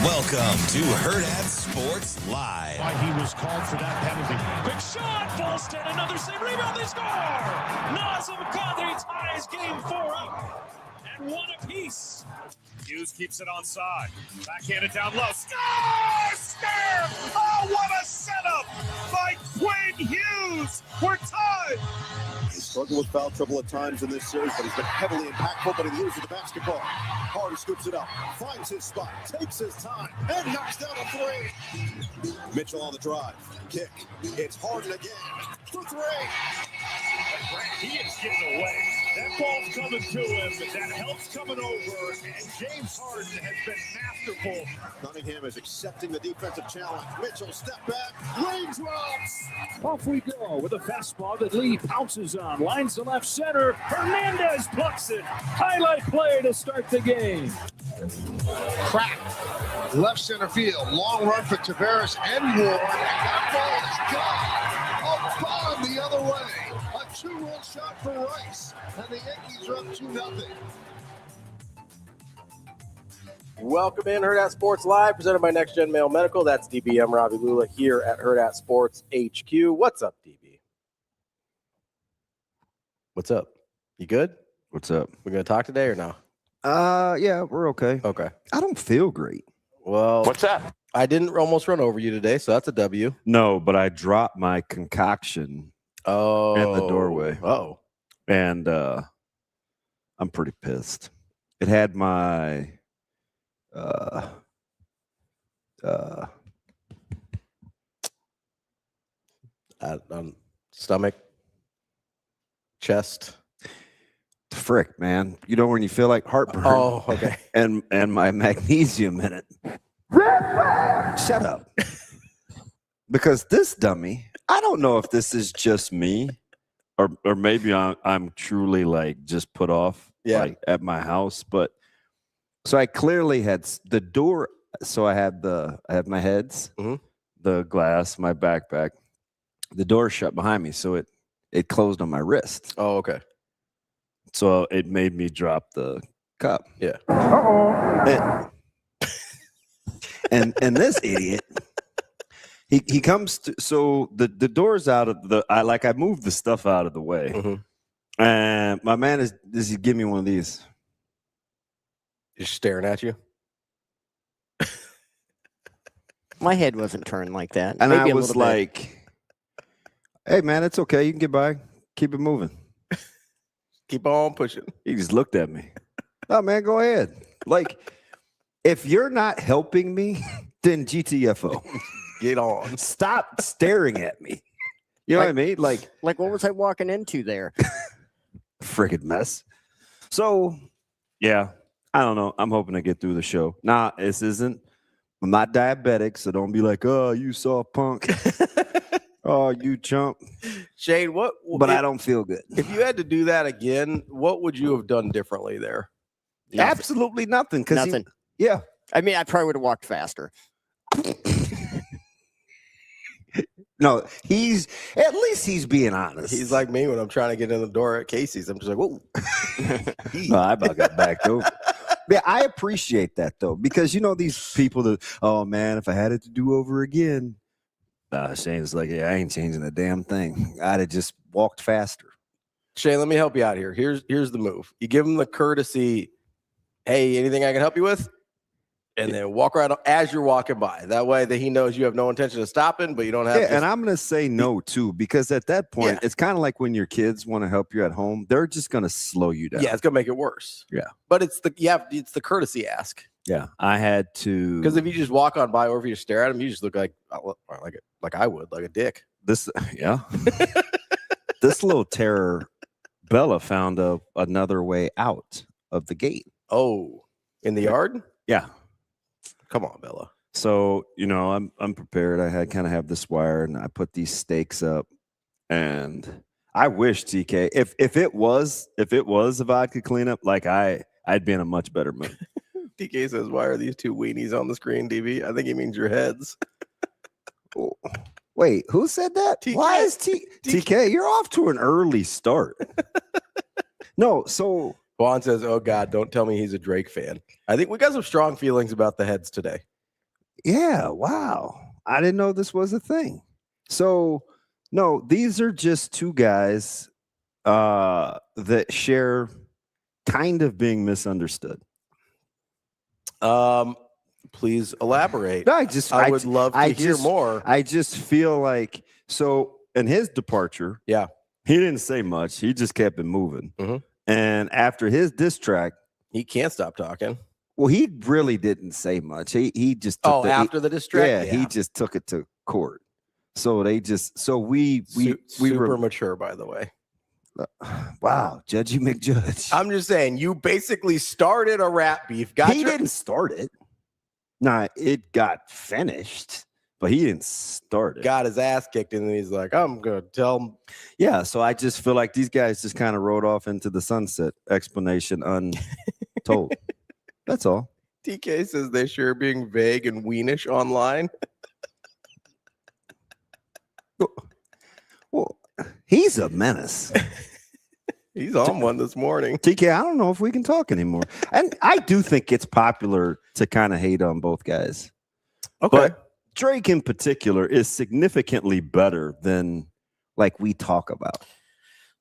Welcome to Hurrdat Sports Live. Why he was called for that penalty. Quick shot, Volstead, another save, rebound, they score! Nazem Kadri ties game 4 up at 1 apiece. Tues keeps it onside. Backhanded down low. Score! Oh, what a setup by Quinn Hughes. We're tied. He's struggled with foul trouble at times in this series, but he's been heavily impactful, but he loses the basketball. Hardy scoops it up, finds his spot, takes his time, and knocks down a three. Mitchell on the drive. Kick. It's Harden again. For three. He is getting away. That ball's coming to him, but that help's coming over, and James Harden has been masterful. Cunningham is accepting the defensive challenge. Mitchell step back, raindrops. Off we go with a fastball that Lee pounces on. Lines to left center. Hernandez plucks it. Highlight play to start the game. Crack. Left center field. Long run for Tavares and Ward. And that ball is gone. A bomb the other way. A two-run shot for Rice. And the Yankees are up 2-0. Welcome in Hurrdat Sports Live, presented by Next Gen Male Medical. That's DBM Ravi Lulla here at Hurrdat Sports HQ. What's up, DB? What's up? You good? What's up? We're going to talk today or no? Yeah, we're okay. Okay. I don't feel great. Well, What's that? I didn't almost run over you today, so that's a W. No, but I dropped my concoction Oh. in the doorway. Oh. And I'm pretty pissed. It had my Stomach, chest. frick, man. You know when you feel like heartburn. Oh, okay. and my magnesium in it. Shut up. Because this dummy, I don't know if this is just me or maybe I'm truly like just put off like at my house, but so I clearly had the door. So I had my heads, the glass, my backpack, the door shut behind me. So it closed on my wrist. Oh, okay. So it made me drop the cup. Yeah. And this idiot, he comes to, so the door's out of I moved the stuff out of the way. And my man does he give me one of these? Just staring at you. My head wasn't turned like that. And Maybe I was like, hey, man, it's okay. You can get by. Keep it moving. Keep on pushing. He just looked at me. Oh, man, go ahead. Like, if you're not helping me, then GTFO. Get on. Stop staring at me. You know what I mean? Like what was I walking into there? friggin' mess. So, yeah, I don't know. I'm hoping to get through the show. Nah, this isn't. I'm not diabetic, so don't be like, oh, you soft punk. Oh, you chump. Shane, But I don't feel good. If you had to do that again, what would you have done differently there? Absolutely nothing. Nothing. Yeah. I mean, I probably would have walked faster. No, at least he's being honest. He's like me when I'm trying to get in the door at Casey's. I'm just like, whoa. No, I about got backed over. Yeah, I appreciate that though, because you know these people that, oh man, if I had it to do over again, Shane's like, yeah, I ain't changing a damn thing. I'd have just walked faster. Shane, let me help you out here. Here's the move. You give him the courtesy, hey, anything I can help you with? And then walk right as you're walking by. That way that he knows you have no intention of stopping, but you don't have to. And I'm going to say no, too, because at that point, it's kind of like when your kids want to help you at home. They're just going to slow you down. Yeah, it's going to make it worse. Yeah. But it's the courtesy ask. Yeah, I had to. Because if you just walk on by or if you just stare at him, you just look like I would, like a dick. This little terror, Bella found another way out of the gate. Oh, in the yard? Yeah. Come on, Bella. So, you know, I'm prepared. I had kind of have this wire and I put these stakes up, and I wish TK, if it was a vodka cleanup, like I'd be in a much better mood. TK says, why are these two weenies on the screen, DB? I think he means your heads. Oh, wait, who said that? TK. Why is TK? You're off to an early start. No, so Juan says, oh, God, don't tell me he's a Drake fan. I think we got some strong feelings about the heads today. Yeah, wow. I didn't know this was a thing. So, no, these are just two guys that share kind of being misunderstood. Please elaborate. No, I would love to hear more. I just feel like, so in his departure, Yeah. he didn't say much. He just kept it moving. Mhm. And after his diss track, He can't stop talking. well, he really didn't say much. He just took After the distract? yeah, he just took it to court. So we super were mature, by the way. wow, Judgy McJudge. I'm just saying, you basically started a rap beef. He didn't start it. Nah, it got finished, but he didn't start it. Got his ass kicked, and then he's like, I'm gonna tell him. Yeah, so I just feel like these guys just kind of rode off into the sunset, explanation untold. That's all. TK says they sure being vague and weenish online. Well, he's a menace. He's on one this morning. TK, I don't know if we can talk anymore. And I do think it's popular to kind of hate on both guys. Okay. But Drake in particular is significantly better than like we talk about.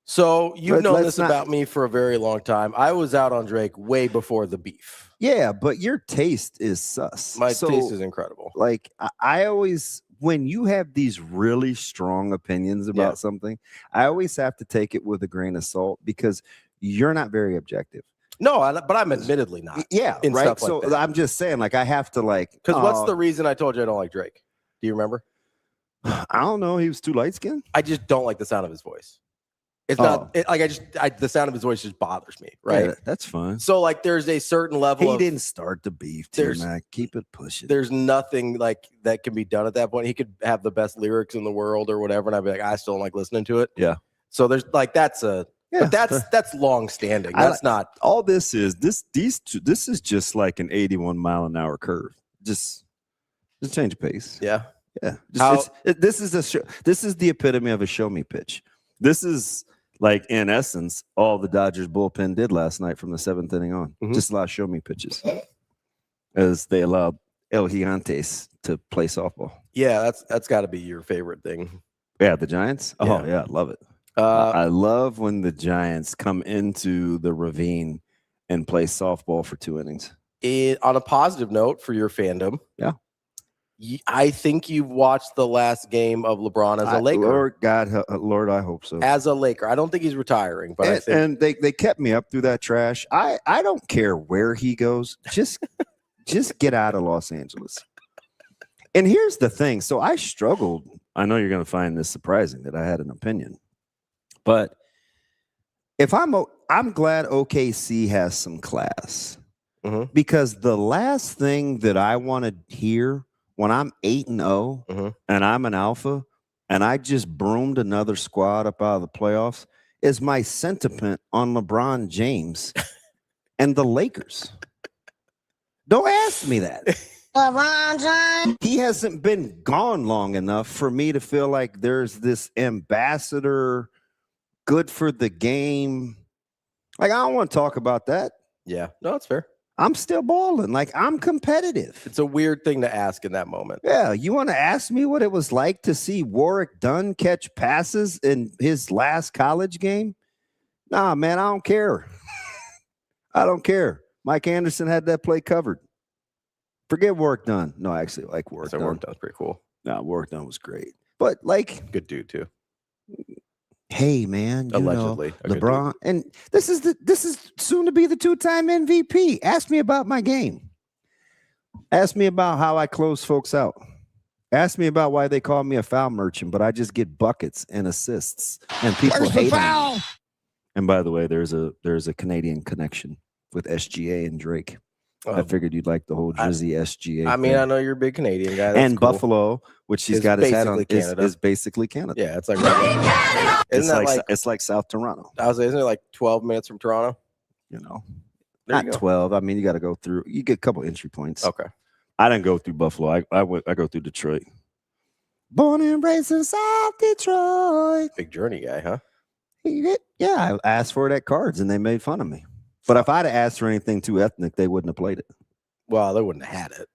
So you've known let's this not- about me for a very long time. I was out on Drake way before the beef. Yeah, but your taste is sus. My So, taste is incredible. like I always, when you have these really strong opinions about Yeah. something, I always have to take it with a grain of salt because you're not very objective. No, but I'm admittedly not. Yeah, in right. stuff like So that. I'm just saying, like, I have to like, Because what's the reason I told you I don't like Drake? Do you remember? I don't know. He was too light skinned. I just don't like the sound of his voice. It's Oh. not the sound of his voice just bothers me, right? Yeah, that's fine. So like there's a certain level He of didn't start the beef, Mac. Keep it pushing. there's nothing like that can be done at that point. He could have the best lyrics in the world or whatever, and I'd be like, I still don't like listening to it. Yeah. So there's like but that's long standing. That's not All this is this is just like an 81-mile-an-hour curve. Just change pace. yeah. Yeah. How- This is the epitome of a show me pitch. This is like in essence all the Dodgers bullpen did last night from the 7th inning on. Mhm. Just a lot of show me pitches as they allowed El Gigantes to play softball. Yeah, that's got to be your favorite thing. Yeah, the Giants. Oh yeah, I love it. I love when the Giants come into the ravine and play softball for 2 innings. On a positive note for your fandom, Yeah. I think you've watched the last game of LeBron as a Laker. Lord, I hope so. As a Laker, I don't think he's retiring, but I think And they kept me up through that trash. I don't care where he goes. Just get out of Los Angeles. And here's the thing. So I struggled. I know you're going to find this surprising that I had an opinion. But if I'm glad OKC has some class. Mhm. Because the last thing that I want to hear when I'm 8-0 Mhm. and I'm an alpha and I just broomed another squad up out of the playoffs is my sentiment on LeBron James and the Lakers. Don't ask me that. LeBron James. He hasn't been gone long enough for me to feel like there's this ambassador, good for the game. Like, I don't want to talk about that. yeah, no, it's fair. I'm still balling. Like, I'm competitive. It's a weird thing to ask in that moment. Yeah, you want to ask me what it was like to see Warwick Dunn catch passes in his last college game? Nah, man, I don't care. I don't care. Mike Anderson had that play covered. Forget Warwick Dunn. No, I actually like Warwick So Dunn. worked out pretty cool. Nah, Warwick Dunn was great. But, like, Good dude too. hey, man, you Allegedly, a know, good LeBron, and this is soon to be the 2-time MVP. Ask me about my game. Ask me about how I close folks out. Ask me about why they call me a foul merchant, but I just get buckets and assists, and people Where's the hate on foul? me. And by the way, there's a Canadian connection with SGA and Drake. I figured you'd like the whole Drizzy SGA. I mean, thing. I know you're a big Canadian guy. That's And cool. Buffalo, which she's Is got his hat on, basically Canada. is basically Canada. Yeah, it's like right It's isn't that like, like it's like South Toronto. I was isn't it like 12 minutes from Toronto? You know, There you not go. 12. I mean, you got to go through. You get a couple entry points. Okay. I didn't go through Buffalo. I go through Detroit. Born and raised in South Detroit. Big journey guy, huh? Yeah, I asked for it at Cards, and they made fun of me. But if I'd have asked for anything too ethnic, they wouldn't have played it. Well, they wouldn't have had it.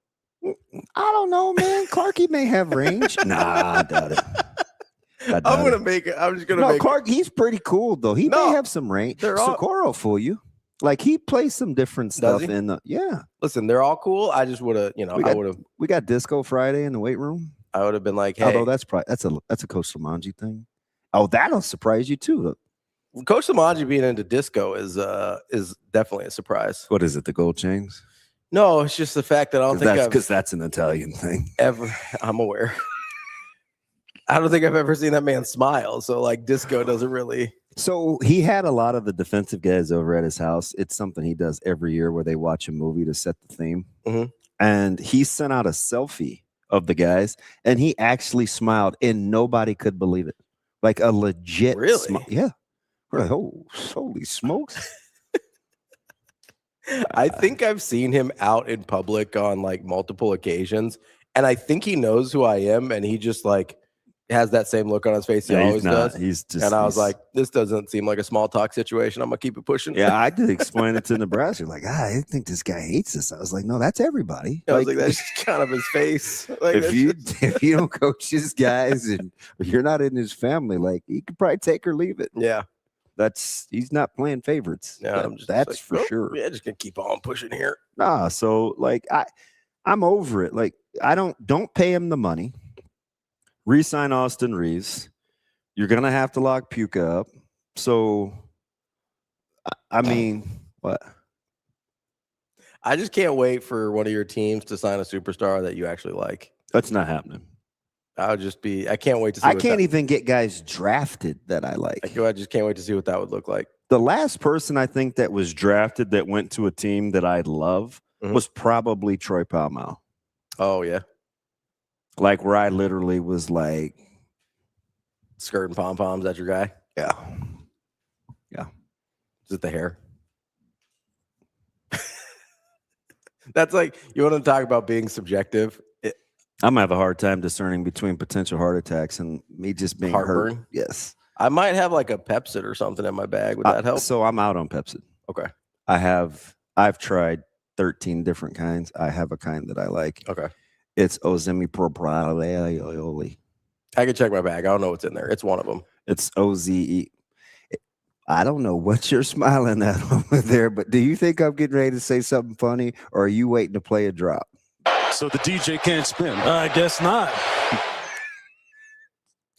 I don't know, man. Clarky may have range. Nah, I doubt it. I'm just gonna make Clark. He's pretty cool though. He may have some range. Socorro will fool you. Like he plays some different stuff in the Listen, they're all cool. I just would have, we got Disco Friday in the weight room. I would have been like, hey. Although that's a Coach Lamanji thing. Oh, that'll surprise you too. Coach Lamanji being into disco is definitely a surprise. What is it? The gold chains? No, it's just the fact that I don't think because that's an Italian thing. I'm aware. I don't think I've ever seen that man smile. So like disco doesn't really. So he had a lot of the defensive guys over at his house. It's something he does every year where they watch a movie to set the theme. Mm-hmm. And he sent out a selfie of the guys, and he actually smiled, and nobody could believe it. Like a legit smile. Yeah. We're like, oh, holy smokes. I think I've seen him out in public on like multiple occasions, and I think he knows who I am, and he just like has that same look on his face he always does. And I was like, this doesn't seem like a small talk situation. I'm gonna keep it pushing. Yeah, I did explain it to Nebraska. Like, I think this guy hates us. I was like, no, that's everybody. I was like, that's just kind of his face. Like, if you don't coach his guys and you're not in his family, like you could probably take or leave it. Yeah. He's not playing favorites. Yeah, that's like, for sure. Yeah, just gonna keep on pushing here. Nah, so like I'm over it. Like I don't pay him the money. Re-sign Austin Reeves. You're gonna have to lock Puka up. So I mean, what? I just can't wait for one of your teams to sign a superstar that you actually like. That's not happening. I can't wait to see. I can't even get guys drafted that I like. I just can't wait to see what that would look like. The last person I think that was drafted that went to a team that I love was probably Troy Palmau. Oh, yeah. Like where I literally was like. Skirt and pom-poms, that's your guy? Yeah. Yeah. Is it the hair? That's like, you want to talk about being subjective? I'm gonna have a hard time discerning between potential heart attacks and me just being heartburn. Hurt. Yes, I might have like a Pepsid or something in my bag. Would that help? So I'm out on Pepsid. Okay. I've tried 13 different kinds. I have a kind that I like. Okay. It's Ozempiprole. I can check my bag. I don't know what's in there. It's one of them. It's OZE. I don't know what you're smiling at over there, but do you think I'm getting ready to say something funny, or are you waiting to play a drop? So the DJ can't spin. I guess not.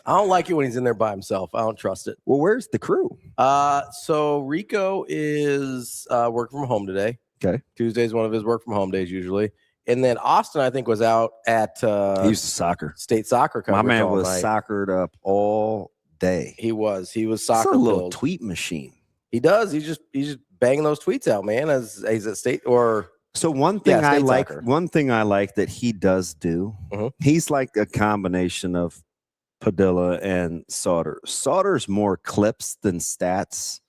I don't like it when he's in there by himself. I don't trust it. Well, where's the crew? So Rico is working from home today. Okay. Tuesday's one of his work from home days usually. And then Austin, I think, was out at he used to soccer. State soccer coverage. My man all was night. soccered up all day. He was It's soccer a little filled. tweet machine. He does. He's just banging those tweets out, man. As he's at state or so one thing I like. Soccer. One thing I like that he does do. He's like a combination of Padilla and Sauter. Sauter's more clips than stats.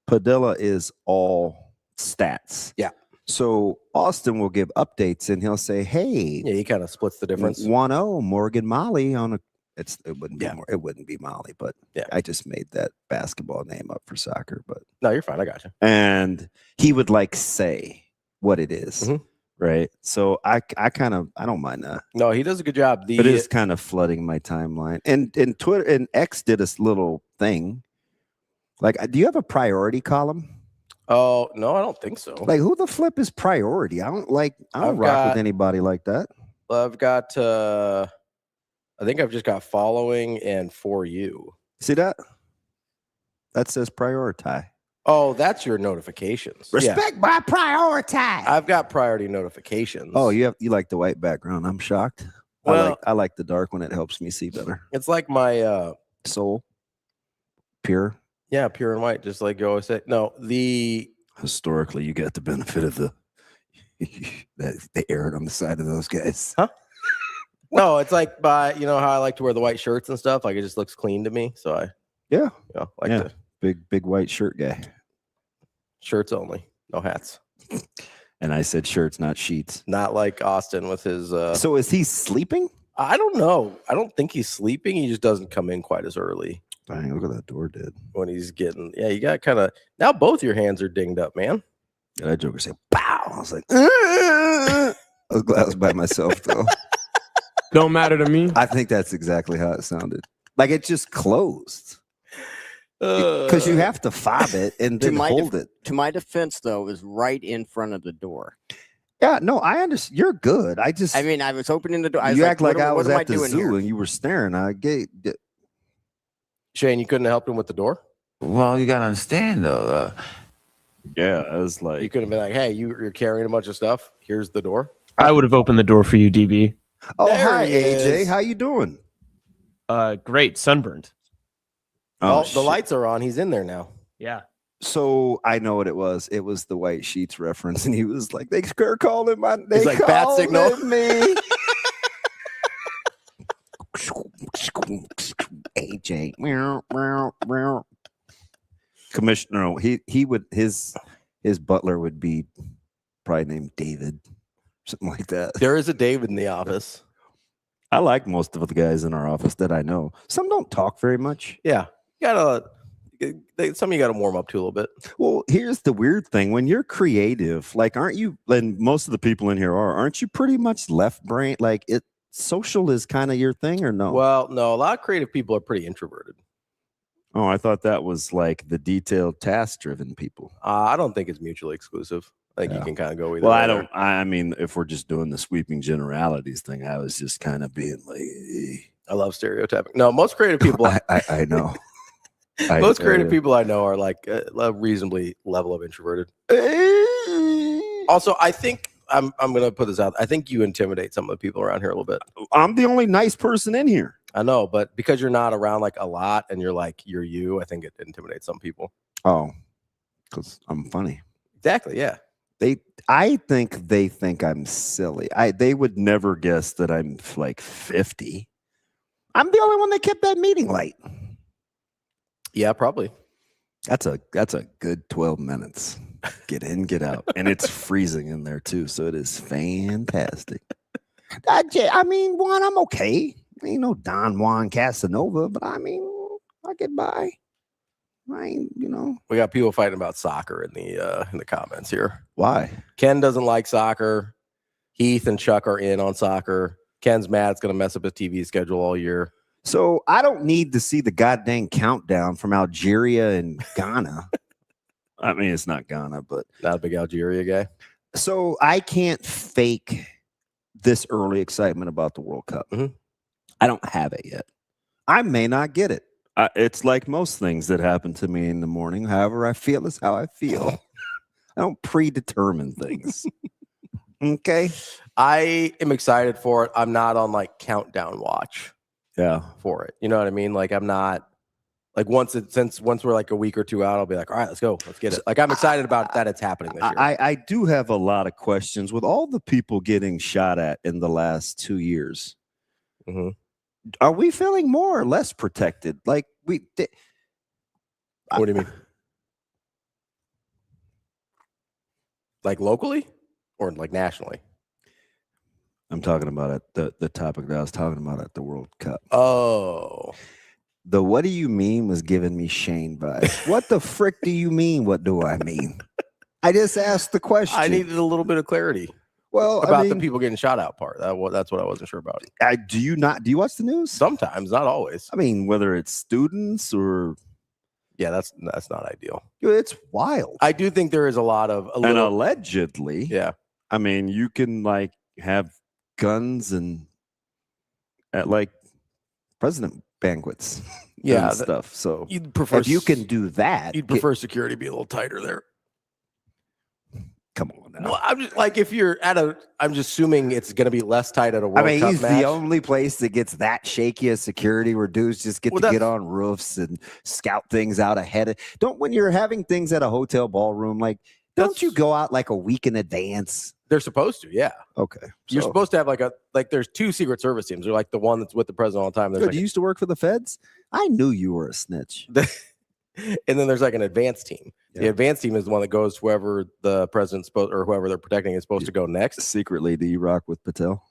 Padilla is all stats. Yeah. So Austin will give updates and he'll say, "Hey, yeah," he kind of splits the difference. 1-0 Morgan Molly on a. It wouldn't be Molly, but yeah, I just made that basketball name up for soccer. But no, you're fine. I got you. And he would like say what it is, right? So I don't mind that. No, he does a good job. But it's kind of flooding my timeline. And Twitter and X did this little thing. Like, do you have a priority column? Oh no, I don't think so. Like, who the flip is priority? I don't rock with anybody like that. I've got. I think I've just got following and for you. See that? That says prioritize. Oh, that's your notifications. Respect by prioritize. I've got priority notifications. Oh, you like the white background. I'm shocked. Well, I like the dark one. It helps me see better. It's like my soul. Pure. Yeah, pure and white, just like you always say. No, historically you get the benefit of the error on the side of those guys. Huh? No, it's like how I like to wear the white shirts and stuff. Like it just looks clean to me. So the big white shirt guy. Shirts only, no hats. And I said shirts, not sheets. Not like Austin with his. So is he sleeping? I don't know. I don't think he's sleeping. He just doesn't come in quite as early. Dang, look at that door did. When he's getting, you got kind of now both your hands are dinged up, man. Yeah, that Joker said, "Pow!" I was like, I was glad I was by myself, though. Don't matter to me. I think that's exactly how it sounded. Like it just closed. Because you have to fob it and then hold it. To my defense, though, it was right in front of the door. Yeah, no, I understand. You're good. I mean, I was opening the door. You act like I was at the zoo and you were staring. Shane, you couldn't have helped him with the door? Well, you got to understand, though. Yeah, I was like... You could have been like, hey, you're carrying a bunch of stuff. Here's the door. I would have opened the door for you, DB. Oh, There hi, he AJ. is. How you doing? Great. Sunburned. Oh, the lights are on. He's in there now. Yeah. So I know what it was. It was the White Sheets reference, and he was like, "They calling my." He's like bat signal. Me. AJ. Commissioner, he would his butler would be probably named David, something like that. There is a David in the office. I like most of the guys in our office that I know. Some don't talk very much. Yeah, some of you got to warm up to a little bit. Well, here's the weird thing: when you're creative, like, aren't you? And most of the people in here aren't you pretty much left brain? Like, social is kind of your thing, or no? Well, no, a lot of creative people are pretty introverted. Oh, I thought that was like the detailed, task-driven people. I don't think it's mutually exclusive. I think you can kind of go either Well, way. I mean, if we're just doing the sweeping generalities thing, I was just kind of being like, I love stereotyping. No, most creative people. I know. Most creative people I know are like a reasonably level of introverted. Also, I think I'm going to put this out. I think you intimidate some of the people around here a little bit. I'm the only nice person in here. I know, but because you're not around like a lot and you're you, I think it intimidates some people. Oh, because I'm funny. Exactly. Yeah. I think they think I'm silly. They would never guess that I'm like 50. I'm the only one that kept that meeting late. Yeah, probably. That's a good 12 minutes. Get in, get out. And it's freezing in there too, so it is fantastic. I mean, I'm okay. Ain't no Don Juan Casanova, but I mean, I get by. We got people fighting about soccer in the comments here. Why? Ken doesn't like soccer. Heath and Chuck are in on soccer. Ken's mad it's going to mess up his TV schedule all year. So I don't need to see the goddamn countdown from Algeria and Ghana. I mean, it's not Ghana, but not a big Algeria guy. So I can't fake this early excitement about the World Cup. Mm-hmm. I don't have it yet. I may not get it. It's like most things that happen to me in the morning. However I feel is how I feel. I don't predetermine things. Okay. I am excited for it. I'm not on like countdown watch. Yeah. For it. You know what I mean? Like I'm not like once we're like a week or two out, I'll be like, all right, let's go. Let's get it. Like I'm excited about that it's happening this year. I do have a lot of questions with all the people getting shot at in the last 2 years. Mm-hmm. Are we feeling more or less protected? Like what do you mean? Like locally or like nationally? I'm talking about the topic that I was talking about at the World Cup. Oh. The what do you mean was giving me Shane vibes. What the frick do you mean? What do I mean? I just asked the question. I needed a little bit of clarity. Well, about the people getting shot out part. That's what I wasn't sure about. Do you watch the news? Sometimes, not always. I mean, whether it's students or that's not ideal. It's wild. I do think there is a lot of and allegedly. Yeah. I mean, you can like have guns and at like president banquets. Yeah, and stuff. So you'd prefer if you can do that, you'd prefer security be a little tighter there. Come on now. Well, I'm just like if you're I'm just assuming it's going to be less tight at a World Cup he's match. The only place that gets that shaky as security where dudes just get to get on roofs and scout things out ahead of. When you're having things at a hotel ballroom, like don't you go out like a week in advance? They're supposed to, yeah. Okay. You're supposed to have there's 2 Secret Service teams. They're like the one that's with the president all the time. Good. You used to work for the feds? I knew you were a snitch. And then there's like an advanced team. Yeah. The advanced team is the one that goes to whoever the president's supposed or whoever they're protecting is supposed to go next. Secretly, do you rock with Patel?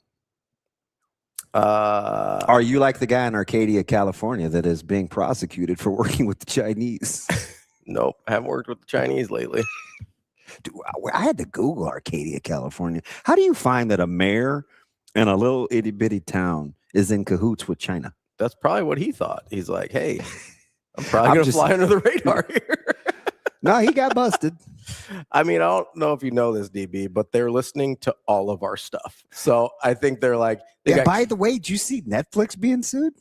Are you like the guy in Arcadia, California that is being prosecuted for working with the Chinese? Nope. I haven't worked with the Chinese lately. Dude, I had to Google Arcadia, California. How do you find that a mayor in a little itty bitty town is in cahoots with China? That's probably what he thought. He's like, hey, I'm probably going to fly under the radar here. No, he got busted. I mean, I don't know if you know this, DB, but they're listening to all of our stuff. So I think they're like, by the way, did you see Netflix being sued?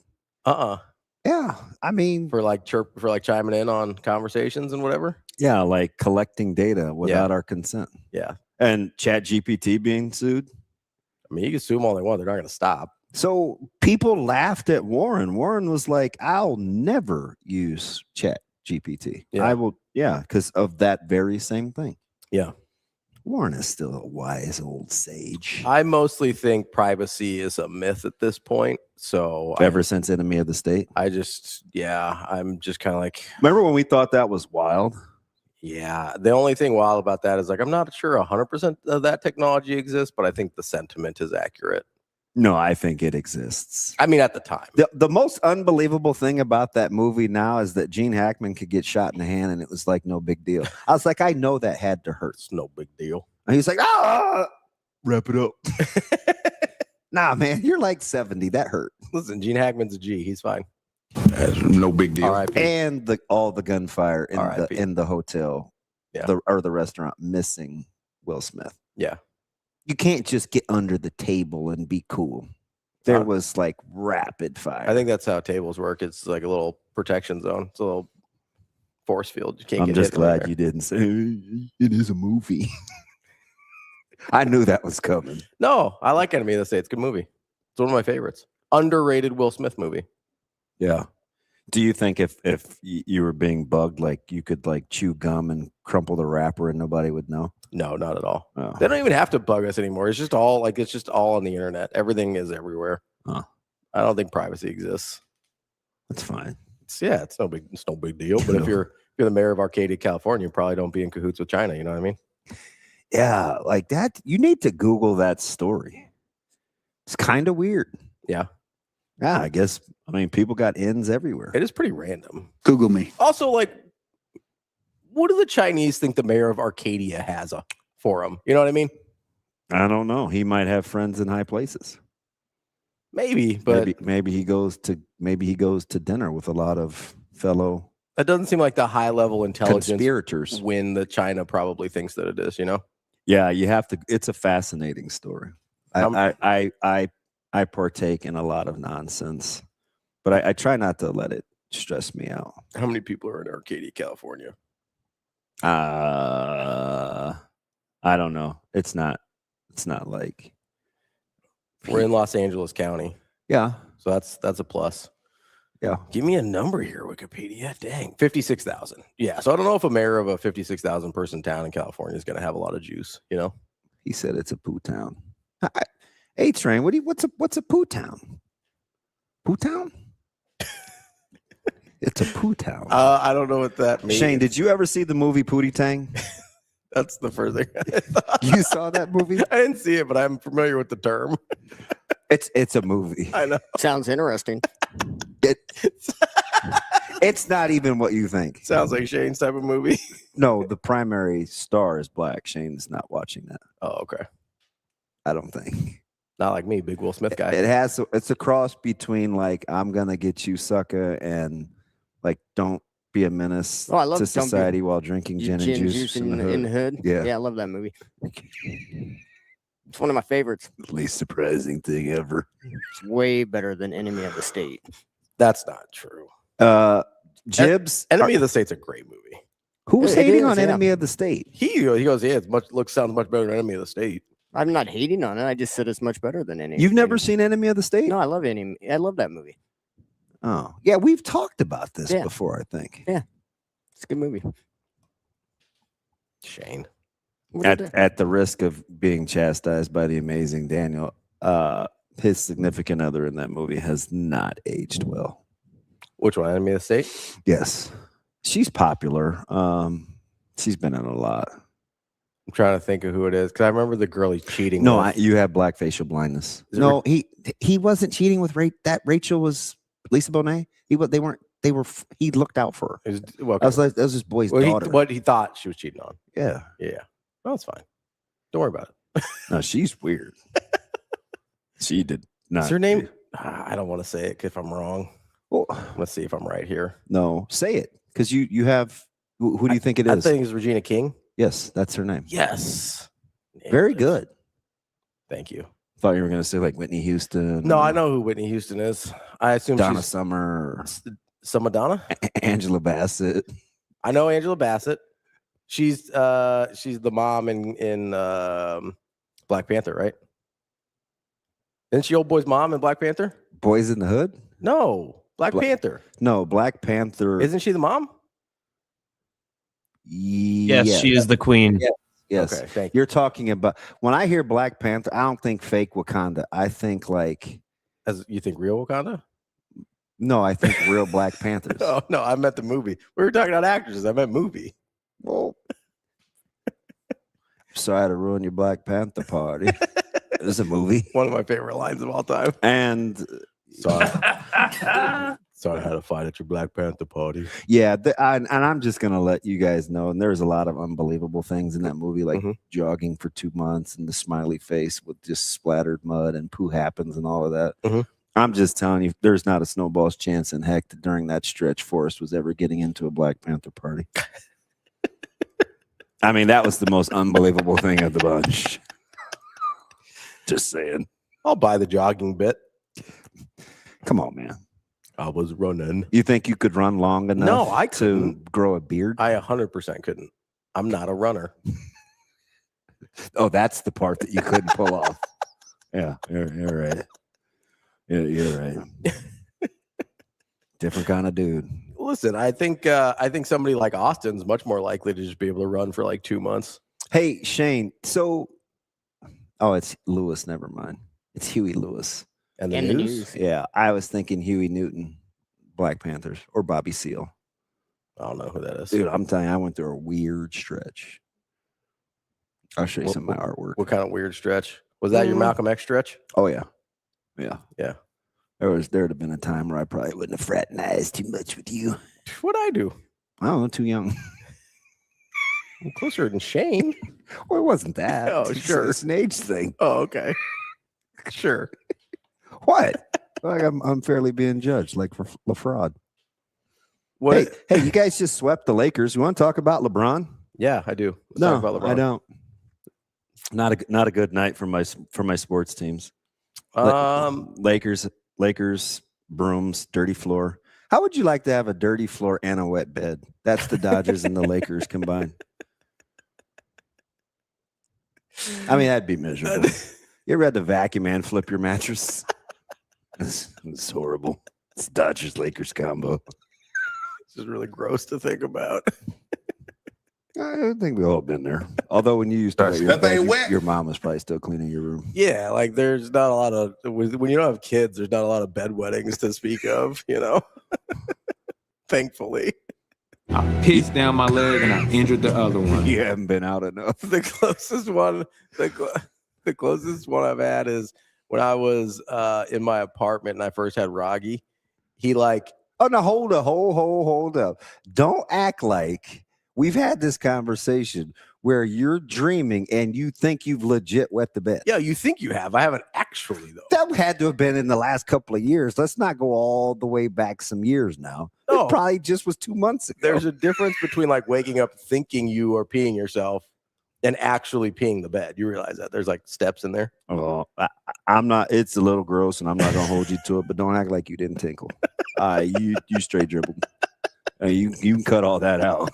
Yeah, I mean, for like chiming in on conversations and whatever. Yeah, like collecting data without our consent. Yeah, and ChatGPT being sued. I mean, you can sue them all they want; they're not going to stop. So people laughed at Warren. Warren was like, "I'll never use ChatGPT. I will, because of that very same thing." Yeah. Warren is still a wise old sage. I mostly think privacy is a myth at this point. So ever since Enemy of the State, I'm just kind of like, remember when we thought that was wild? Yeah. The only thing wild about that is like, I'm not sure 100% of that technology exists, but I think the sentiment is accurate. No, I think it exists. I mean, at the time. The most unbelievable thing about that movie now is that Gene Hackman could get shot in the hand and it was like no big deal. I was like, I know that had to hurt. It's no big deal. And he's like, wrap it up. Nah, man, you're like 70. That hurt. Listen, Gene Hackman's a G. He's fine. That's no big deal. R.I.P. And all the gunfire in the hotel, or the restaurant, missing Will Smith. Yeah. You can't just get under the table and be cool. There was like rapid fire. I think that's how tables work. It's like a little protection zone. It's a little force field. You can't I'm get just hit glad there. you didn't say it is a movie. I knew that was coming. No, I like Enemy of the State. It's a good movie. It's one of my favorites. Underrated Will Smith movie. Yeah. Do you think if you were being bugged, like you could like chew gum and crumple the wrapper and nobody would know? No, not at all. Oh. They don't even have to bug us anymore. It's just all on the internet. Everything is everywhere. Huh. I don't think privacy exists. That's fine. It's no big deal. But if you're the mayor of Arcadia, California, you probably don't be in cahoots with China. You know what I mean? Yeah, like that. You need to Google that story. It's kind of weird. Yeah. Yeah, I guess. I mean, people got ends everywhere. It is pretty random. Google me. Also, like, what do the Chinese think the mayor of Arcadia has for him? You know what I mean? I don't know. He might have friends in high places. Maybe, but maybe he goes to dinner with a lot of fellow. That doesn't seem like the high level intelligence conspirators when the China probably thinks that it is. You know? Yeah, you have to. It's a fascinating story. I partake in a lot of nonsense, but I try not to let it stress me out. How many people are in Arcadia, California? I don't know. It's not like we're in Los Angeles County. Yeah. So that's a plus. Yeah. Give me a number here, Wikipedia. Dang. 56,000. Yeah. So I don't know if a mayor of a 56,000 person town in California is going to have a lot of juice, you know? He said it's a poo town. Hey, Train, what's a poo town? Poo town? It's a poo town. I don't know what that means. Shane, did you ever see the movie Pootie Tang? That's the first thing I thought. You saw that movie? I didn't see it, but I'm familiar with the term. It's a movie. I know. Sounds interesting. It's not even what you think. Sounds like Shane's type of movie. No, the primary star is black. Shane's not watching that. Oh, okay. I don't think. Not like me, big Will Smith guy. It's a cross between like I'm gonna get you, sucker, and like don't be a menace to society while drinking gin and juice in the hood. Yeah, I love that movie. It's one of my favorites. The least surprising thing ever. It's way better than Enemy of the State. That's not true. Jibs, Enemy of the State's a great movie. Who's hating on Enemy of the State? He goes, yeah, sounds much better than Enemy of the State. I'm not hating on it. I just said it's much better than Enemy. You've never seen Enemy of the State? No, I love Enemy. I love that movie. Oh, yeah, we've talked about this before, I think. Yeah, it's a good movie. Shane. At the risk of being chastised by the amazing Daniel, his significant other in that movie has not aged well. Which one? Enemy of the State? Yes. She's popular. She's been in a lot. I'm trying to think of who it is because I remember the girl he's cheating No, with. you have black facial blindness. No, he wasn't cheating with that Rachel was Lisa Bonet. He looked out for her. That was his boy's daughter. What he thought she was cheating on. Yeah. Yeah. Oh, it's fine. Don't worry about it. No, she's weird. She did not. Is her name? I don't want to say it if I'm wrong. Well, let's see if I'm right here. No, say it because you have. Who do you think it is? I think it's Regina King. Yes, that's her name. Yes. Very good. Thank you. Thought you were going to say like Whitney Houston. No, I know who Whitney Houston is. I assume Donna she's Summer. Some Madonna. Angela Bassett. I know Angela Bassett. She's the mom in Black Panther, right? Isn't she old boy's mom in Black Panther? Boys in the Hood? No, Black Panther. No, Black Panther. Isn't she the mom? Yes, she is the queen. Yes. Okay, thank you. You're talking about when I hear Black Panther, I don't think fake Wakanda. I think like As you think real Wakanda? no, I think real Black Panthers. Oh no, I meant the movie. We were talking about actresses. I meant movie. Well, sorry to ruin your Black Panther party. It's a movie. One of my favorite lines of all time. And sorry, sorry, I had a fight at your Black Panther party. yeah, and I'm just gonna let you guys know. And there's a lot of unbelievable things in that movie, like jogging for 2 months and the smiley face with just splattered mud and poo happens and all of that. I'm just telling you, there's not a snowball's chance in heck that during that stretch Forrest was ever getting into a Black Panther party. I mean, that was the most unbelievable thing of the bunch. Just saying. I'll buy the jogging bit. Come on, man. I was running. You think you could run long enough No, I to couldn't. grow a beard? I 100% couldn't. I'm not a runner. Oh, that's the part that you couldn't pull off. Yeah, you're right. Yeah, you're right. Different kind of dude. Listen, I think somebody like Austin's much more likely to just be able to run for like 2 months. Hey, Shane. So, it's Lewis. Never mind. It's Huey Lewis. And the news? Yeah, I was thinking Huey Newton, Black Panthers, or Bobby Seale. I don't know who that is. Dude, I'm telling you, I went through a weird stretch. I'll show you some of my artwork. What kind of weird stretch? Was that your Malcolm X stretch? Oh, yeah. Yeah. Yeah. There'd have been a time where I probably wouldn't have fraternized too much with you. What'd I do? I don't know, too young. I'm closer than Shane. Well, it wasn't that. Oh, sure. It's an age thing. Oh, okay. Sure. What? Like I'm unfairly being judged, like for fraud. What? Hey, you guys just swept the Lakers. You want to talk about LeBron? Yeah, I do. Let's No, talk about LeBron. I don't. Not a good night for my sports teams. Lakers, brooms, dirty floor. How would you like to have a dirty floor and a wet bed? That's the Dodgers and the Lakers combined. I mean, that'd be miserable. You ever had the vacuum man flip your mattress? It's horrible. It's Dodgers Lakers combo. This is really gross to think about. I think we've all been there. Although when you used to wet your bed, your mom was probably still cleaning your room. Yeah, like there's not a lot of when you don't have kids, there's not a lot of bed wettings to speak of, you know. Thankfully. I pissed down my leg and I injured the other one. You haven't been out enough. The closest one I've had is when I was in my apartment and I first had Roggy. He like, oh no, hold up. Don't act like we've had this conversation where you're dreaming and you think you've legit wet the bed. Yeah, you think you have. I haven't actually though. That had to have been in the last couple of years. Let's not go all the way back some years now. No. It probably just was 2 months ago. There's a difference between like waking up thinking you are peeing yourself and actually peeing the bed. You realize that there's like steps in there. Oh, I'm not. It's a little gross, and I'm not gonna hold you to it. But don't act like you didn't tinkle. You straight dribbled. You can cut all that out.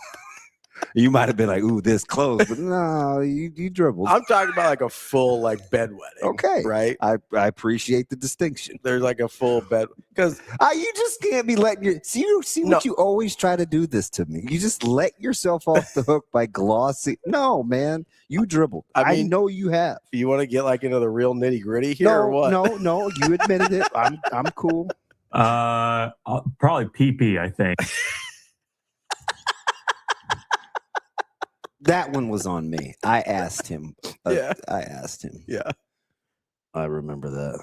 You might have been like, "Ooh, this close," but no, you dribbled. I'm talking about like a full like bed wetting. Okay, right? I appreciate the distinction. There's like a full bed because you just can't be letting your see what you always try to do this to me. You just let yourself off the hook by glossy. No, man, you dribbled. I know you have. You want to get like into the real nitty gritty here or what? No, you admitted it. I'm cool. Probably PP, I think. That one was on me. I asked him. Yeah. I asked him. Yeah. I remember that.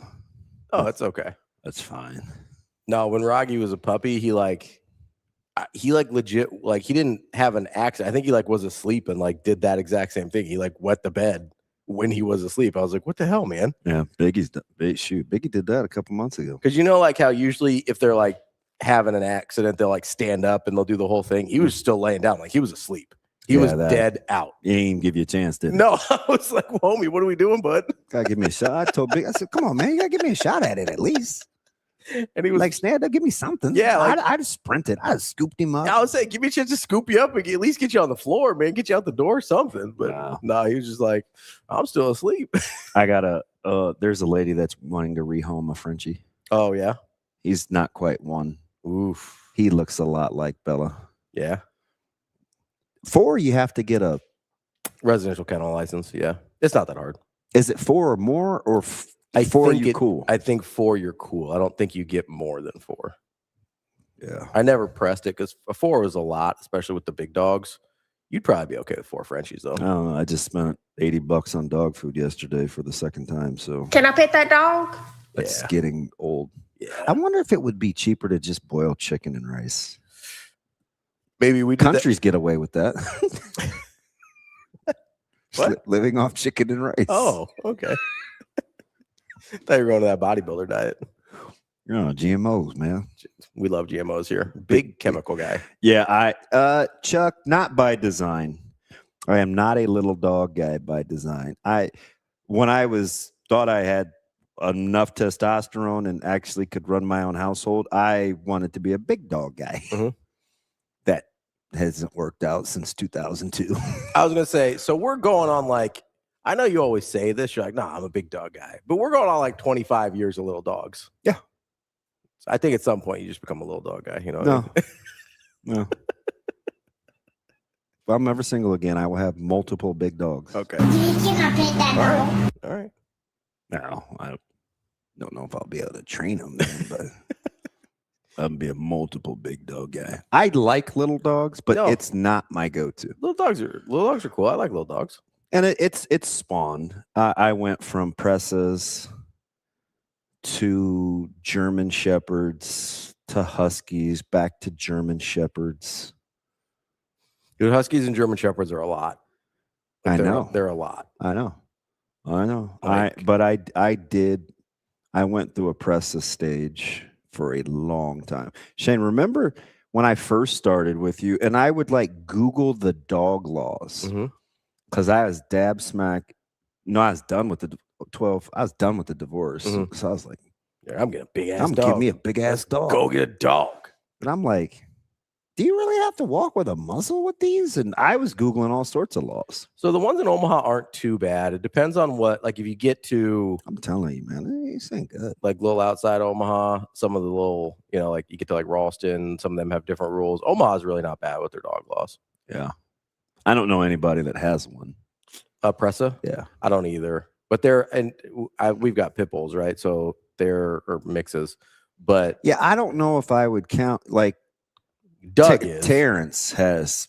Oh, it's okay. That's fine. No, when Roggy was a puppy, he like, he like legit, like he didn't have an accident. I think he like was asleep and like did that exact same thing. He like wet the bed when he was asleep. I was like, what the hell, man? Yeah, Biggie did that a couple months ago. Because you know, like how usually if they're like having an accident, they'll like stand up and they'll do the whole thing. He was still laying down, like he was asleep. He was dead out. He didn't even give you a chance, did he? No, I was like, well, homie, what are we doing, bud? Gotta give me a shot. I told Big, I said, come on, man, you gotta give me a shot at it at least. And he was like, Snad, give me something. Yeah, like, I just sprinted. I just scooped him up. I was saying, give me a chance to scoop you up and at least get you on the floor, man. Get you out the door, something. But no, he was just like, I'm still asleep. I got there's a lady that's wanting to rehome a Frenchie. Oh, yeah? He's not quite one. Oof. He looks a lot like Bella. Yeah. 4, you have to get a residential kennel license. Yeah. It's not that hard. Is it 4 or more or 4 you cool? I think 4 you're cool. I don't think you get more than 4. Yeah. I never pressed it because 4 was a lot, especially with the big dogs. You'd probably be okay with 4 Frenchies, though. I don't know. I just spent $80 on dog food yesterday for the second time. So Can I pet that dog? it's getting old. Yeah. I wonder if it would be cheaper to just boil chicken and rice. Maybe we countries get away with that. What? Living off chicken and rice. Oh, okay. Thought you were going to that bodybuilder diet. No, GMOs, man. We love GMOs here. Big chemical guy. Yeah, Chuck, not by design. I am not a little dog guy by design. When I thought I had enough testosterone and actually could run my own household, I wanted to be a big dog guy. Mm-hmm. That hasn't worked out since 2002. I was going to say, so we're going on like, I know you always say this. You're like, nah, I'm a big dog guy. But we're going on like 25 years of little dogs. Yeah. So I think at some point you just become a little dog guy. You know? No. No. If I'm ever single again, I will have multiple big dogs. Okay. Can I pet that dog? All right. No, I don't know if I'll be able to train them, man, but I'll be a multiple big dog guy. I like little dogs, but it's not my go-to. Little dogs are cool. I like little dogs. And it's spawned. I went from presses to German Shepherds to Huskies, back to German Shepherds. Dude, Huskies and German Shepherds are a lot. I know. They're a lot. I know. Like, I went through a presses stage for a long time. Shane, remember when I first started with you and I would like Google the dog laws? Mm-hmm. Because I was dab smack. No, I was done with the 12. I was done with the divorce. Mm-hmm. So I was like, yeah, I'm getting a big ass I'm dog. giving me a big ass dog. Go get a dog. And I'm like, do you really have to walk with a muzzle with these? And I was Googling all sorts of laws. So the ones in Omaha aren't too bad. It depends on what, like if you get to, I'm telling you, man, this ain't good. like little outside Omaha, some of the little, like you get to like Ralston, some of them have different rules. Omaha's really not bad with their dog laws. Yeah. I don't know anybody that has one. Pressa? Yeah. I don't either. But we've got pit bulls, right? So they're mixes. But yeah, I don't know if I would count like Doug Terrence has.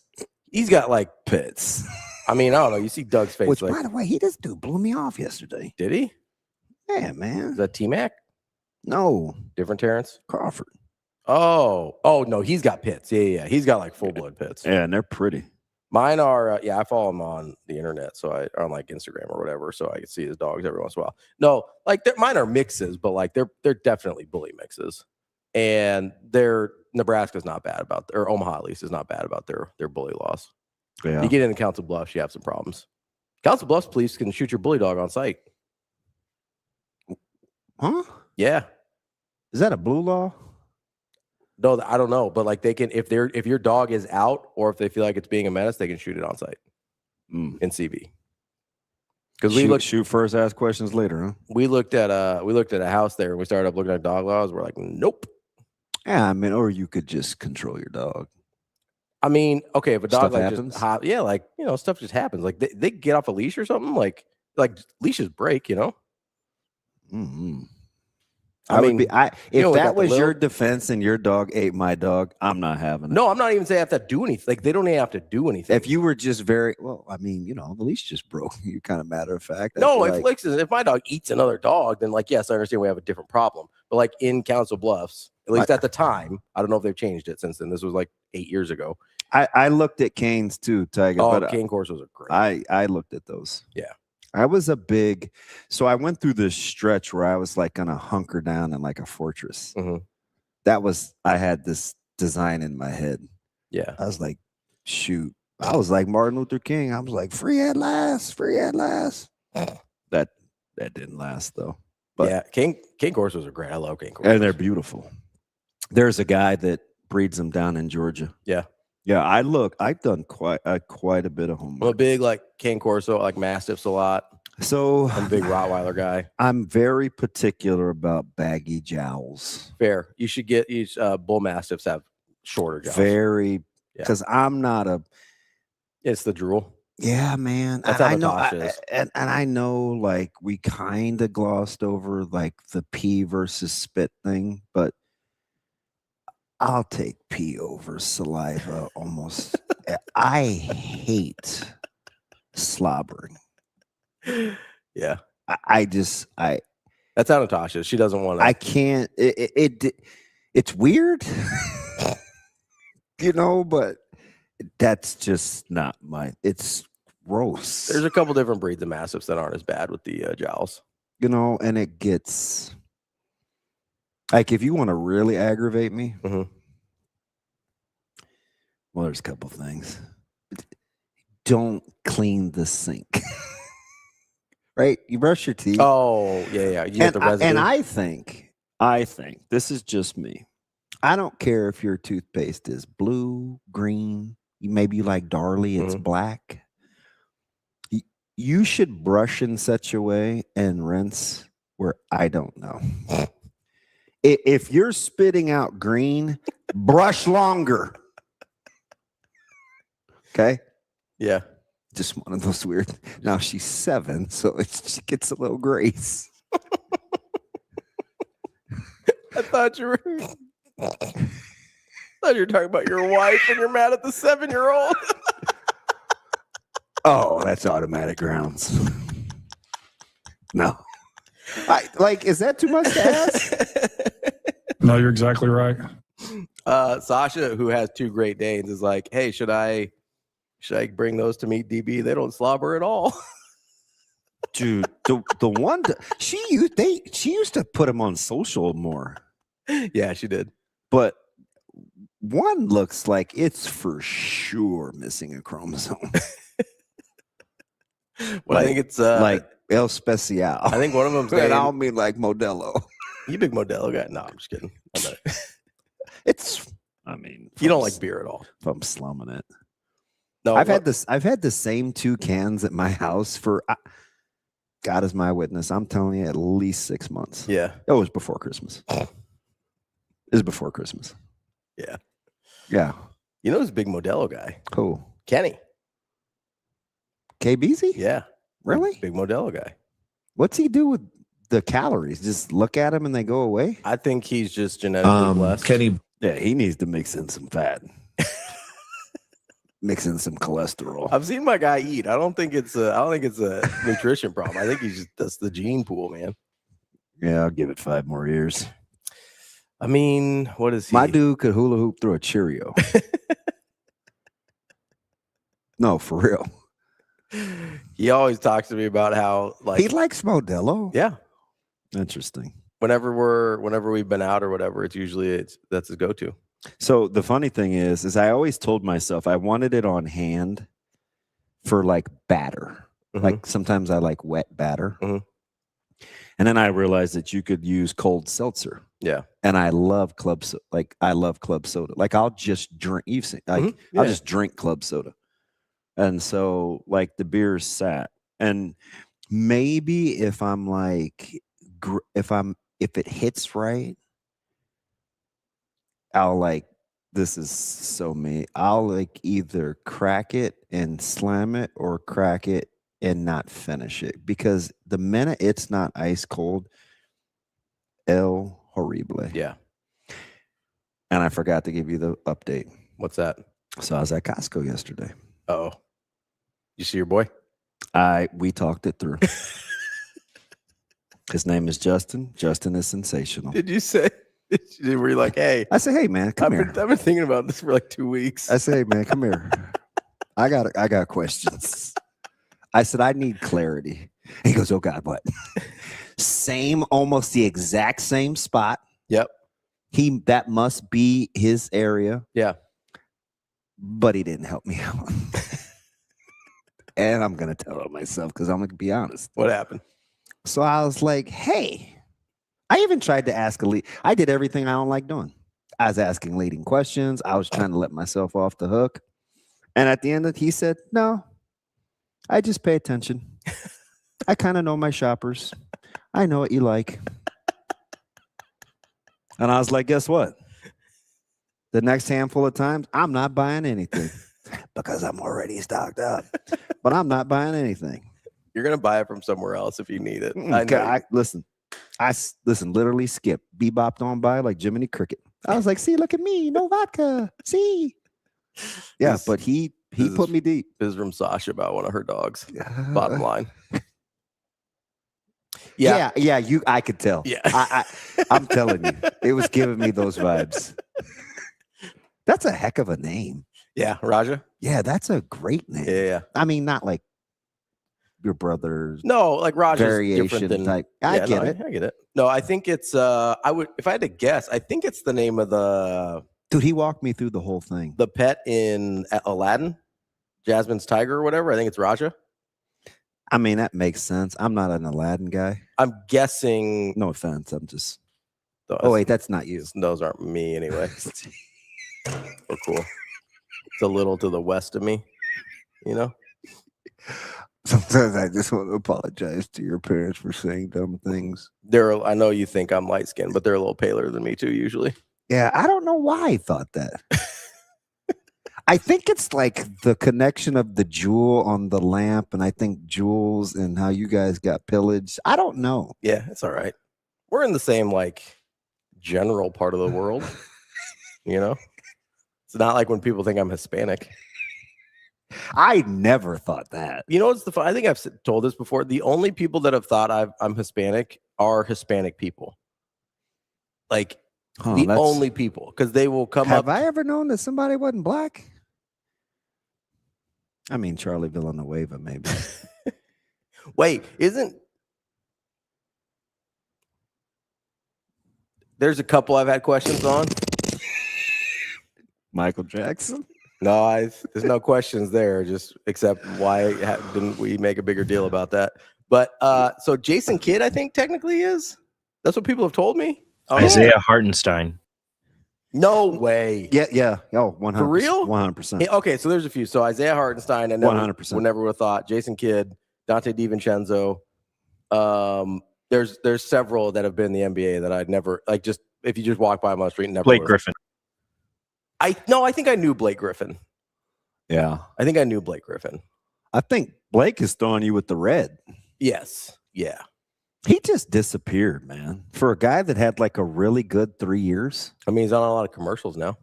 He's got like pits. I mean, I don't know. You see Doug's face. Which, like, by the way, this dude blew me off yesterday. Did he? Yeah, man. Is that T-Mac? No. Different Terrence? Crawford. Oh, no, he's got pits. Yeah. He's got like full blood pits. Yeah, and they're pretty. Mine are, I follow him on the internet, so on like Instagram or whatever, so I can see his dogs every once in a while. No, like mine are mixes, but like they're definitely bully mixes, and Nebraska's not bad about, or Omaha at least is not bad about their bully laws. Yeah, you get into Council Bluffs, you have some problems. Council Bluffs police can shoot your bully dog on sight. Huh? Yeah. Is that a blue law? No, I don't know, but like they can, if your dog is out or if they feel like it's being a menace, they can shoot it on sight in CV. Because we shoot first, ask questions later, huh? We looked at a house there and we started up looking at dog laws. We're like, nope. Yeah, I mean, or you could just control your dog. I mean, okay, if a dog Stuff like happens. just stuff just happens. Like they get off a leash or something. Like leashes break, Mm-hmm. If that was your defense and your dog ate my dog, I'm not having it. No, I'm not even saying I have to do anything. Like they don't even have to do anything. If you were just the leash just broke. You're kind of matter of fact. No, if my dog eats another dog, then like yes, I understand we have a different problem. But like in Council Bluffs, At least at the time. I don't know if they've changed it since then. This was like 8 years ago. I looked at Canes too, Tiger. Oh, but Cane courses are great. I looked at those. Yeah. I was so I went through this stretch where I was like going to hunker down in like a fortress. I had this design in my head. Yeah. I was like, shoot. I was like Martin Luther King. I was like, free at last, free at last. That didn't last though. But yeah, Cane courses are great. I love Cane courses. And they're beautiful. There's a guy that breeds them down in Georgia. Yeah. Yeah, I've done quite a bit of homework. I'm a big like Cane Corso, like Mastiffs a lot. So I'm a big Rottweiler guy. I'm very particular about baggy jowls. Fair. You should get Bull Mastiffs have shorter jowls. Because I'm not a. It's the drool. Yeah, man. That's and how I know, Natasha is. and I know, like we kind of glossed over like the pee versus spit thing, but I'll take pee over saliva almost. I hate slobbering. Yeah. That's how Natasha is. She doesn't want to. I can't. It's weird, but that's just not it's gross. There's a couple different breeds of Mastiffs that aren't as bad with the jowls. And it gets. Like, if you want to really aggravate me, well, there's a couple things. Don't clean the sink. Right? You brush your teeth. Oh, yeah. You get the residue. And I think, this is just me. I don't care if your toothpaste is blue, green, maybe you like Darley, it's black. You should brush in such a way and rinse where I don't know. If you're spitting out green, brush longer. Okay? Yeah. Just one of those weird. Now she's 7, so she gets a little grace. I thought you were talking about your wife and you're mad at the 7-year-old. Oh, that's automatic grounds. No. Is that too much to ask? No, you're exactly right. Sasha, who has 2 Great Danes, is like, hey, should I bring those to meet DB? They don't slobber at all. Dude, the one she used to put them on social more. Yeah, she did. But one looks like it's for sure missing a chromosome. Well, I think it's like El Special. I think one of them's I don't mean like Modelo. You big Modelo guy? No, I'm just kidding. You don't like beer at all. If I'm slumming it. No, I've had the same 2 cans at my house for God is my witness. I'm telling you, at least 6 months. Yeah. It was before Christmas. It was before Christmas. Yeah. Yeah. You know this big Modelo guy? Who? Kenny. KBZ? Yeah. Really? Big Modelo guy. What's he do with the calories? Just look at them and they go away? I think he's just genetically blessed. Kenny. Yeah, he needs to mix in some fat. Mix in some cholesterol. I've seen my guy eat. I don't think it's a nutrition problem. I think that's the gene pool, man. Yeah, I'll give it 5 more years. I mean, what is he? My dude could hula hoop through a Cheerio. No, for real. He always talks to me about how he likes Modelo. Yeah. Interesting. Whenever we've been out or whatever, that's his go-to. So the funny thing is I always told myself I wanted it on hand for like batter. Like sometimes I like wet batter. And then I realized that you could use cold seltzer. Yeah. And I love club soda. Like I'll just drink. You've seen I'll just drink club soda. And so like the beer's sat. And maybe if I'm like if it hits right, I'll like, this is so me. I'll like either crack it and slam it or crack it and not finish it. Because the minute it's not ice cold, el horrible. Yeah. And I forgot to give you the update. What's that? So I was at Costco yesterday. Oh. You see your boy? We talked it through. His name is Justin. Justin is sensational. Did you say Were you like, hey? I say, hey, man, come here. I've been thinking about this for like 2 weeks. I say, hey, man, come here. I got questions. I said, I need clarity. He goes, oh, God, what? Almost the exact same spot. Yep. That must be his area. Yeah. But he didn't help me out. And I'm going to tell it myself because I'm going to be honest. What happened? So I was like, hey, I even tried to ask a lead. I did everything I don't like doing. I was asking leading questions. I was trying to let myself off the hook. And at the end, he said, no, I just pay attention. I kind of know my shoppers. I know what you like. And I was like, guess what? The next handful of times, I'm not buying anything because I'm already stocked up. But I'm not buying anything. You're going to buy it from somewhere else if you need it. Listen, literally skip. Bebopped on by like Jiminy Cricket. I was like, see, look at me. No vodka. See? Yeah, but he put me deep. This is from Sasha about one of her dogs. Bottom line. Yeah. I could tell. Yeah. I'm telling you, it was giving me those vibes. That's a heck of a name. Yeah, Raja. Yeah, that's a great name. Yeah. I mean, not like your brother's. No, like Raja's variation different than type. I get it. No, I think it's if I had to guess, I think it's the name of the dude. He walked me through the whole thing. The pet in Aladdin, Jasmine's tiger or whatever. I think it's Raja. I mean, that makes sense. I'm not an Aladdin guy. I'm guessing. No offense. I'm just. Oh wait, that's not you. Those aren't me anyway. We're cool. It's a little to the west of me, you know. Sometimes I just want to apologize to your parents for saying dumb things. I know you think I'm light skinned, but they're a little paler than me too, usually. Yeah, I don't know why I thought that. I think it's like the connection of the jewel on the lamp, and I think jewels and how you guys got pillaged. I don't know. Yeah, it's all right. We're in the same like general part of the world, you know. It's not like when people think I'm Hispanic. I never thought that. You know what's I think I've told this before. The only people that have thought I'm Hispanic are Hispanic people. Like the only people, because they will come up. Have I ever known that somebody wasn't black? I mean, Charlie Villanueva, maybe. Wait, there's a couple I've had questions on. Michael Jackson? No, there's no questions there, just except why didn't we make a bigger deal about that? But so Jason Kidd, I think technically is. That's what people have told me. Isaiah Hartenstein. No way. Yeah. Oh, 100%. For real? 100%. Okay, so there's a few. So Isaiah Hartenstein, and 100%. Would never have thought. Jason Kidd, Dante DiVincenzo. There's several that have been in the NBA that I'd never like. Just if you just walk by them on the street, never. Blake Griffin. I think I knew Blake Griffin. Yeah, I think I knew Blake Griffin. I think Blake is throwing you with the red. Yes. Yeah. He just disappeared, man. For a guy that had like a really good 3 years. I mean, he's on a lot of commercials now.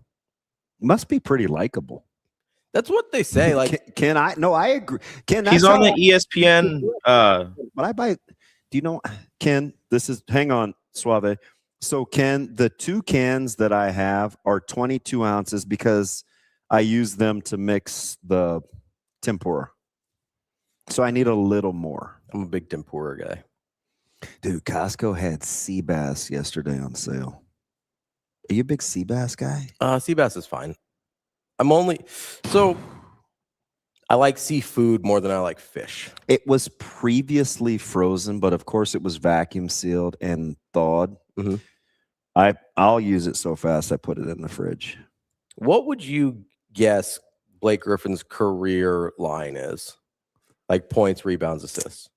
Must be pretty likable. That's what they say. Like, can I? No, I agree. He's on the ESPN. But I buy. Do you know, Ken? Hang on, Suave. So, Ken, the 2 cans that I have are 22 ounces because I use them to mix the tempura. So I need a little more. I'm a big tempura guy. Dude, Costco had sea bass yesterday on sale. Are you a big sea bass guy? Sea bass is fine. I like seafood more than I like fish. It was previously frozen, but of course it was vacuum sealed and thawed. Mm-hmm. I'll use it so fast I put it in the fridge. What would you guess Blake Griffin's career line is? Like points, rebounds, assists.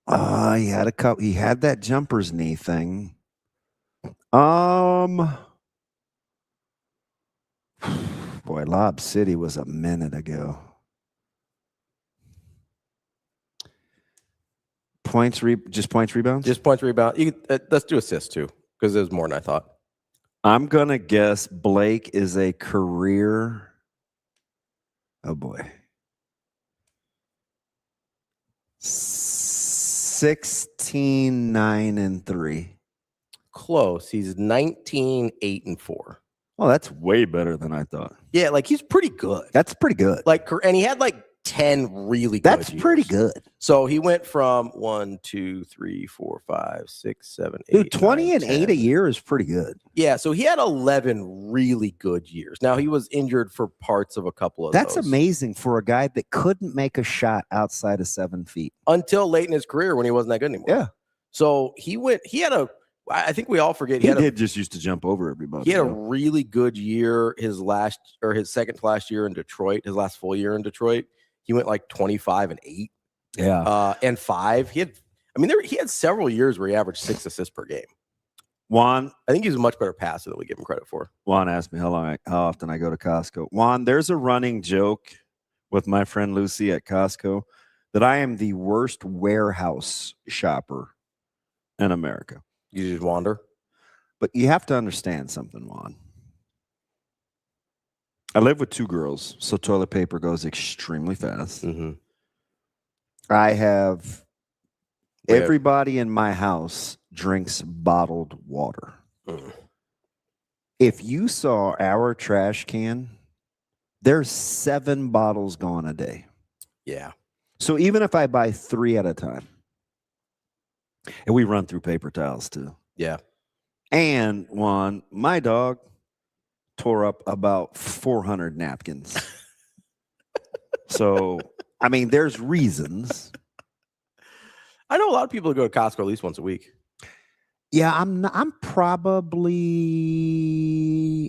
He had a couple. He had that jumper's knee thing. Boy, Lob City was a minute ago. Just points, rebounds? Just points, rebound. Let's do assists too, because there's more than I thought. I'm going to guess Blake is a career. Oh, boy. 16, 9, and 3. close. He's 19, 8-4. Oh, that's way better than I thought. Yeah, like he's pretty good. That's pretty good. Like, and he had like 10 really good That's years. pretty good. So he went from 1, 2, 3, 4, 5, 6, 7, 8. Dude, 20 9, and 8 a year is pretty good. Yeah, so he had 11 really good years. Now he was injured for parts of a couple of That's those. amazing for a guy that couldn't make a shot outside of 7 feet. Until late in his career when he wasn't that good anymore. Yeah. So I think we all forget He did just used to jump over everybody. He had a really good year his second to last year in Detroit, his last full year in Detroit. He went like 25 and 8. Yeah. And 5. He had several years where he averaged 6 assists per game. Juan, I think he's a much better passer than we give him credit for. Juan asked me how often I go to Costco. Juan, there's a running joke with my friend Lucy at Costco that I am the worst warehouse shopper in America. You just wander. But you have to understand something, Juan. I live with 2 girls, so toilet paper goes extremely fast. Mm-hmm. I have everybody in my house drinks bottled water. Mm. If you saw our trash can, there's 7 bottles gone a day. Yeah. So even if I buy 3 at a time, and we run through paper towels too. Yeah. And Juan, my dog tore up about 400 napkins. So, I mean, there's reasons. I know a lot of people who go to Costco at least once a week. Yeah, I'm probably,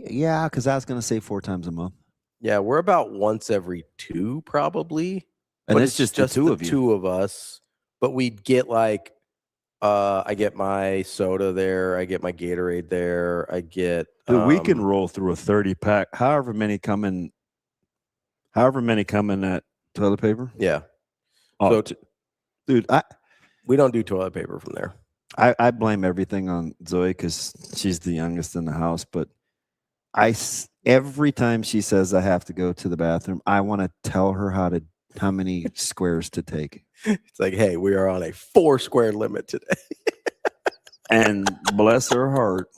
because I was going to say 4 times a month. Yeah, we're about once every 2 probably. And but it's just the two of you. 2 of us. But we'd get like, I get my soda there. I get my Gatorade there. I get. Dude, we can roll through a 30-pack. However many come in that toilet paper. Yeah. Oh, dude, we don't do toilet paper from there. I blame everything on Zoe because she's the youngest in the house. But every time she says I have to go to the bathroom, I want to tell her how many squares to take. It's like, hey, we are on a 4 square limit today. And bless her heart,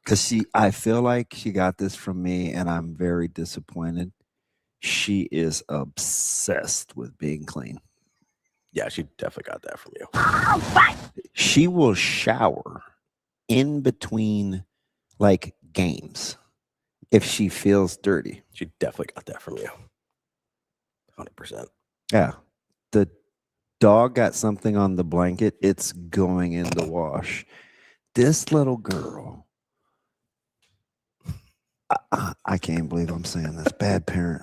because I feel like she got this from me, and I'm very disappointed. She is obsessed with being clean. Yeah, she definitely got that from you. She will shower in between like games if she feels dirty. She definitely got that from you. 100%. Yeah. The dog got something on the blanket. It's going in the wash. This little girl. I can't believe I'm saying this. Bad parent.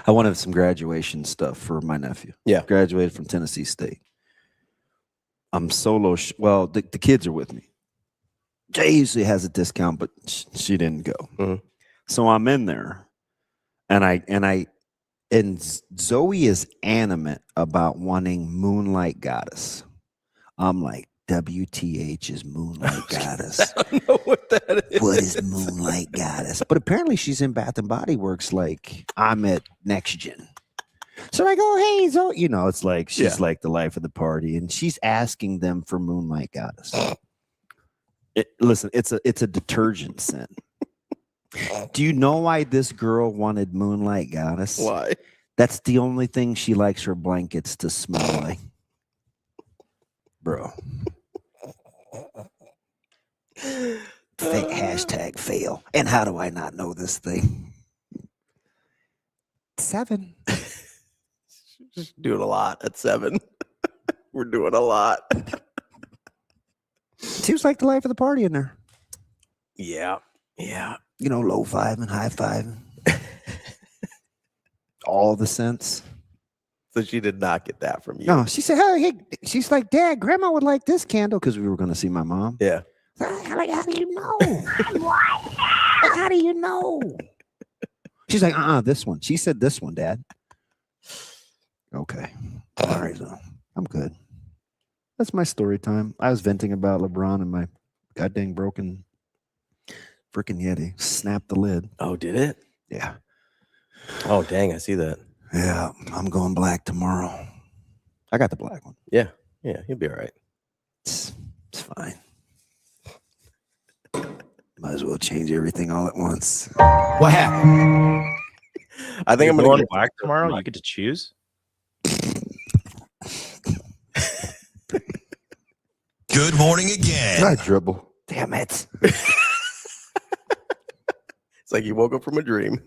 I wanted some graduation stuff for my nephew. Yeah. Graduated from Tennessee State. I'm solo. Well, the kids are with me. Jay usually has a discount, but she didn't go. Mm-hmm. So I'm in there, and Zoe is animate about wanting Moonlight Goddess. I'm like, WTH is Moonlight Goddess. I don't know what that is. What is Moonlight Goddess? But apparently she's in Bath and Body Works like I'm at Next Gen. So I go, hey, Zoe. You know, it's like she's like the life of the party, and she's asking them for Moonlight Goddess. Listen, it's a detergent scent. Do you know why this girl wanted Moonlight Goddess? Why? That's the only thing she likes her blankets to smell like. Bro. Hashtag fail. And how do I not know this thing? 7. Just doing a lot at 7. We're doing a lot. Seems like the life of the party in there. Yeah. Yeah. You know, low 5 and high 5. All the scents. So she did not get that from you. No, she said, hey, she's like, Dad, Grandma would like this candle because we were going to see my mom. Yeah. Like, how do you know? How do you know? She's like, this one. She said this one, Dad. Okay. All right, so I'm good. That's my story time. I was venting about LeBron and my goddamn broken freaking Yeti. Snapped the lid. Oh, did it? Yeah. Oh, dang. I see that. Yeah. I'm going black tomorrow. I got the black one. Yeah. Yeah. You'll be all right. It's fine. Might as well change everything all at once. What happened? I think I'm going to go black tomorrow. You get to choose. Good morning again. I dribble. Damn it. It's like you woke up from a dream.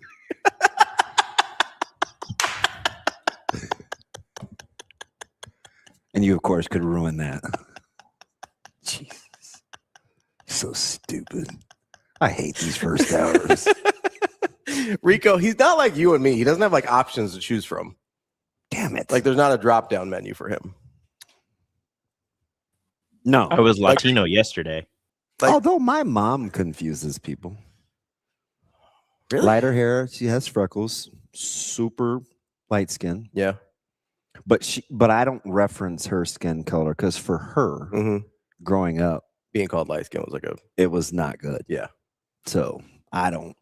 And you, of course, could ruin that. Jesus. So stupid. I hate these first hours. Rico, he's not like you and me. He doesn't have like options to choose from. Damn it. Like there's not a drop down menu for him. No. I was Latino yesterday. Although my mom confuses people. Really? Lighter hair. She has freckles. Super light skin. Yeah. But I don't reference her skin color because for her, growing up, being called light skin was it was not good. Yeah. So I don't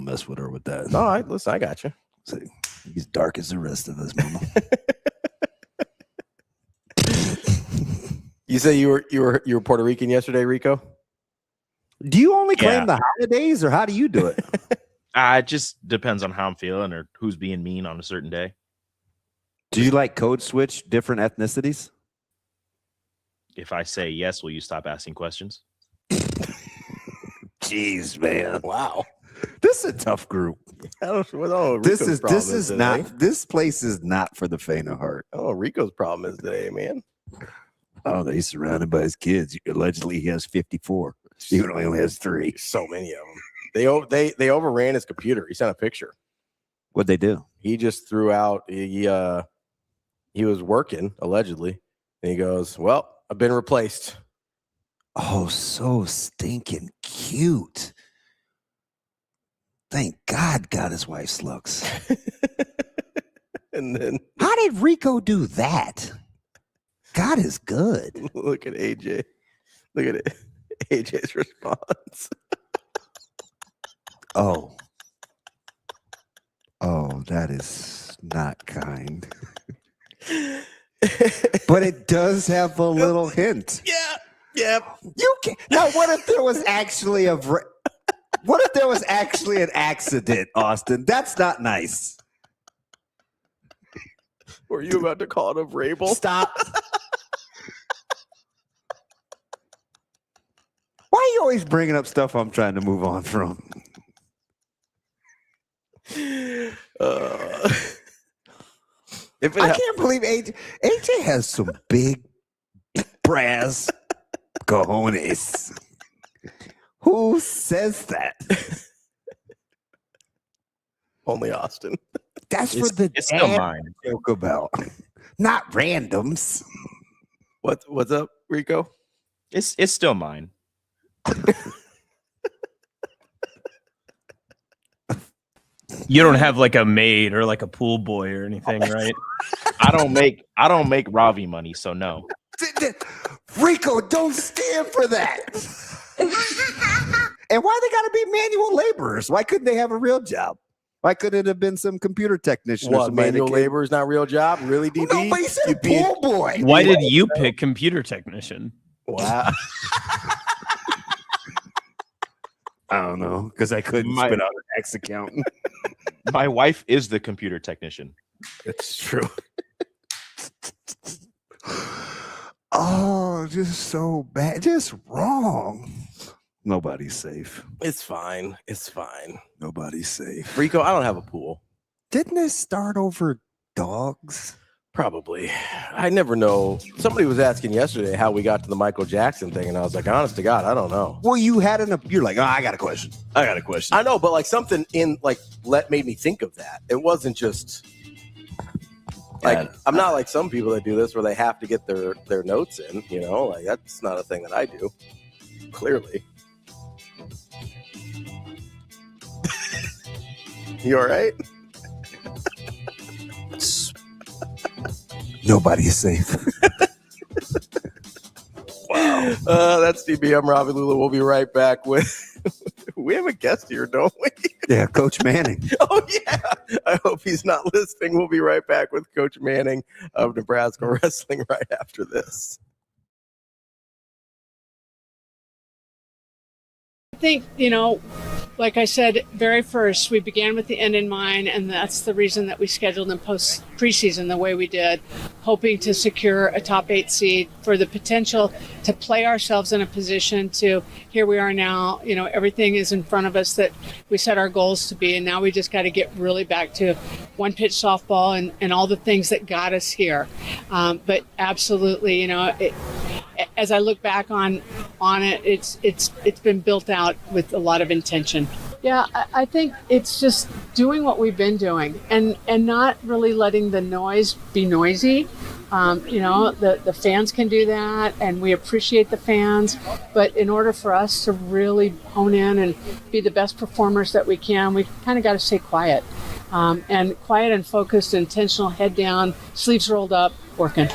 mess with her with that. No, listen, I got you. So, he's dark as the rest of us, mama. You say you were Puerto Rican yesterday, Rico? Do you only claim the holidays, or how do you do it? It just depends on how I'm feeling or who's being mean on a certain day. Do you like code switch different ethnicities? If I say yes, will you stop asking questions? Jeez, man! Wow, this is a tough group. I don't know. This place is not for the faint of heart. Oh, Rico's problem is today, man. Oh, he's surrounded by his kids. Allegedly, he has 54. Even though he only has 3. So many of them. They overran his computer. He sent a picture. What'd they do? He just threw out. He was working allegedly, and he goes, "Well, I've been replaced." Oh, so stinking cute. Thank God got his wife's looks. And then how did Rico do that? God is good. Look at AJ. Look at it. AJ's response. Oh, that is not kind. But it does have a little hint. Yeah. You can now. What if there was actually an accident, Austin? That's not nice. Were you about to call it a Vrabel? Stop. Why are you always bringing up stuff I'm trying to move on from? I can't believe AJ has some big brass cojones. Who says that? Only Austin. That's for the it's still mine. Joke about, not randoms. What's up, Rico? It's still mine. You don't have like a maid or like a pool boy or anything, right? I don't make Ravi money, so no. Rico, don't stand for that. And why they got to be manual laborers? Why couldn't they have a real job? Why couldn't it have been some computer technician? What, manual labor is not real job? Really, DB? No, but he said pool boy. Why did you pick computer technician? Wow. I don't know, because I couldn't spit out an ex-accountant. My wife is the computer technician. It's true. Oh, just so bad. Just wrong. Nobody's safe. It's fine. It's fine. Nobody's safe. Rico, I don't have a pool. Didn't this start over dogs? Probably. I never know. Somebody was asking yesterday how we got to the Michael Jackson thing, and I was like, honest to God, I don't know. Well, you're like, I got a question. I know, but like something made me think of that. It wasn't just like I'm not like some people that do this where they have to get their notes in, you know, like that's not a thing that I do. Clearly. You all right? Nobody's safe. Wow. That's DB. I'm Ravi Lulla. We'll be right back with. We have a guest here, don't we? Yeah, Coach Manning. Oh, yeah. I hope he's not listening. We'll be right back with Coach Manning of Nebraska Wrestling right after this. think, like I said, very first, we began with the end in mind, and that's the reason that we scheduled in preseason the way we did, hoping to secure a top 8 seed for the potential to play ourselves in a position to, here we are now, everything is in front of us that we set our goals to be, and now we just got to get really back to one-pitch softball and all the things that got us here. But absolutely, as I look back on it, it's been built out with a lot of intention. Yeah, I think it's just doing what we've been doing and not really letting the noise be noisy. The fans can do that, and we appreciate the fans. But in order for us to really hone in and be the best performers that we can, we kind of got to stay quiet. And quiet and focused, intentional, head down, sleeves rolled up, working.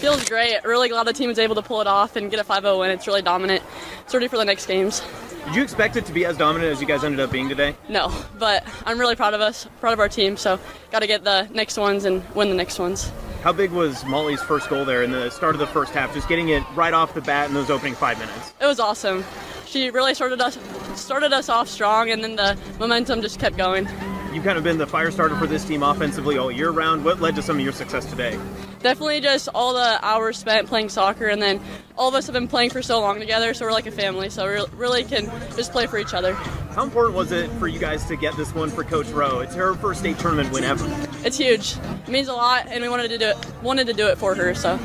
Feels great. Really glad the team was able to pull it off and get a 5-0 win. It's really dominant. It's ready for the next games. Did you expect it to be as dominant as you guys ended up being today? No, but I'm really proud of us, proud of our team, so got to get the next ones and win the next ones. How big was Molly's first goal there in the start of the first half, just getting it right off the bat in those opening 5 minutes? It was awesome. She really started us off strong, and then the momentum just kept going. You've kind of been the fire starter for this team offensively all year round. What led to some of your success today? Definitely just all the hours spent playing soccer, and then all of us have been playing for so long together, so we're like a family, so we really can just play for each other. How important was it for you guys to get this one for Coach Rowe? It's her first state tournament win ever. It's huge. It means a lot, and we wanted to do it for her, so.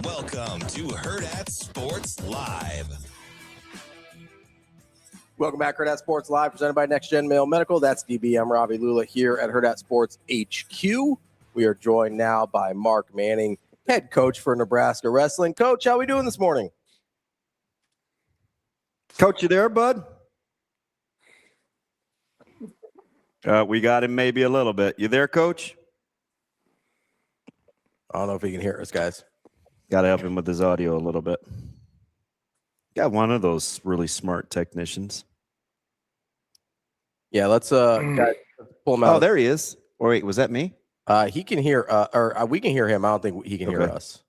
Welcome to Hurrdat Sports Live. Welcome back, Hurrdat Sports Live, presented by Next Gen Male Medical. That's DB. I'm Ravi Lulla here at Hurrdat Sports HQ. We are joined now by Mark Manning, head coach for Nebraska Wrestling. Coach, how we doing this morning? Coach, you there, bud? We got him maybe a little bit. You there, Coach? I don't know if he can hear us, guys. Got to help him with his audio a little bit. Got one of those really smart technicians. Yeah, let's guys, pull him out. Oh, there he is. Or wait, was that me? He can hear, or we can hear him. I don't think he can hear us.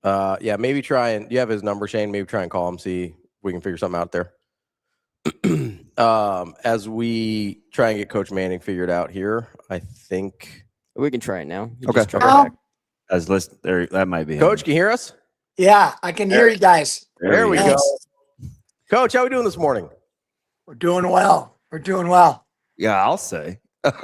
Yeah, maybe try and you have his number, Shane. Maybe try and call him, see if we can figure something out there. As we try and get Coach Manning figured out here, I think we can try it now. Okay. As list there, that might be Coach. Can you hear us? Yeah, I can hear you guys. There we go. Coach, how we doing this morning? We're doing well. We're doing well. Yeah, I'll say. Let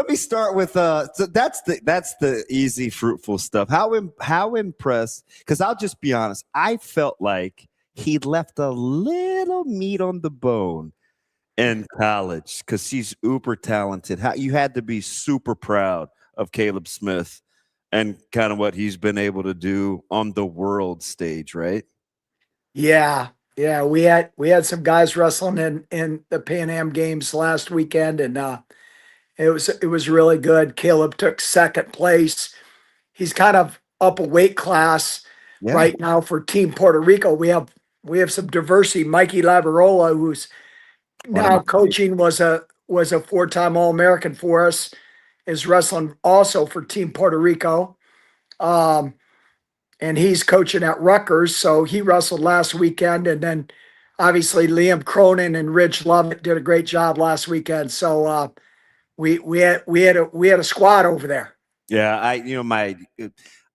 me start with so that's the easy, fruitful stuff. How impressed? Because I'll just be honest, I felt like he left a little meat on the bone in college because he's uber talented. You had to be super proud of Caleb Smith and kind of what he's been able to do on the world stage, right? Yeah. Yeah, we had some guys wrestling in the Pan Am games last weekend, and it was really good. Caleb took second place. He's kind of up a weight class right now for Team Puerto Rico. We have some diversity. Mikey Lavarola, who's now coaching, was a 4-time All-American for us, is wrestling also for Team Puerto Rico. And he's coaching at Rutgers, so he wrestled last weekend. And then obviously Liam Cronin and Rich Lovett did a great job last weekend. So we had a squad over there. Yeah, my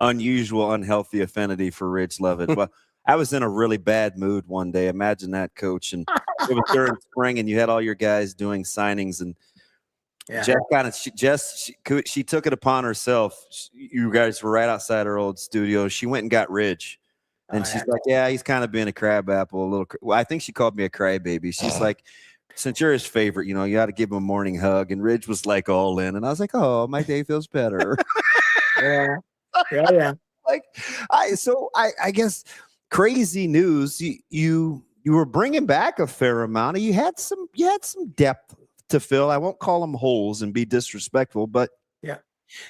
unusual, unhealthy affinity for Rich Lovett. Well, I was in a really bad mood one day. Imagine that, Coach. And it was during spring, and you had all your guys doing signings, and she took it upon herself. You guys were right outside her old studio. She went and got Ridge, and she's like, "Yeah, he's kind of being a crab apple, a little." Well, I think she called me a crybaby. She's like, "Since you're his favorite, you got to give him a morning hug." And Ridge was like all in, and I was like, "Oh, my day feels better." Yeah. Like, I guess crazy news. You were bringing back a fair amount. You had some depth to fill. I won't call them holes and be disrespectful, but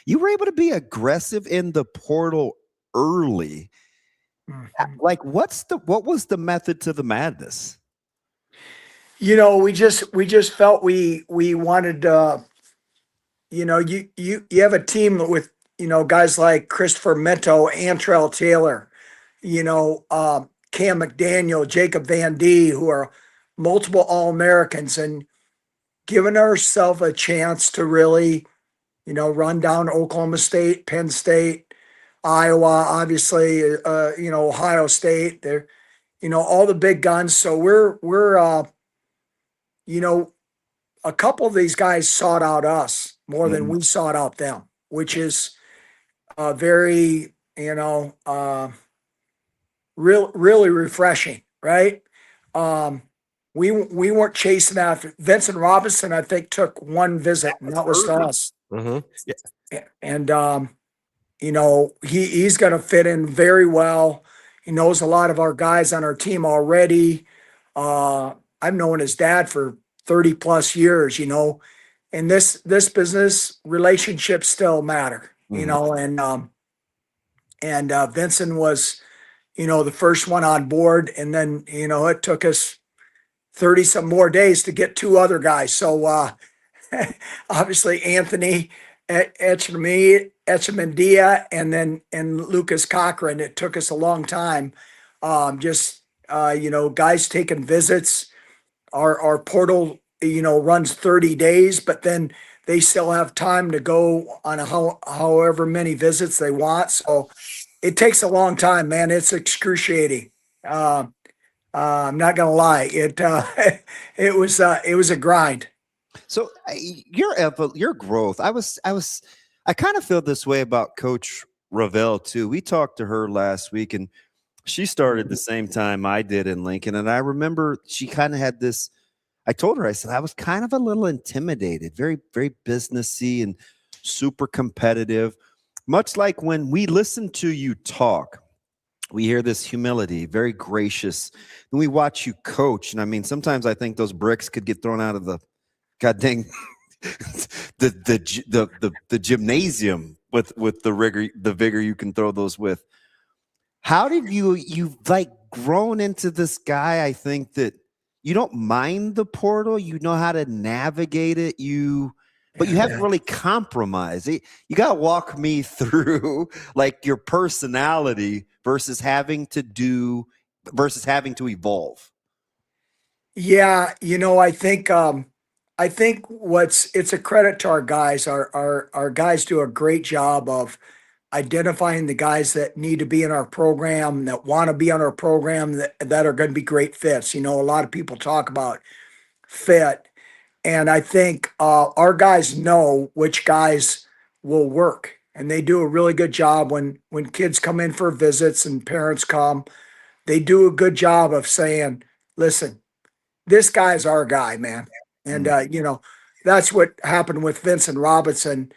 you were able to be aggressive in the portal early. Mm-hmm. Like, what was the method to the madness? We just felt we wanted you have a team with guys like Christopher Mento, Antrell Taylor, Cam McDaniel, Jacob Van D, who are multiple All-Americans, and giving ourselves a chance to really, run down Oklahoma State, Penn State, Iowa, obviously, Ohio State. They're, all the big guns. So we're a couple of these guys sought out us more than we sought out them, which is very, really refreshing, right? We weren't chasing after Vincent Robinson. I think took one visit, and that was to us. Mm-hmm. Yeah. And he's going to fit in very well. He knows a lot of our guys on our team already. I've known his dad for 30 plus years. And this business, relationships still matter. And Vincent was, the first one on board, and then it took us 30 some more days to get two other guys. So obviously Anthony Echemendia and Lucas Cochran. It took us a long time. Guys taking visits. Our portal, runs 30 days, but then they still have time to go on however many visits they want. So it takes a long time, man. It's excruciating. I'm not gonna lie. It was a grind. So your growth. I kind of feel this way about Coach Ravel too. We talked to her last week, and she started the same time I did in Lincoln. And I remember she kind of had this. I told her, I said, I was kind of a little intimidated, very, very businessy and super competitive. Much like when we listen to you talk, we hear this humility, very gracious. And we watch you coach. And I mean, sometimes I think those bricks could get thrown out of the goddamn the gymnasium with the vigor you can throw those with. How did you like grown into this guy, I think, that you don't mind the portal. You know how to navigate it. But you haven't really compromised. You got to walk me through like your personality versus having to evolve. Yeah, I think it's a credit to our guys. Our guys do a great job of identifying the guys that need to be in our program, that want to be on our program, that are going to be great fits. A lot of people talk about fit, and I think our guys know which guys will work, and they do a really good job when kids come in for visits and parents come. They do a good job of saying, listen, this guy's our guy, man. And, that's what happened with Vincent Robinson.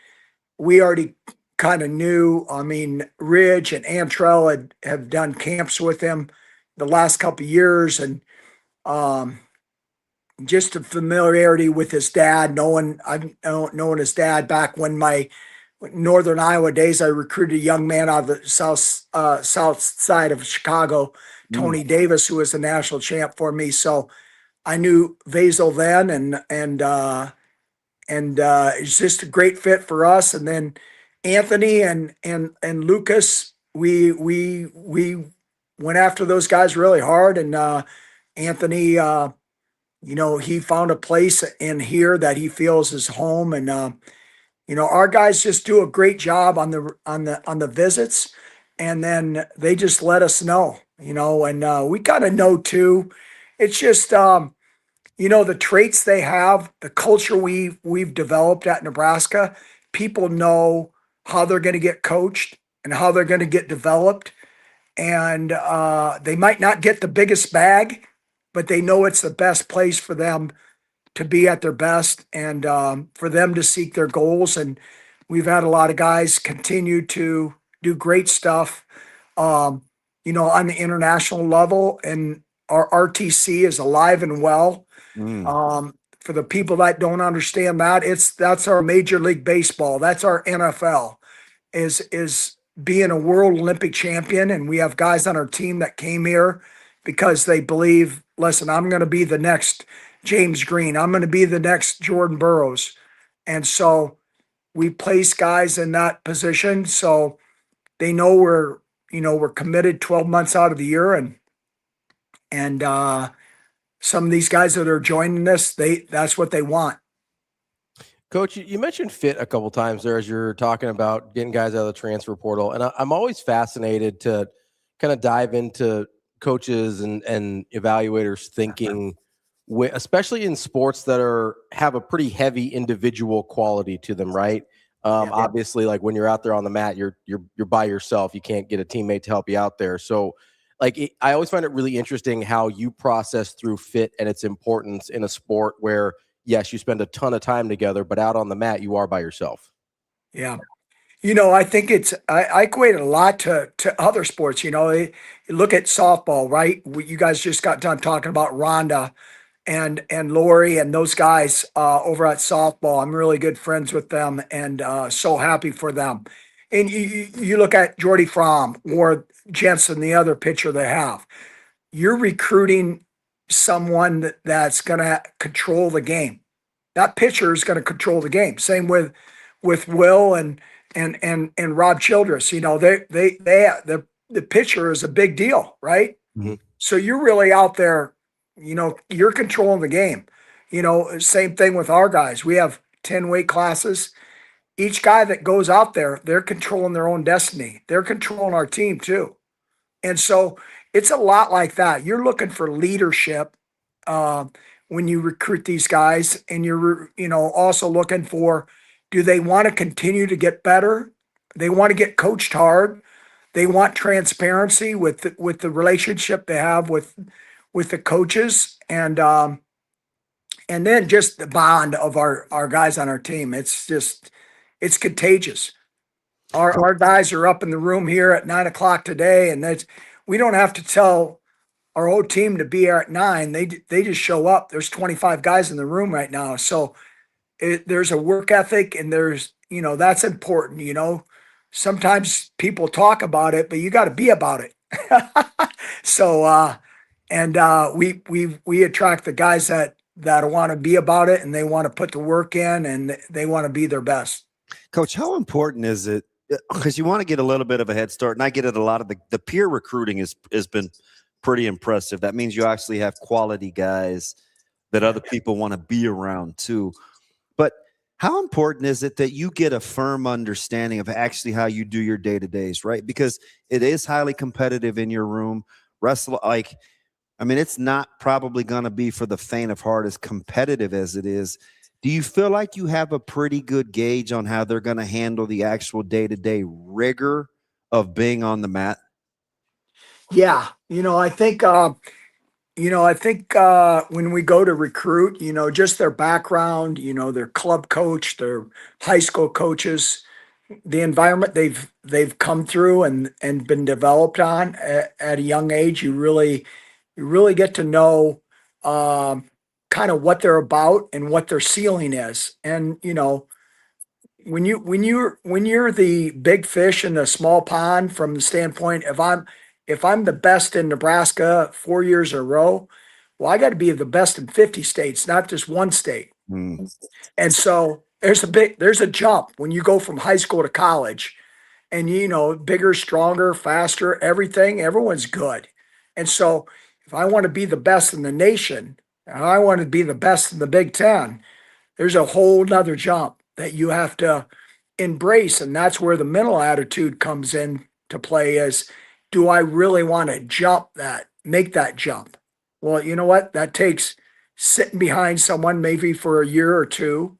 We already kind of knew. I mean, Ridge and Antrell have done camps with him the last couple of years. And just the familiarity with his dad, knowing his dad back when my Northern Iowa days, I recruited a young man out of the south side of Chicago, Tony Davis, who was a national champ for me. So I knew Vasil then, and it's just a great fit for us. And then Anthony and Lucas, we went after those guys really hard. And Anthony, he found a place in here that he feels is home. And our guys just do a great job on the visits, and then they just let us know, and we kind of know too. It's just, the traits they have, the culture we've developed at Nebraska. People know how they're going to get coached and how they're going to get developed, and they might not get the biggest bag, but they know it's the best place for them to be at their best, and for them to seek their goals. And we've had a lot of guys continue to do great stuff, on the international level, and our RTC is alive and well. For the people that don't understand that, that's our Major League Baseball. That's our NFL, is being a world Olympic champion. And we have guys on our team that came here because they believe, listen, I'm going to be the next James Green. I'm going to be the next Jordan Burroughs. And so we place guys in that position, so they know we're committed 12 months out of the year. And some of these guys that are joining us, that's what they want. Coach, you mentioned fit a couple times there as you're talking about getting guys out of the transfer portal. And I'm always fascinated to kind of dive into coaches and evaluators thinking, especially in sports that have a pretty heavy individual quality to them, right? Obviously, like when you're out there on the mat, you're by yourself. You can't get a teammate to help you out there. So I always find it really interesting how you process through fit and its importance in a sport where, yes, you spend a ton of time together, but out on the mat, you are by yourself. Yeah. I think I equate it a lot to other sports. You look at softball, right? You guys just got done talking about Rhonda and Lori and those guys over at softball. I'm really good friends with them, and so happy for them. And you look at Jordy Frahm or Jensen, the other pitcher they have. You're recruiting someone that's going to control the game. That pitcher is going to control the game. Same with Will and Rob Childress. The pitcher is a big deal, right? Mm-hmm. So you're really out there. You're controlling the game. Same thing with our guys. We have 10 weight classes. Each guy that goes out there, they're controlling their own destiny. They're controlling our team too. And so it's a lot like that. You're looking for leadership when you recruit these guys, and you're, also looking for, do they want to continue to get better? They want to get coached hard. They want transparency with the relationship they have with the coaches, and then just the bond of our guys on our team. It's contagious. Our guys are up in the room here at 9:00 today, and we don't have to tell our whole team to be here at 9. They just show up. There's 25 guys in the room right now. So there's a work ethic, and there's, that's important. Sometimes people talk about it, but you got to be about it. So, we attract the guys that want to be about it, and they want to put the work in, and they want to be their best. Coach, how important is it? Because you want to get a little bit of a head start, and I get it. A lot of the peer recruiting has been pretty impressive. That means you actually have quality guys that other people want to be around too. But how important is it that you get a firm understanding of actually how you do your day-to-days, right? Because it is highly competitive in your room. It's not probably going to be for the faint of heart as competitive as it is. Do you feel like you have a pretty good gauge on how they're going to handle the actual day-to-day rigor of being on the mat? Yeah. I think when we go to recruit, just their background, their club coach, their high school coaches, the environment they've come through and been developed on at a young age, you really get to know kind of what they're about and what their ceiling is. And when you're the big fish in the small pond, from the standpoint, if I'm the best in Nebraska 4 years in a row, well, I got to be the best in 50 states, not just one state. And so there's a jump when you go from high school to college, and bigger, stronger, faster, everyone's good. And so if I want to be the best in the nation, and I want to be the best in the Big Ten, there's a whole nother jump that you have to embrace. And that's where the mental attitude comes in to play is, do I really want to make that jump? Well, you know what? That takes sitting behind someone maybe for a year or two.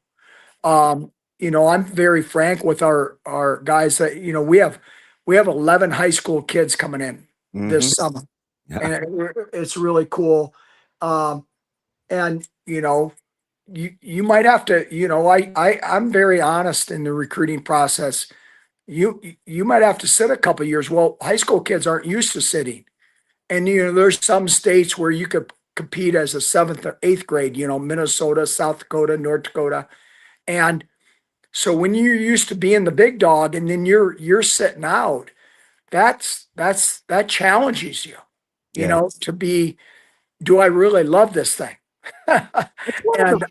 I'm very frank with our guys that, we have 11 high school kids coming in this summer. Yeah. And it's really cool. And you might have to, I'm very honest in the recruiting process. You might have to sit a couple of years. Well, high school kids aren't used to sitting. And, there's some states where you could compete as a 7th or 8th grade, Minnesota, South Dakota, North Dakota. And so when you're used to being the big dog and then you're sitting out, that challenges you, to be, do I really love this thing? And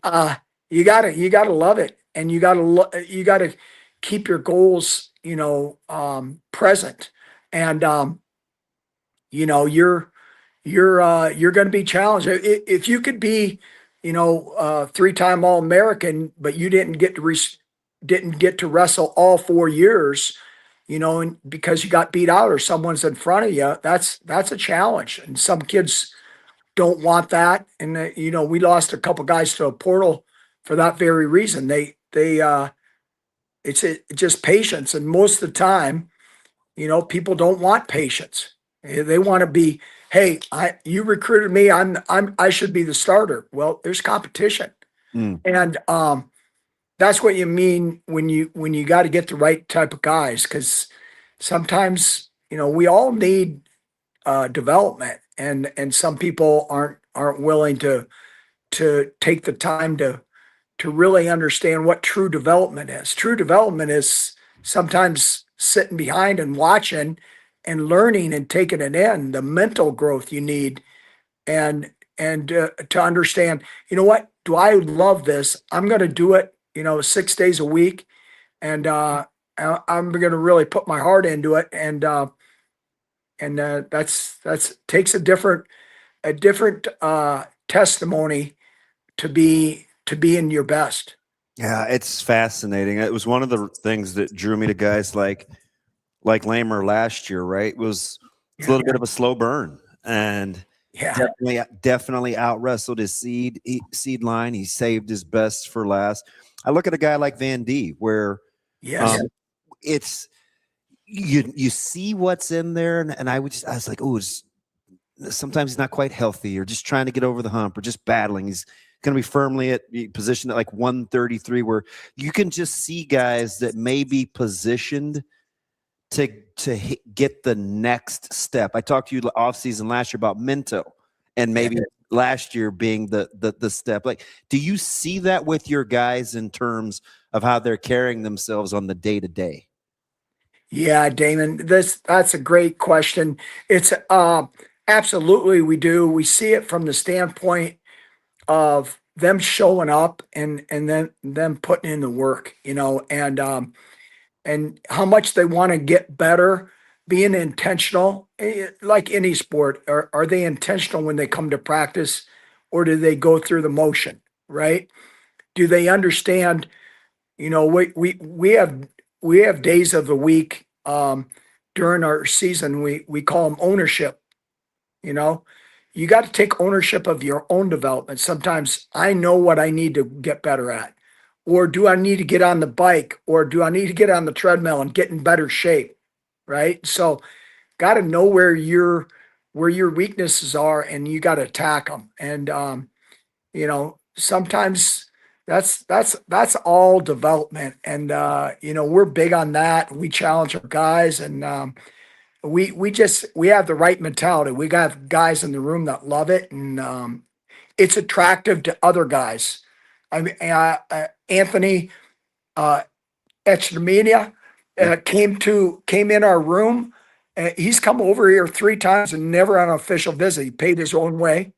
you gotta love it, and you gotta keep your goals, present, and you're going to be challenged. If you could be, 3-time All-American, but you didn't get to wrestle all 4 years, and because you got beat out or someone's in front of you, that's a challenge. And some kids don't want that. And we lost a couple guys to a portal for that very reason. It's just patience. And most of the time, people don't want patience. They want to be, hey, you recruited me. I should be the starter. Well, there's competition. And that's what you mean when you got to get the right type of guys. Cause sometimes, we all need development, and some people aren't willing to take the time to really understand what true development is. True development is sometimes sitting behind and watching and learning and taking it in, the mental growth you need, and to understand, what, do I love this? I'm going to do it, 6 days a week. And I'm going to really put my heart into it. And that's takes a different testimony to be in your best. Yeah, it's fascinating. It was one of the things that drew me to guys like Lamer last year, right? It's a little bit of a slow burn, and definitely out wrestled his seed line. He saved his best for last. I look at a guy like Van D, where it's you see what's in there, and I was like, oh, sometimes he's not quite healthy, or just trying to get over the hump, or just battling. He's going to be firmly positioned at like 133, where you can just see guys that may be positioned to get the next step. I talked to you off season last year about Minto, and maybe last year being the step. Like, do you see that with your guys in terms of how they're carrying themselves on the day-to-day? Yeah, Damon, that's a great question. It's absolutely we do. We see it from the standpoint of them showing up and then them putting in the work, and how much they want to get better, being intentional, like any sport. Are they intentional when they come to practice, or do they go through the motion, right? Do they understand, we have days of the week during our season, we call them ownership, you know. You got to take ownership of your own development. Sometimes I know what I need to get better at. Or do I need to get on the bike, or do I need to get on the treadmill and get in better shape? Right. So got to know where your weaknesses are, and you got to attack them. And sometimes that's all development. And we're big on that. We challenge our guys, and we have the right mentality. We got guys in the room that love it, and it's attractive to other guys. I mean, Anthony Echtemania came in our room. He's come over here 3 times and never on an official visit. He paid his own way.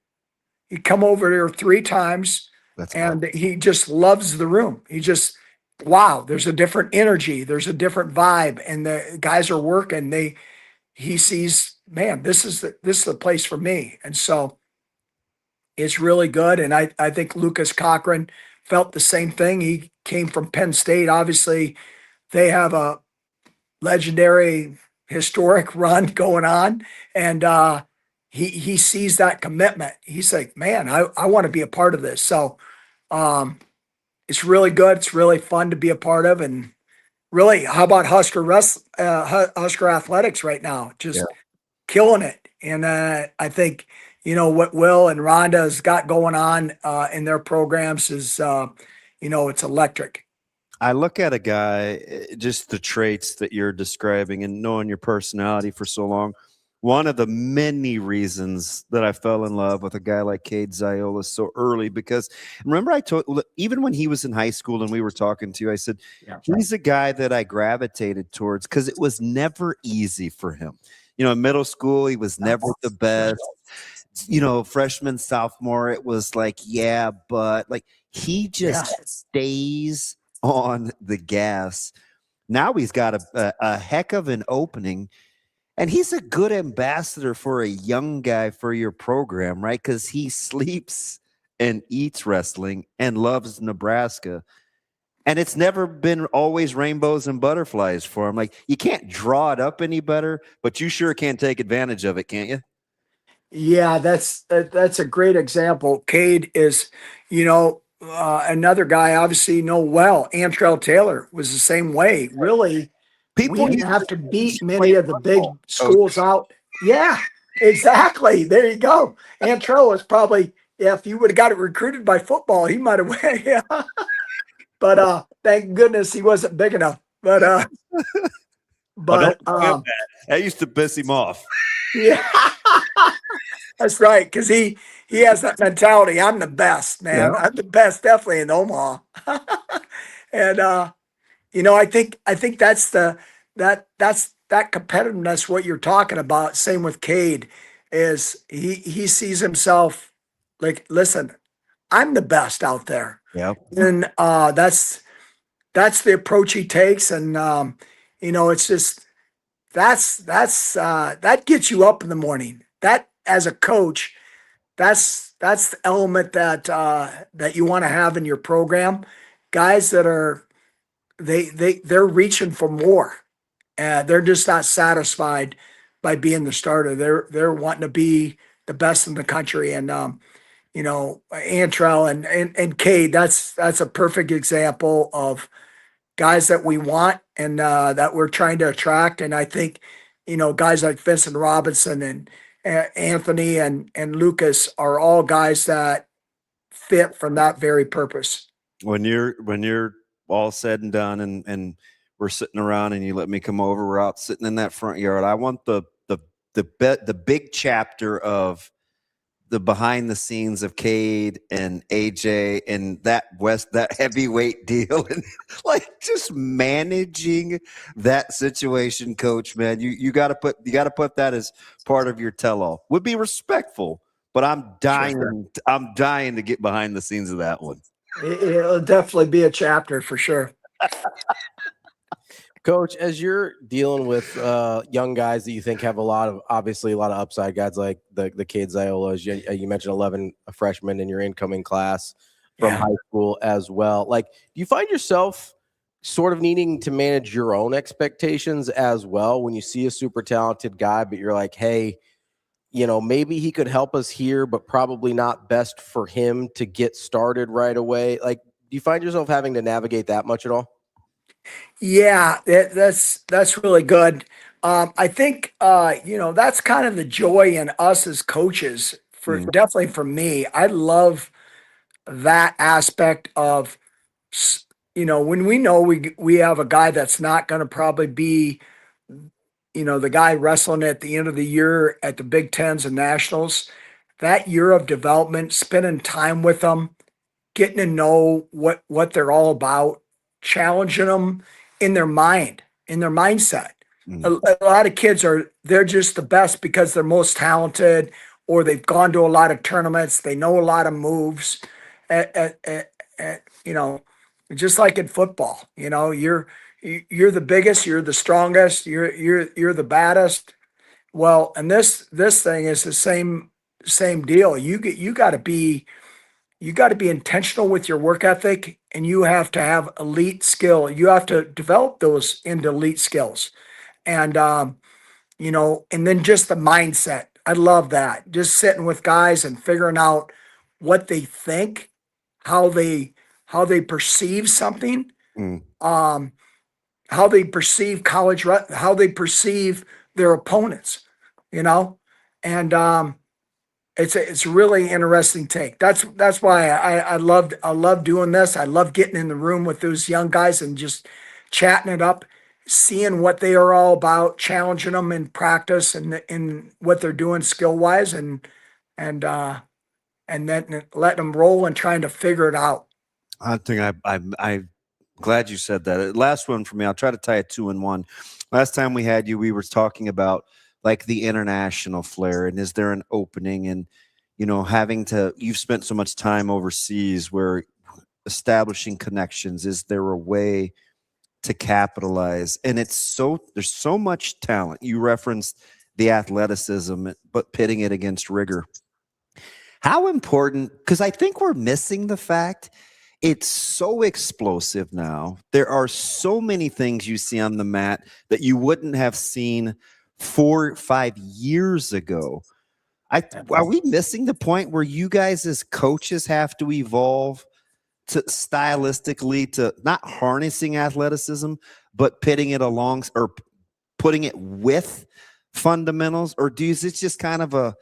He come over here 3 times, and he just loves the room. He just, wow, there's a different energy, there's a different vibe, and the guys are working. He sees, man, this is the place for me, and so it's really good. And I think Lucas Cochran felt the same thing. He came from Penn State. Obviously, they have a legendary, historic run going on, and he sees that commitment. He's like, man, I want to be a part of this. So it's really good. It's really fun to be a part of. And really, how about Husker athletics right now? Just killing it. And I think, what Will and Rhonda has got going on in their programs is, it's electric. I look at a guy, just the traits that you're describing and knowing your personality for so long. One of the many reasons that I fell in love with a guy like Cade Ziola so early, because remember I told, even when he was in high school and we were talking to you, I said, he's a guy that I gravitated towards because it was never easy for him. In middle school, he was never the best. Freshman, sophomore, it was like, but like he just stays on the gas. Now he's got a heck of an opening, and he's a good ambassador for a young guy for your program, right? Because he sleeps and eats wrestling and loves Nebraska. And it's never been always rainbows and butterflies for him. Like, you can't draw it up any better, but you sure can't take advantage of it, can't you? Yeah, that's a great example. Cade is, another guy obviously you know well. Antrell Taylor was the same way. Really, we didn't have to beat many of the big schools out. Yeah, exactly. There you go. Antrell was probably, if you would have got it recruited by football, he might have went. Yeah. But thank goodness he wasn't big enough. But that used to piss him off. Yeah, that's right. Because he has that mentality. I'm the best, man. I'm the best, definitely in Omaha. And I think that's that competitiveness. What you're talking about. Same with Cade, is he sees himself like, listen, I'm the best out there. Yeah, and that's the approach he takes, and it's just that gets you up in the morning. That, as a coach, that's the element that you want to have in your program. Guys that are they're reaching for more. They're just not satisfied by being the starter. They're wanting to be the best in the country, and Antrell and Cade, that's a perfect example of guys that we want and that we're trying to attract. And I think, guys like Vincent Robinson and Anthony and Lucas are all guys that fit from that very purpose. When you're all said and done and we're sitting around and you let me come over, we're out sitting in that front yard, I want the big chapter of the behind the scenes of Cade and AJ and that heavyweight deal, and like just managing that situation, Coach, man, you got to put that as part of your tell-all. Would be respectful, but I'm dying to get behind the scenes of that one. It'll definitely be a chapter for sure. Coach, as you're dealing with young guys that you think have obviously a lot of upside, guys like the kid Ziolas, you mentioned 11 freshmen in your incoming class from high school as well. Like, do you find yourself sort of needing to manage your own expectations as well when you see a super talented guy, but you're like, hey, maybe he could help us here, but probably not best for him to get started right away? Like, do you find yourself having to navigate that much at all? Yeah, that's really good. I think that's kind of the joy in us as coaches. Definitely for me, I love that aspect of when we know we have a guy that's not going to probably be the guy wrestling at the end of the year at the Big Tens and Nationals. That year of development, spending time with them, getting to know what they're all about, challenging them in their mind, in their mindset. A lot of kids they're just the best because they're most talented, or they've gone to a lot of tournaments. They know a lot of moves. Just like in football, you're the biggest, you're the strongest, you're the baddest. Well, and this thing is the same deal. You got to be intentional with your work ethic, and you have to have elite skill. You have to develop those into elite skills. And, and then just the mindset. I love that. Just sitting with guys and figuring out what they think, how they perceive something, how they perceive college, how they perceive their opponents, and, it's a really interesting take. That's why I love doing this. I love getting in the room with those young guys and just chatting it up, seeing what they are all about, challenging them in practice and in what they're doing skill wise, and then letting them roll and trying to figure it out. I think I'm glad you said that. Last one for me. I'll try to tie it 2 in 1. Last time we had you, we were talking about like the international flair, and is there an opening? And you've spent so much time overseas where establishing connections, is there a way to capitalize? And there's so much talent. You referenced the athleticism, but pitting it against rigor. How important, because I think we're missing the fact it's so explosive now. There are so many things you see on the mat that you wouldn't have seen 4 or 5 years ago. Are we missing the point where you guys as coaches have to evolve to stylistically to not harnessing athleticism, but pitting it along or putting it with fundamentals? Or is it just kind of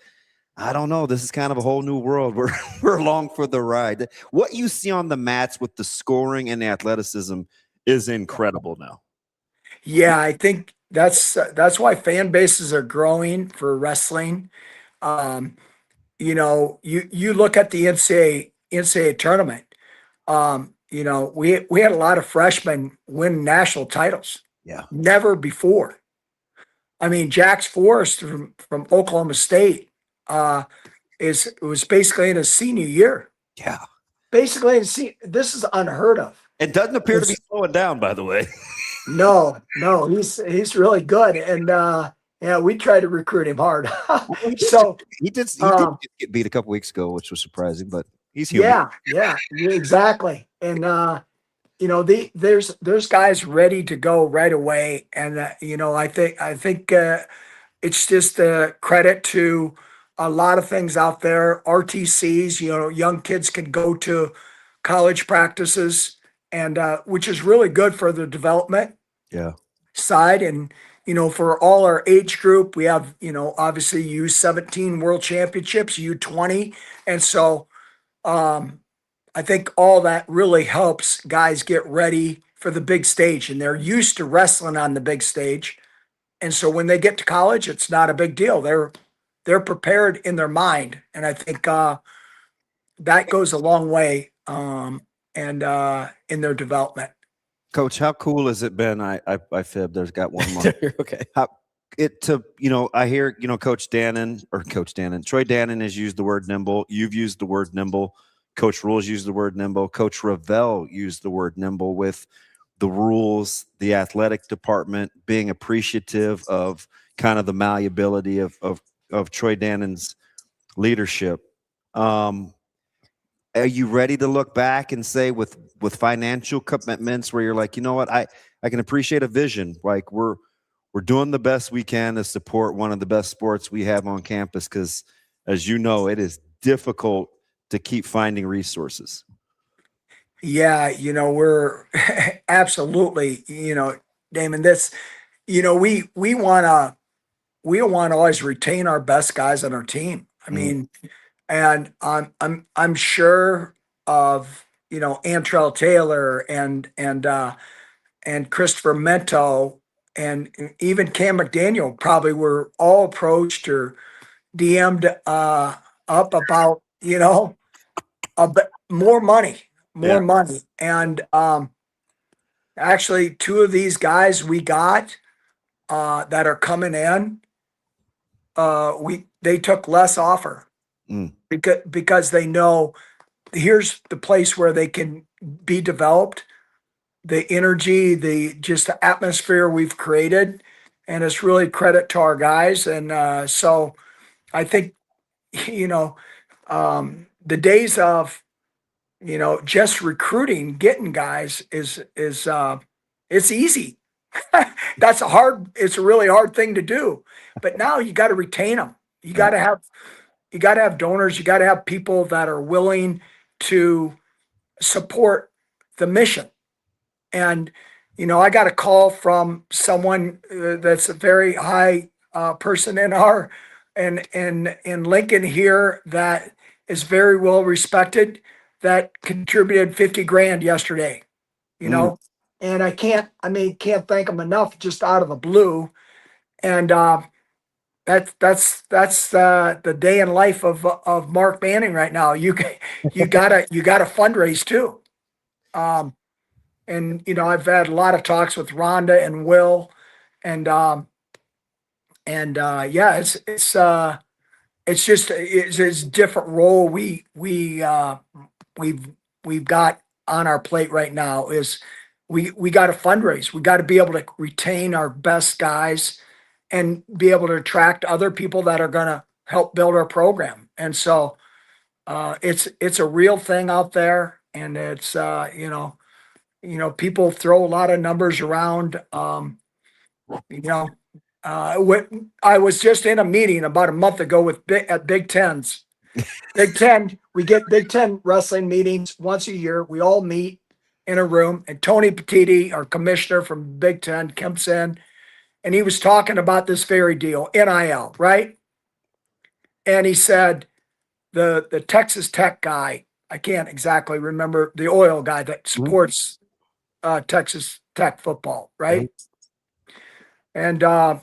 I don't know, this is kind of a whole new world. We're along for the ride. What you see on the mats with the scoring and the athleticism is incredible now. Yeah, I think that's why fan bases are growing for wrestling. You look at the NCAA tournament. We had a lot of freshmen win national titles. Yeah, never before. I mean, Jax Forrest from Oklahoma State was basically in his senior year. Yeah, basically this is unheard of. It doesn't appear to be slowing down, by the way. No, he's really good, and we tried to recruit him hard. So he did get beat a couple weeks ago, which was surprising, but he's human. Yeah, exactly. And there's guys ready to go right away, and I think it's just a credit to a lot of things out there. RTCs, young kids can go to college practices, and which is really good for the development side. And for all our age group, we have obviously U17 World Championships, U20, and so I think all that really helps guys get ready for the big stage, and they're used to wrestling on the big stage, and so when they get to college, it's not a big deal. they're prepared in their mind. And I think that goes a long way and in their development. Coach, how cool has it been? I fibbed. There's got one more. Okay. I hear, Troy Dannon has used the word nimble. You've used the word nimble. Coach Rules used the word nimble. Coach Ravel used the word nimble with the rules, the athletic department being appreciative of kind of the malleability of Troy Dannon's leadership. Are you ready to look back and say with financial commitments where you're like, you know what, I can appreciate a vision. Like we're doing the best we can to support one of the best sports we have on campus because, as you know, it is difficult to keep finding resources. Yeah, we're absolutely, Damon, this, we want to always retain our best guys on our team. I mean, and I'm sure of, Antrell Taylor and Christopher Mento and even Cam McDaniel probably were all approached or DM'd up about, a bit more money. And actually 2 of these guys we got that are coming in, they took less offer because they know here's the place where they can be developed, the energy, the atmosphere we've created, and it's really credit to our guys. And so I think, the days of, just recruiting, getting guys is it's easy. It's a really hard thing to do, but now you got to retain them. You got to have donors. You got to have people that are willing to support the mission. And, I got a call from someone that's a very high person in in Lincoln here that is very well respected, that contributed $50,000 yesterday, and I can't thank them enough just out of the blue. And that's the day in life of Mark Manning right now. You gotta fundraise too. And I've had a lot of talks with Rhonda and Will, and it's just a different role we've got on our plate right now. Is we got to fundraise. We got to be able to retain our best guys and be able to attract other people that are going to help build our program. And so it's a real thing out there, and it's people throw a lot of numbers around. I was just in a meeting about a month ago at Big Ten's. Big Ten, we get Big Ten wrestling meetings once a year. We all meet in a room, and Tony Petiti, our commissioner from Big Ten, comes in, and he was talking about this very deal, NIL, right? And he said the Texas Tech guy, I can't exactly remember, the oil guy that supports Texas Tech football, right? And I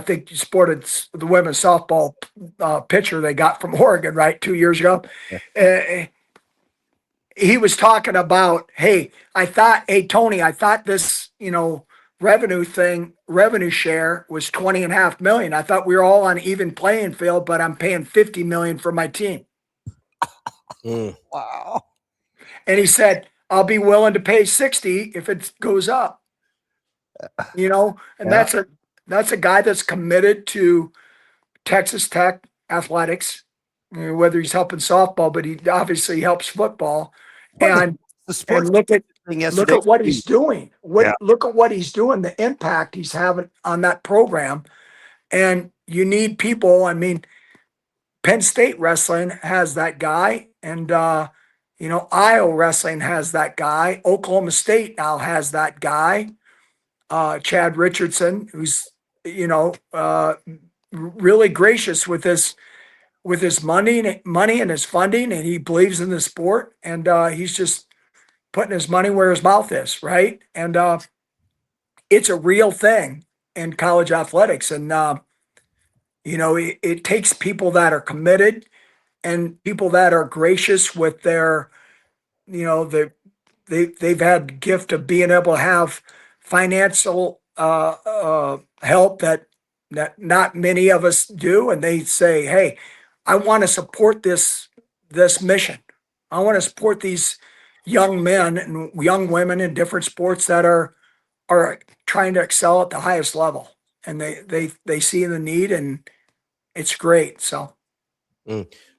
think you supported the women's softball pitcher they got from Oregon, right, 2 years ago. Yeah. He was talking about, Tony, I thought this, revenue share was $20.5 million. I thought we were all on even playing field, but I'm paying $50 million for my team. Wow. And he said, I'll be willing to pay 60 if it goes up. And that's a guy that's committed to Texas Tech athletics, whether he's helping softball, but he obviously helps football. And look at what he's doing. Look at what he's doing, the impact he's having on that program. And you need people. I mean, Penn State wrestling has that guy, and Iowa wrestling has that guy. Oklahoma State now has that guy, Chad Richardson, who's really gracious with his money and his funding, and he believes in the sport, and he's just putting his money where his mouth is, right? And it's a real thing in college athletics. And it takes people that are committed and people that are gracious with their, they've had the gift of being able to have financial help that not many of us do, and they say, "Hey, I want to support this mission. I want to support these young men and young women in different sports that are trying to excel at the highest level, and they see the need, and it's great." So.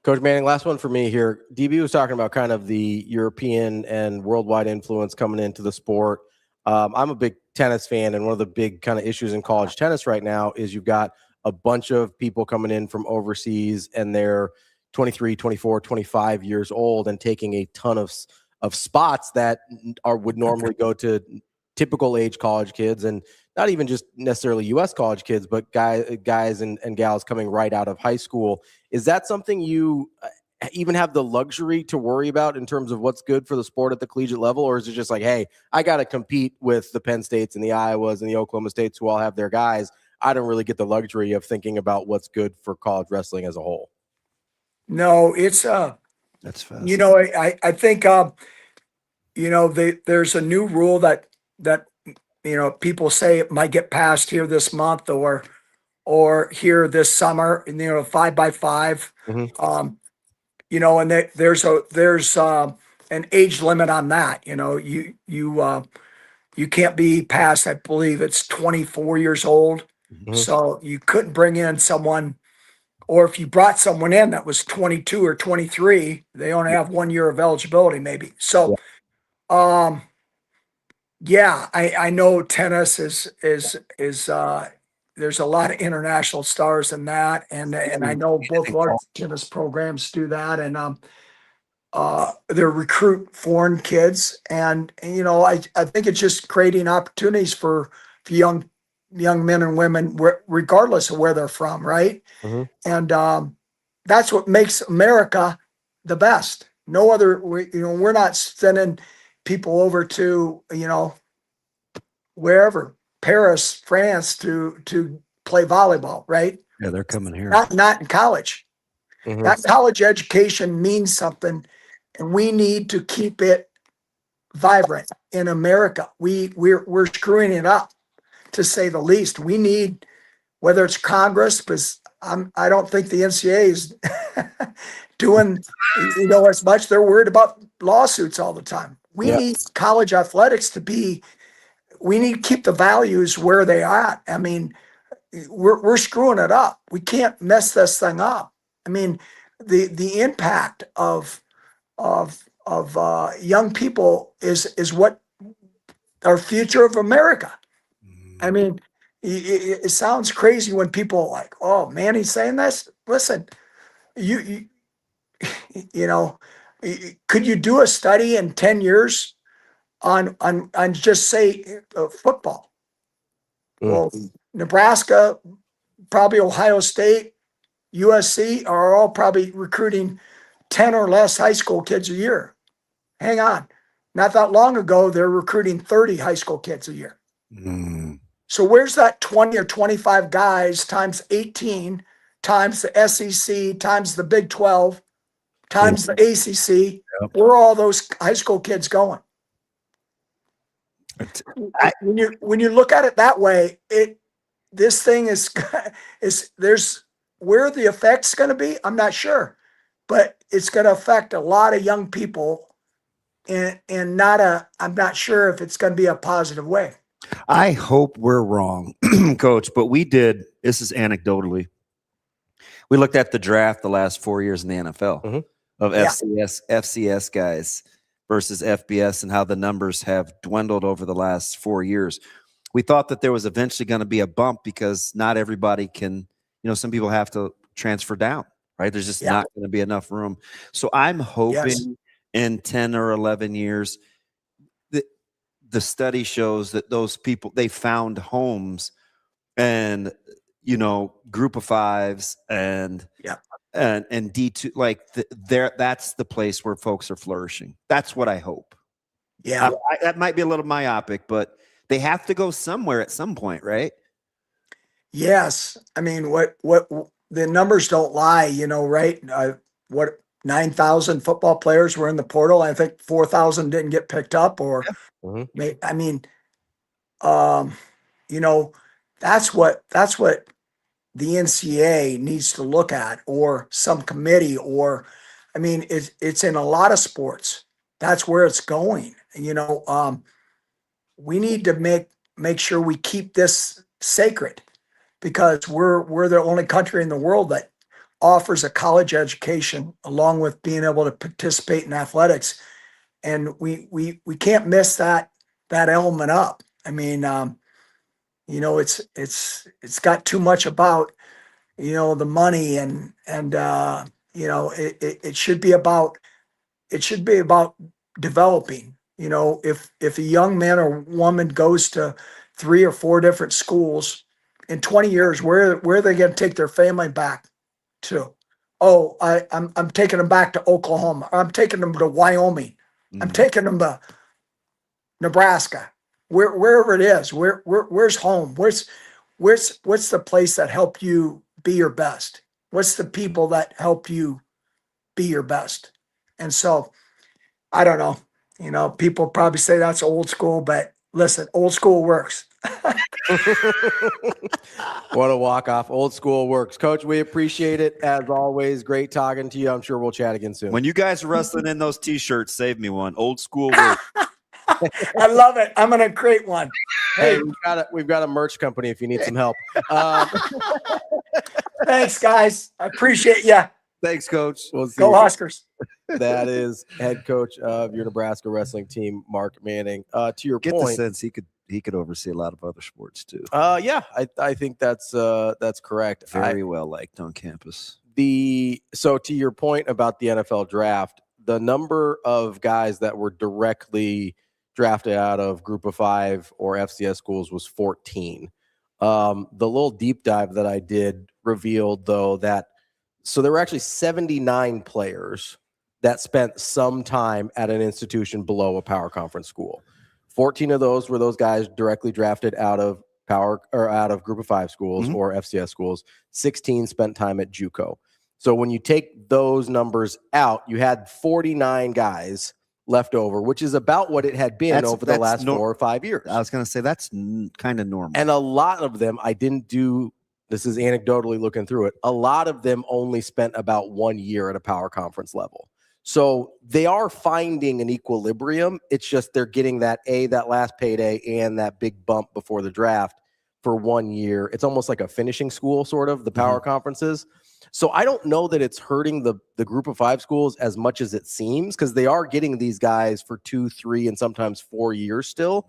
Coach Manning, last one for me here. DB was talking about kind of the European and worldwide influence coming into the sport. I'm a big tennis fan, and one of the big kind of issues in college tennis right now is you've got a bunch of people coming in from overseas, and they're 23, 24, 25 years old and taking a ton of spots that would normally go to typical age college kids, and not even just necessarily U.S. college kids, but guys and gals coming right out of high school. Is that something you even have the luxury to worry about in terms of what's good for the sport at the collegiate level? Or is it just like, hey, I got to compete with the Penn States and the Iowas and the Oklahoma States who all have their guys. I don't really get the luxury of thinking about what's good for college wrestling as a whole. No, it's that's fast. I think there's a new rule that people say it might get passed here this month or here this summer, and 5x5. Mm-hmm. And there's an age limit on that. You can't be past, I believe it's 24 years old. Mm-hmm. So you couldn't bring in someone, or if you brought someone in that was 22 or 23, they only have 1 year of eligibility maybe. So, I know tennis is there's a lot of international stars in that, and I know both large tennis programs do that, and they recruit foreign kids, and I think it's just creating opportunities for young men and women, regardless of where they're from, right? Mm-hmm. And that's what makes America the best. No other, we're not sending people over to wherever, Paris, France, to play volleyball, right? Yeah, they're coming here. Not in college. Mm-hmm. That college education means something, and we need to keep it vibrant in America. We're screwing it up, to say the least. We need, whether it's Congress, because I don't think the NCAA is doing as much. They're worried about lawsuits all the time. We need college athletics to be. We need to keep the values where they are. I mean, we're screwing it up. We can't mess this thing up. I mean, the impact of young people is what our future of America. I mean, it sounds crazy when people are like, "Oh man, he's saying this." Listen, you could you do a study in 10 years on just say football? Well, Nebraska, probably Ohio State, USC are all probably recruiting 10 or less high school kids a year. Hang on. Not that long ago, they're recruiting 30 high school kids a year. So where's that 20 or 25 guys times 18 times the SEC times the Big 12 times the ACC? Yep. Where are all those high school kids going? When you look at it that way, this thing is there's where the effect's going to be. I'm not sure, but it's going to affect a lot of young people, and I'm not sure if it's going to be a positive way. I hope we're wrong, Coach, but this is anecdotally. We looked at the draft the last 4 years in the NFL of FCS guys versus FBS and how the numbers have dwindled over the last 4 years. We thought that there was eventually going to be a bump because not everybody can, some people have to transfer down, right? There's just not going to be enough room. So I'm hoping in 10 or 11 years, the study shows that those people, they found homes and, group of fives and D2, like that's the place where folks are flourishing. That's what I hope. Yeah. That might be a little myopic, but they have to go somewhere at some point, right? Yes. I mean, the numbers don't lie, right? What 9,000 football players were in the portal. I think 4,000 didn't get picked up, or I mean, that's what the NCAA needs to look at, or some committee, or I mean, it's in a lot of sports. That's where it's going. We need to make sure we keep this sacred, because we're the only country in the world that offers a college education along with being able to participate in athletics. And we can't miss that element up. I mean, it's got too much about, the money and it should be about developing. If a young man or woman goes to 3 or 4 different schools in 20 years, where are they going to take their family back to? Oh, I'm taking them back to Oklahoma. I'm taking them to Wyoming. I'm taking them to Nebraska. Wherever it is, where's home? What's the place that helped you be your best? What's the people that help you be your best? And so, I don't know. People probably say that's old school, but listen, old school works. What a walk-off. Old school works. Coach, we appreciate it. As always, great talking to you. I'm sure we'll chat again soon. When you guys are wrestling in those T-shirts, save me one. Old school works. I love it. I'm going to create one. Hey, we've got a merch company if you need some help. Thanks, guys. I appreciate you. Thanks, Coach. We'll see Go you. Huskers. That is head coach of your Nebraska wrestling team, Mark Manning. To your Get point, the sense he could oversee a lot of other sports too. Yeah, I think that's correct. Very well liked on campus. So to your point about the NFL draft, the number of guys that were directly drafted out of Group of 5 or FCS schools was 14. The little deep dive that I did revealed, though, that so there were actually 79 players that spent some time at an institution below a power conference school. 14 of those were those guys directly drafted out of out of Group of 5 schools or FCS schools. 16 spent time at JUCO. So when you take those numbers out, you had 49 guys left over, which is about what it had been over the last 4 or 5 years. I was going to say that's kind of normal. And a lot of them, I didn't do, this is anecdotally looking through it, a lot of them only spent about 1 year at a power conference level. So they are finding an equilibrium. It's just they're getting that last payday and that big bump before the draft for 1 year. It's almost like a finishing school, sort of, the power conferences. So I don't know that it's hurting the Group of 5 schools as much as it seems, because they are getting these guys for 2, 3, and sometimes 4 years still.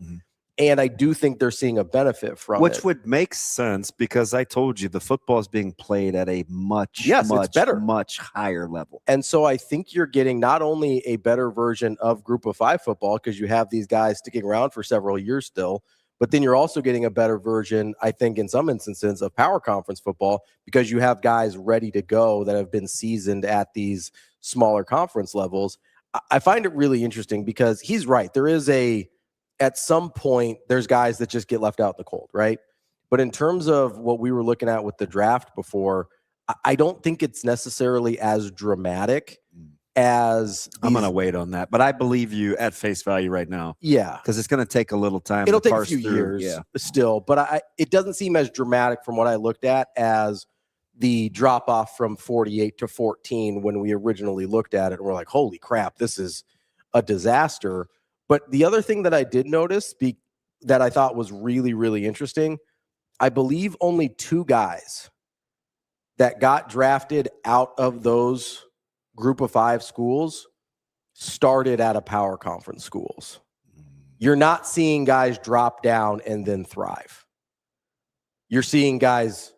And I do think they're seeing a benefit from it. Which would make sense, because I told you the football is being played at a much higher level. And so I think you're getting not only a better version of Group of 5 football, because you have these guys sticking around for several years still, but then you're also getting a better version, I think, in some instances, of power conference football, because you have guys ready to go that have been seasoned at these smaller conference levels. I find it really interesting because he's right. There is at some point, there's guys that just get left out in the cold, right? But in terms of what we were looking at with the draft before, I don't think it's necessarily as dramatic as I'm going to wait on that, but I believe you at face value right now. Yeah. Because it's going to take a little time. It'll take a few years still, but it doesn't seem as dramatic from what I looked at as the drop off from 48 to 14 when we originally looked at it. And we're like, holy crap, this is a disaster. But the other thing that I did notice that I thought was really, really interesting, I believe only 2 guys that got drafted out of those Group of 5 schools started at a power conference schools. You're not seeing guys drop down and then thrive. You're seeing guys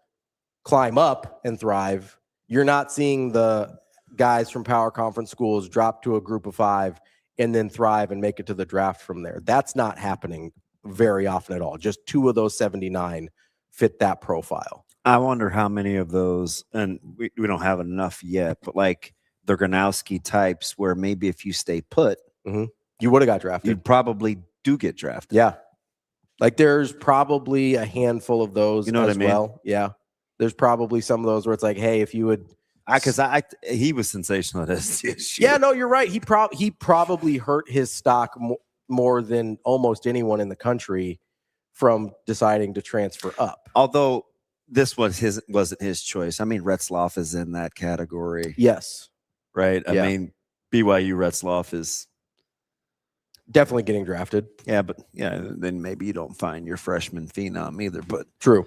climb up and thrive. You're not seeing the guys from power conference schools drop to a Group of 5 and then thrive and make it to the draft from there. That's not happening very often at all. Just 2 of those 79 fit that profile. I wonder how many of those, and we don't have enough yet, but like the Gronowski types, where maybe if you stay put, you would have got drafted. You probably do get drafted. Yeah. Like there's probably a handful of those, you know what I mean? Well. Yeah. There's probably some of those where it's like, hey, if you would, because he was sensational at SDSU. Yeah, no, you're right. He probably hurt his stock more than almost anyone in the country from deciding to transfer up. Although this wasn't his choice. I mean, Retzloff is in that category. Yes. Right. I mean, BYU Retzloff is definitely getting drafted. Yeah, but then maybe you don't find your freshman phenom either. But true.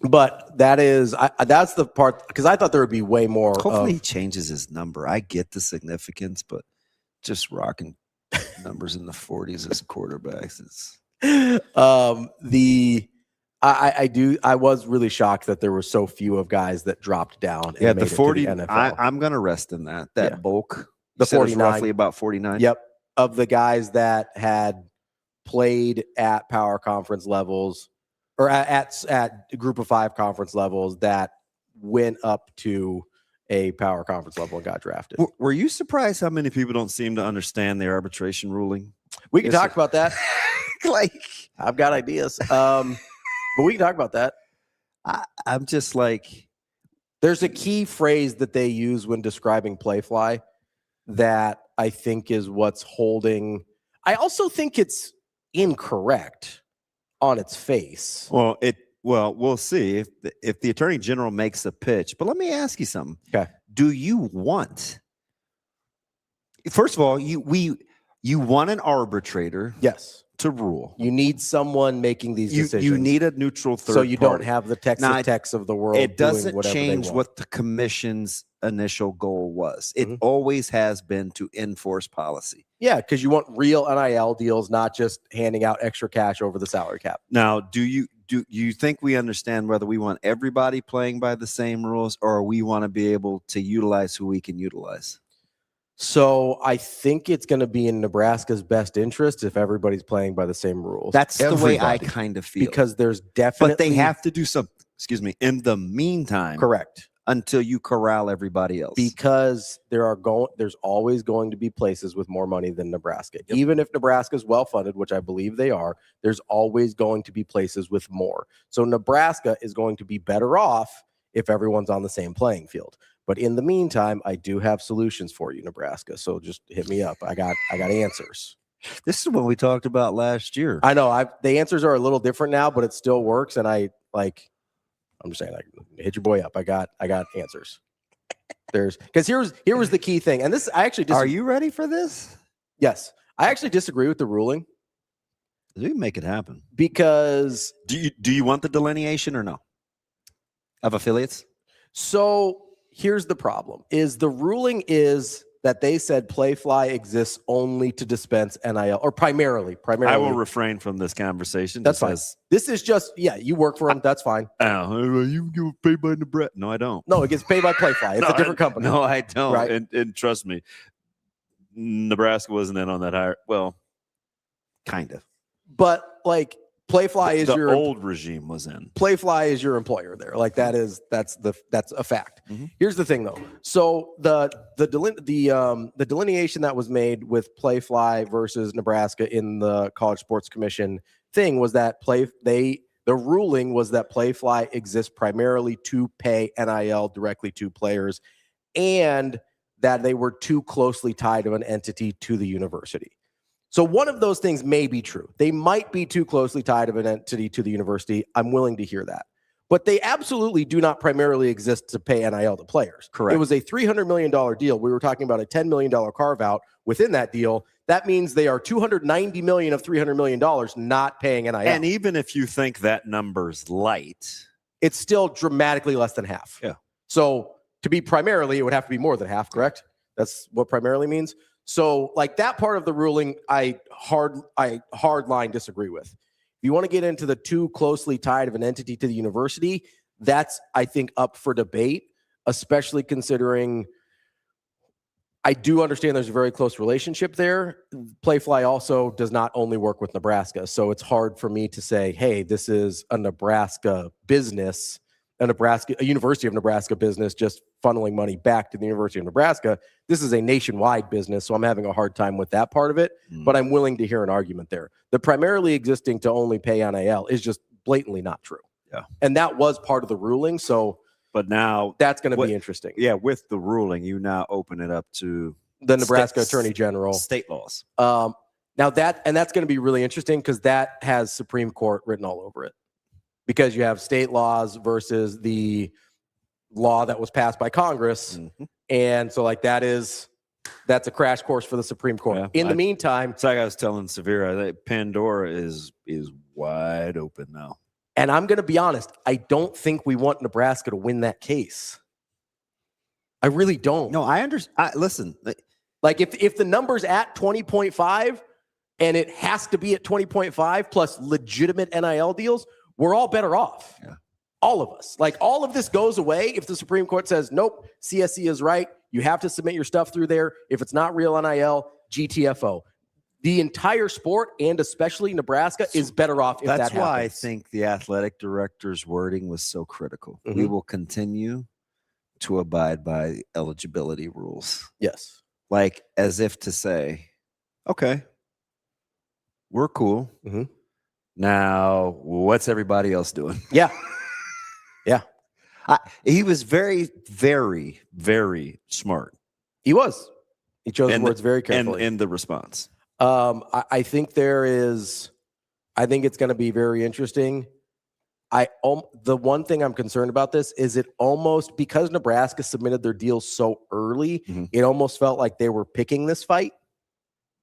But that's the part, because I thought there would be way more. Hopefully he changes his number. I get the significance, but just rocking numbers in the 40s as quarterbacks is. I was really shocked that there were so few of guys that dropped down. Yeah, and the made it 40. to the NFL. I'm going to rest in that bulk. The 49, roughly about 49. Yep, of the guys that had played at power conference levels or at group of 5 conference levels that went up to a power conference level and got drafted. Were you surprised how many people don't seem to understand the arbitration ruling? We can talk about that. I've got ideas. But we can talk about that. I'm just like, there's a key phrase that they use when describing Playfly that I think is what's holding. I also think it's incorrect on its face. Well, we'll see if the Attorney General makes a pitch. But let me ask you something. Okay. Do you want? First of all, you want an arbitrator. Yes. To rule. You need someone making these decisions. You need a neutral third so you party. don't have the Texas of the world. It doesn't doing change what the commission's initial goal was. It always has been to enforce policy. Yeah, because you want real NIL deals, not just handing out extra cash over the salary cap. Now, do you think we understand whether we want everybody playing by the same rules, or we want to be able to utilize who we can utilize? So I think it's going to be in Nebraska's best interest if everybody's playing by the same rules. That's the way I kind of feel. Because there's definitely... But they have to do something, in the meantime. Correct. Until you corral everybody else. Because there's always going to be places with more money than Nebraska. Yep. Even if Nebraska's well-funded, which I believe they are, there's always going to be places with more. So Nebraska is going to be better off if everyone's on the same playing field. But in the meantime, I do have solutions for you, Nebraska. So just hit me up. I got answers. This is what we talked about last year. I know. The answers are a little different now, but it still works. And I'm just saying, hit your boy up. I got answers. Because here was the key thing. And this, I actually Are you ready for this? Yes. I actually disagree with the ruling. You can make it happen. Because do you want the delineation or no? Of affiliates? So here's the problem: is the ruling is that they said Playfly exists only to dispense NIL, or primarily. I will refrain from this conversation. That's fine. This is just, you work for them. That's fine. You get paid by Nebraska. No, I don't. No, it gets paid by Playfly. It's a different company. No, I don't. Right? And trust me, Nebraska wasn't in on that hire. Well, kind of. But Playfly is the old regime was in. Playfly is your employer there. That's a fact. Mm-hmm. Here's the thing though. So the delineation that was made with Playfly versus Nebraska in the College Sports Commission thing was that the ruling was that Playfly exists primarily to pay NIL directly to players, and that they were too closely tied of an entity to the university. So one of those things may be true. They might be too closely tied of an entity to the university. I'm willing to hear that. But they absolutely do not primarily exist to pay NIL to players. Correct. It was a $300 million deal. We were talking about a $10 million carve-out within that deal. That means they are $290 million of $300 million not paying NIL. And even if you think that number's light, it's still dramatically less than half. Yeah. So to be primarily, it would have to be more than half, correct? That's what primarily means. So that part of the ruling, I hard line disagree with. If you want to get into the too closely tied of an entity to the university, that's, I think, up for debate, especially considering I do understand there's a very close relationship there. Playfly also does not only work with Nebraska. So it's hard for me to say, hey, this is a Nebraska business, a University of Nebraska business just funneling money back to the University of Nebraska. This is a nationwide business, so I'm having a hard time with that part of it, but I'm willing to hear an argument there. The primarily existing to only pay NIL is just blatantly not true. And that was part of the ruling. So, but now that's going to be interesting. Yeah, with the ruling, you now open it up to the Nebraska Attorney General, state laws. Now that's going to be really interesting because that has Supreme Court written all over it. Because you have state laws versus the law that was passed by Congress, and so like that's a crash course for the Supreme Court. Yeah, In the meantime, it's like I was telling Severa, Pandora is wide open now. And I'm going to be honest, I don't think we want Nebraska to win that case. I really don't. No, I understand. Listen, like if the number's at 20.5 and it has to be at 20.5 plus legitimate NIL deals, we're all better off. Yeah. All of us. Like all of this goes away if the Supreme Court says, nope, CSE is right. You have to submit your stuff through there. If it's not real NIL, GTFO. The entire sport, and especially Nebraska, is better off if that happens. That's why I think the athletic director's wording was so critical. We will continue to abide by eligibility rules. Yes. Like as if to say, okay, we're cool. Now, what's everybody else doing? Yeah. Yeah. He was very, very, very smart. He was. He chose his words very carefully. And in the response. I think it's going to be very interesting. The one thing I'm concerned about this is it almost, because Nebraska submitted their deals so early, it almost felt like they were picking this fight.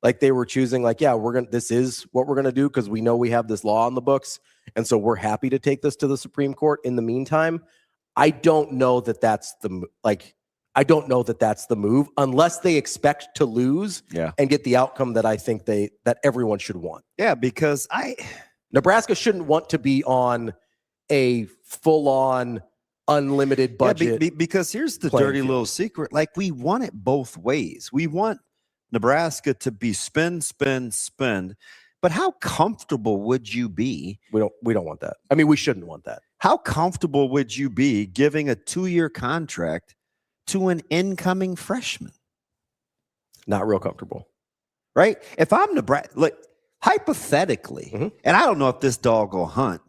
Like they were choosing like, yeah, this is what we're going to do because we know we have this law on the books. And so we're happy to take this to the Supreme Court. In the meantime, I don't know that that's the move unless they expect to lose and get the outcome that I think that everyone should want. Yeah, because Nebraska shouldn't want to be on a full-on unlimited budget. Yeah, because here's the dirty little secret. Like we want it both ways. We want Nebraska to be spend. But how comfortable would you be? We don't want that. I mean, we shouldn't want that. How comfortable would you be giving a 2-year contract to an incoming freshman? Not real comfortable. Right? If I'm Nebraska, like hypothetically, and I don't know if this dog will hunt,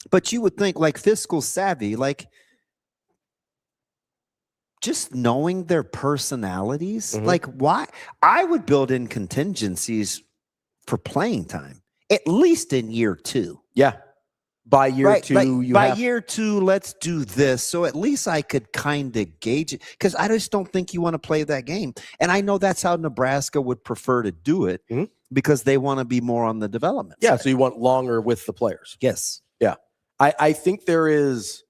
but you would think like fiscal savvy, like just knowing their personalities, like why I would build in contingencies for playing time, at least in year 2. Yeah. By year 2, year 2, let's do this. So at least I could kind of gauge it because I just don't think you want to play that game. And I know that's how Nebraska would prefer to do it because they want to be more on the development side. So you want longer with the players. Yes. Yeah. I think there is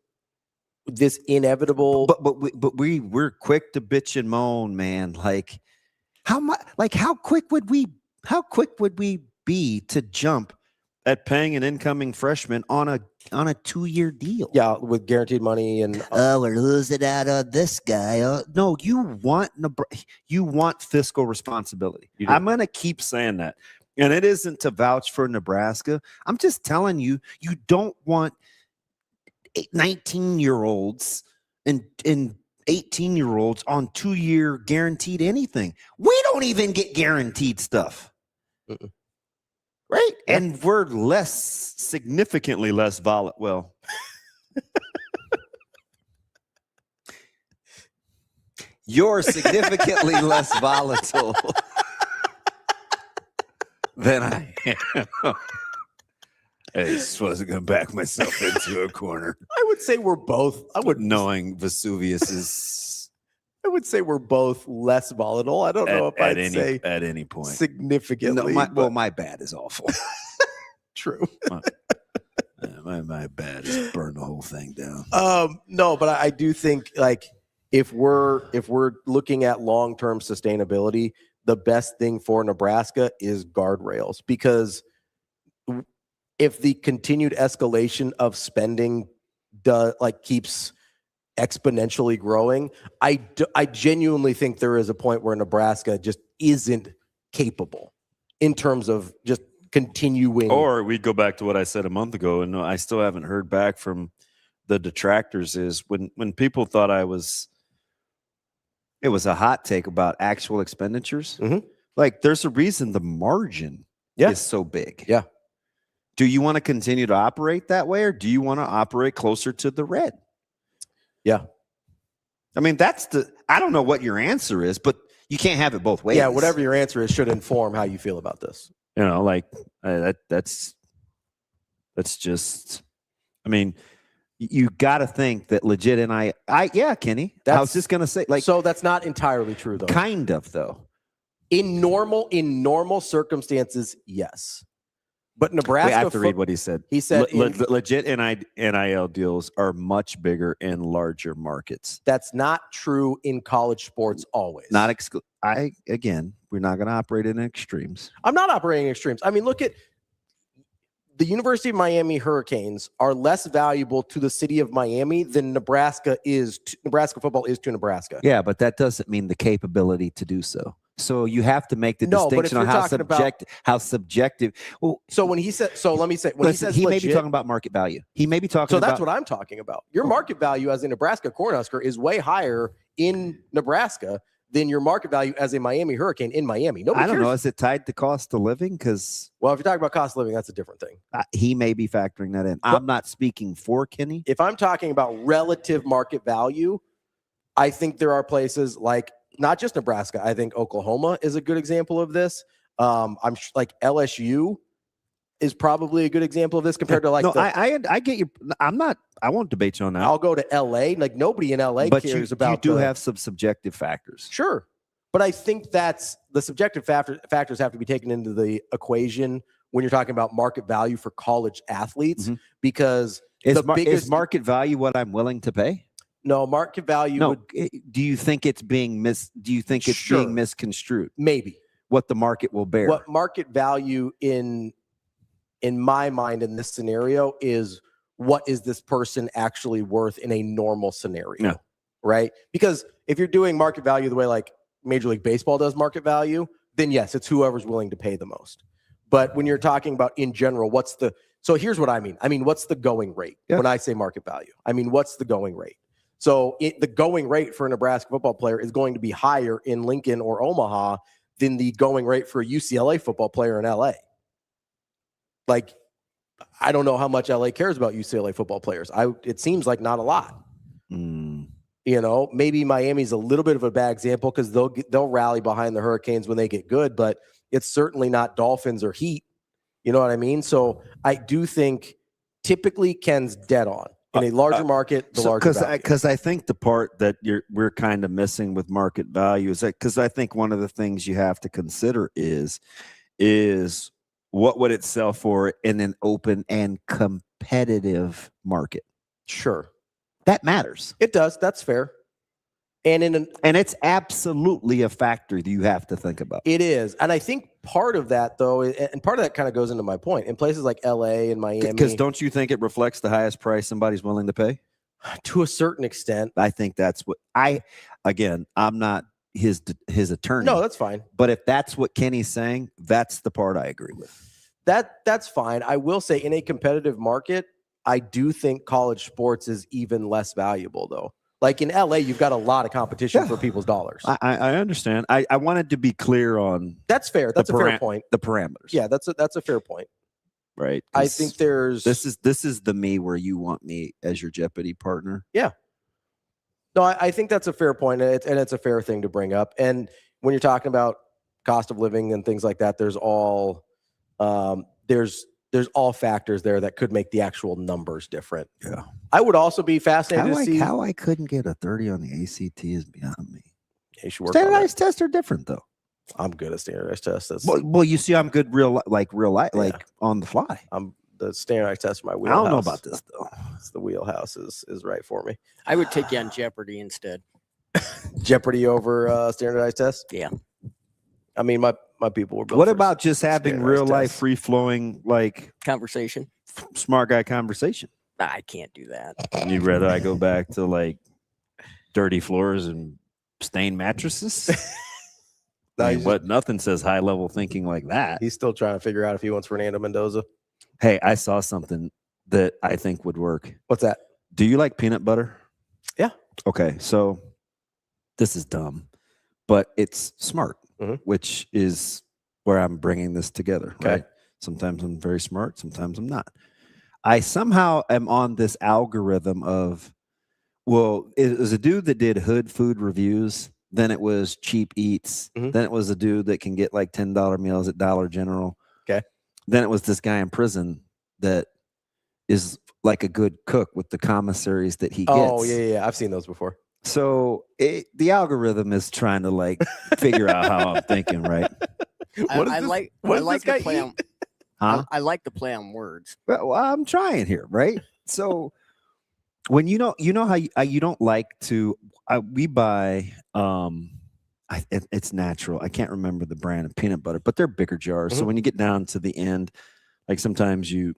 this inevitable. But we're quick to bitch and moan, man. Like how quick would we be to jump at paying an incoming freshman on a 2-year deal? Yeah, with guaranteed money and we're losing out on this guy. No, you want fiscal responsibility. I'm going to keep saying that. And it isn't to vouch for Nebraska. I'm just telling you, you don't want 19-year-olds and 18-year-olds on 2-year guaranteed anything. We don't even get guaranteed stuff. Right? Yeah. And we're significantly less volatile. Well, you're significantly less volatile than I am. I just wasn't going to back myself into a corner. I would say we're both. Knowing Vesuvius is. I would say we're both less volatile. I don't know if I'd say at any point significantly. No, my bad is awful. True. My bad is burn the whole thing down. No, but I do think like if we're looking at long-term sustainability, the best thing for Nebraska is guardrails, because if the continued escalation of spending keeps exponentially growing, I genuinely think there is a point where Nebraska just isn't capable in terms of just continuing. Or we go back to what I said a month ago, and I still haven't heard back from the detractors, is when people thought it was a hot take about actual expenditures. Like there's a reason the margin is so big. Yeah. Do you want to continue to operate that way, or do you want to operate closer to the red? Yeah. I mean, I don't know what your answer is, but you can't have it both ways. Yeah, whatever your answer is should inform how you feel about this. You know, like that's just, I mean, you got to think that legit. And yeah, Kenny, I was just going to say, like, so that's not entirely true though. Kind of though. In normal circumstances, yes. But Nebraska, we have to read what he said. He said legit NIL deals are much bigger in larger markets. That's not true in college sports always. Not again, we're not going to operate in extremes. I'm not operating in extremes. I mean, look at the University of Miami Hurricanes are less valuable to the city of Miami than Nebraska football is to Nebraska. Yeah, but that doesn't mean the capability to do so. So you have to make the distinction on how subjective. Well, so when he said, let me say, when he says he legit, may be talking about market value. He may be talking. So that's what I'm talking about. Your market value as a Nebraska Cornhusker is way higher in Nebraska than your market value as a Miami Hurricane in Miami. Nobody I don't cares. know. Is it tied to cost of living? Because if you're talking about cost of living, that's a different thing. He may be factoring that in. I'm not speaking for Kenny. If I'm talking about relative market value, I think there are places like. Not just Nebraska. I think Oklahoma is a good example of this. I'm like LSU is probably a good example of this compared to like. No, I get you. I won't debate you on that. I'll go to LA. Like nobody in LA cares about. You do have some subjective factors. Sure, but I think that's the subjective factors have to be taken into the equation when you're talking about market value for college athletes because is market value what I'm willing to pay? No, market value. No, do you think it's being being misconstrued? Maybe what the market will bear. What market value in my mind in this scenario is what is this person actually worth in a normal scenario, right? Because if you're doing market value the way like Major League Baseball does market value, then yes, it's whoever's willing to pay the most. But when you're talking about in general, so here's what I mean. I mean, what's the going rate when I say market value? I mean, what's the going rate? So the going rate for a Nebraska football player is going to be higher in Lincoln or Omaha than the going rate for a UCLA football player in LA. Like, I don't know how much LA cares about UCLA football players. It seems like not a lot. You know, maybe Miami's a little bit of a bad example because they'll rally behind the Hurricanes when they get good, but it's certainly not Dolphins or Heat. You know what I mean? So I do think typically Ken's dead on. In a larger market, the larger value. Because I think the part that we're kind of missing with market value is that because I think one of the things you have to consider is what would it sell for in an open and competitive market? Sure, that matters. It does. That's fair. And it's absolutely a factor that you have to think about. It is, and I think part of that though, and part of that kind of goes into my point. In places like LA and Miami, because don't you think it reflects the highest price somebody's willing to pay? To a certain extent, I think that's what I'm not his attorney. No, that's fine. But if that's what Kenny's saying, that's the part I agree with. That's fine. I will say in a competitive market, I do think college sports is even less valuable though. Like in LA, you've got a lot of competition for people's dollars. I understand. I wanted to be clear on that's fair. That's a fair point. The parameters. Yeah, that's a fair point. Right. I think this is the me where you want me as your Jeopardy partner. Yeah. No, I think that's a fair point, and it's a fair thing to bring up. And when you're talking about cost of living and things like that, there's all factors there that could make the actual numbers different. Yeah. I would also be fascinated to see how I couldn't get a 30 on the ACT is beyond me. You should work standardized tests are different though. I'm good at standardized tests. Well, you see, I'm good real life, like on the fly. I'm the standardized test for my wheelhouse. I don't know about this though. It's the wheelhouse is right for me. I would take you on Jeopardy instead. Jeopardy over standardized tests? Yeah. I mean, my people were built. What about just having real life, free flowing, like conversation, smart guy conversation? I can't do that. You'd rather I go back to like dirty floors and stained mattresses? Nothing says high level thinking like that. He's still trying to figure out if he wants Fernando Mendoza. Hey, I saw something that I think would work. What's that? Do you like peanut butter? Yeah. Okay, so this is dumb, but it's smart, which is where I'm bringing this together. Okay. Right? Sometimes I'm very smart. Sometimes I'm not. I somehow am on this algorithm of, well, it was a dude that did hood food reviews. Then it was cheap eats. Mm-hmm. Then it was a dude that can get like $10 meals at Dollar General. Okay. Then it was this guy in prison that is like a good cook with the commissaries that he gets. Oh, yeah. I've seen those before. So the algorithm is trying to like figure out how I'm thinking, right? I like the play on. Huh? I like the play on words. Well, I'm trying here, right? So when you know how you don't like to, we buy, it's natural. I can't remember the brand of peanut butter, but they're bigger jars. So when you get down to the end, like sometimes you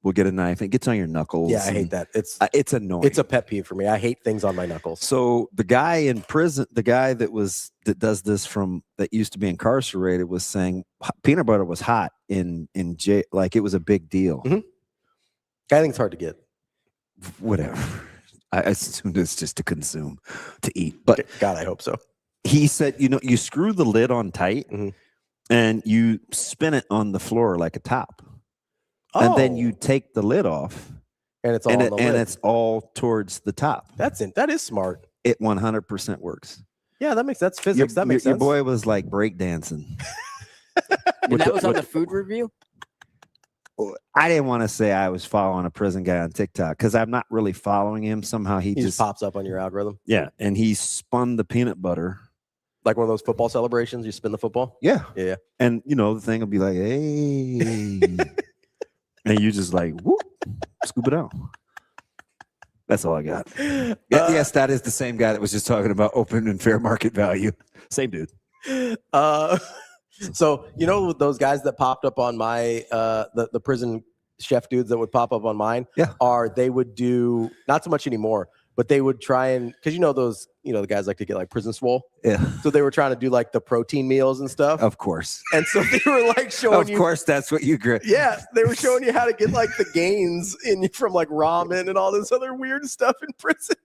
will get a knife and it gets on your knuckles. Yeah, I hate that. It's annoying. It's a pet peeve for me. I hate things on my knuckles. So the guy in prison, the guy that does this that used to be incarcerated, was saying peanut butter was hot in jail, like it was a big deal. Mm-hmm. I think it's hard to get. Whatever. I assume it's just to consume, to eat. But God, I hope so. He said, you screw the lid on tight and you spin it on the floor like a top. And then you take the lid off, and it's all it's all towards the top. That is smart. It 100% works. Yeah, that's physics. That makes sense. Your boy was like breakdancing. And that was on the food review? I didn't want to say I was following a prison guy on TikTok because I'm not really following him. Somehow he just pops up on your algorithm. Yeah, and he spun the peanut butter. Like one of those football celebrations, you spin the football? Yeah. Yeah. And, the thing will be like, hey. And you just like, whoop, scoop it out. That's all I got. Yes, that is the same guy that was just talking about open and fair market value. Same dude. So those guys that popped up on my the prison chef dudes that would pop up on mine, they would do, not so much anymore, but they would try and, because those the guys like to get like prison swole. Yeah. So they were trying to do like the protein meals and stuff. Of course. And so they were like showing you. Of course, that's what you get. Yeah, they were showing you how to get like the gains from like ramen and all this other weird stuff in prison.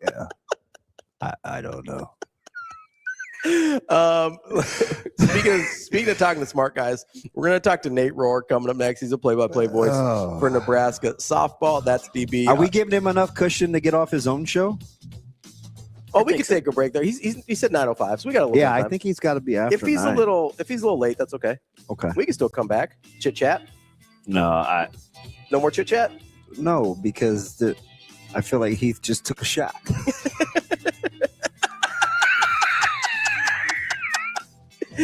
Yeah. I don't know. Speaking of talking to smart guys, we're going to talk to Nate Rohr coming up next. He's a play-by-play voice for Nebraska softball. That's DB. Are we giving him enough cushion to get off his own show? Oh, we could take a break there. He said 9:05, so we got a little. Yeah, bit of time. I think he's got to be after. If he's 9. a little late, that's okay. Okay, we can still come back, chit chat. No, no more chit chat. No, because I feel like he just took a shot.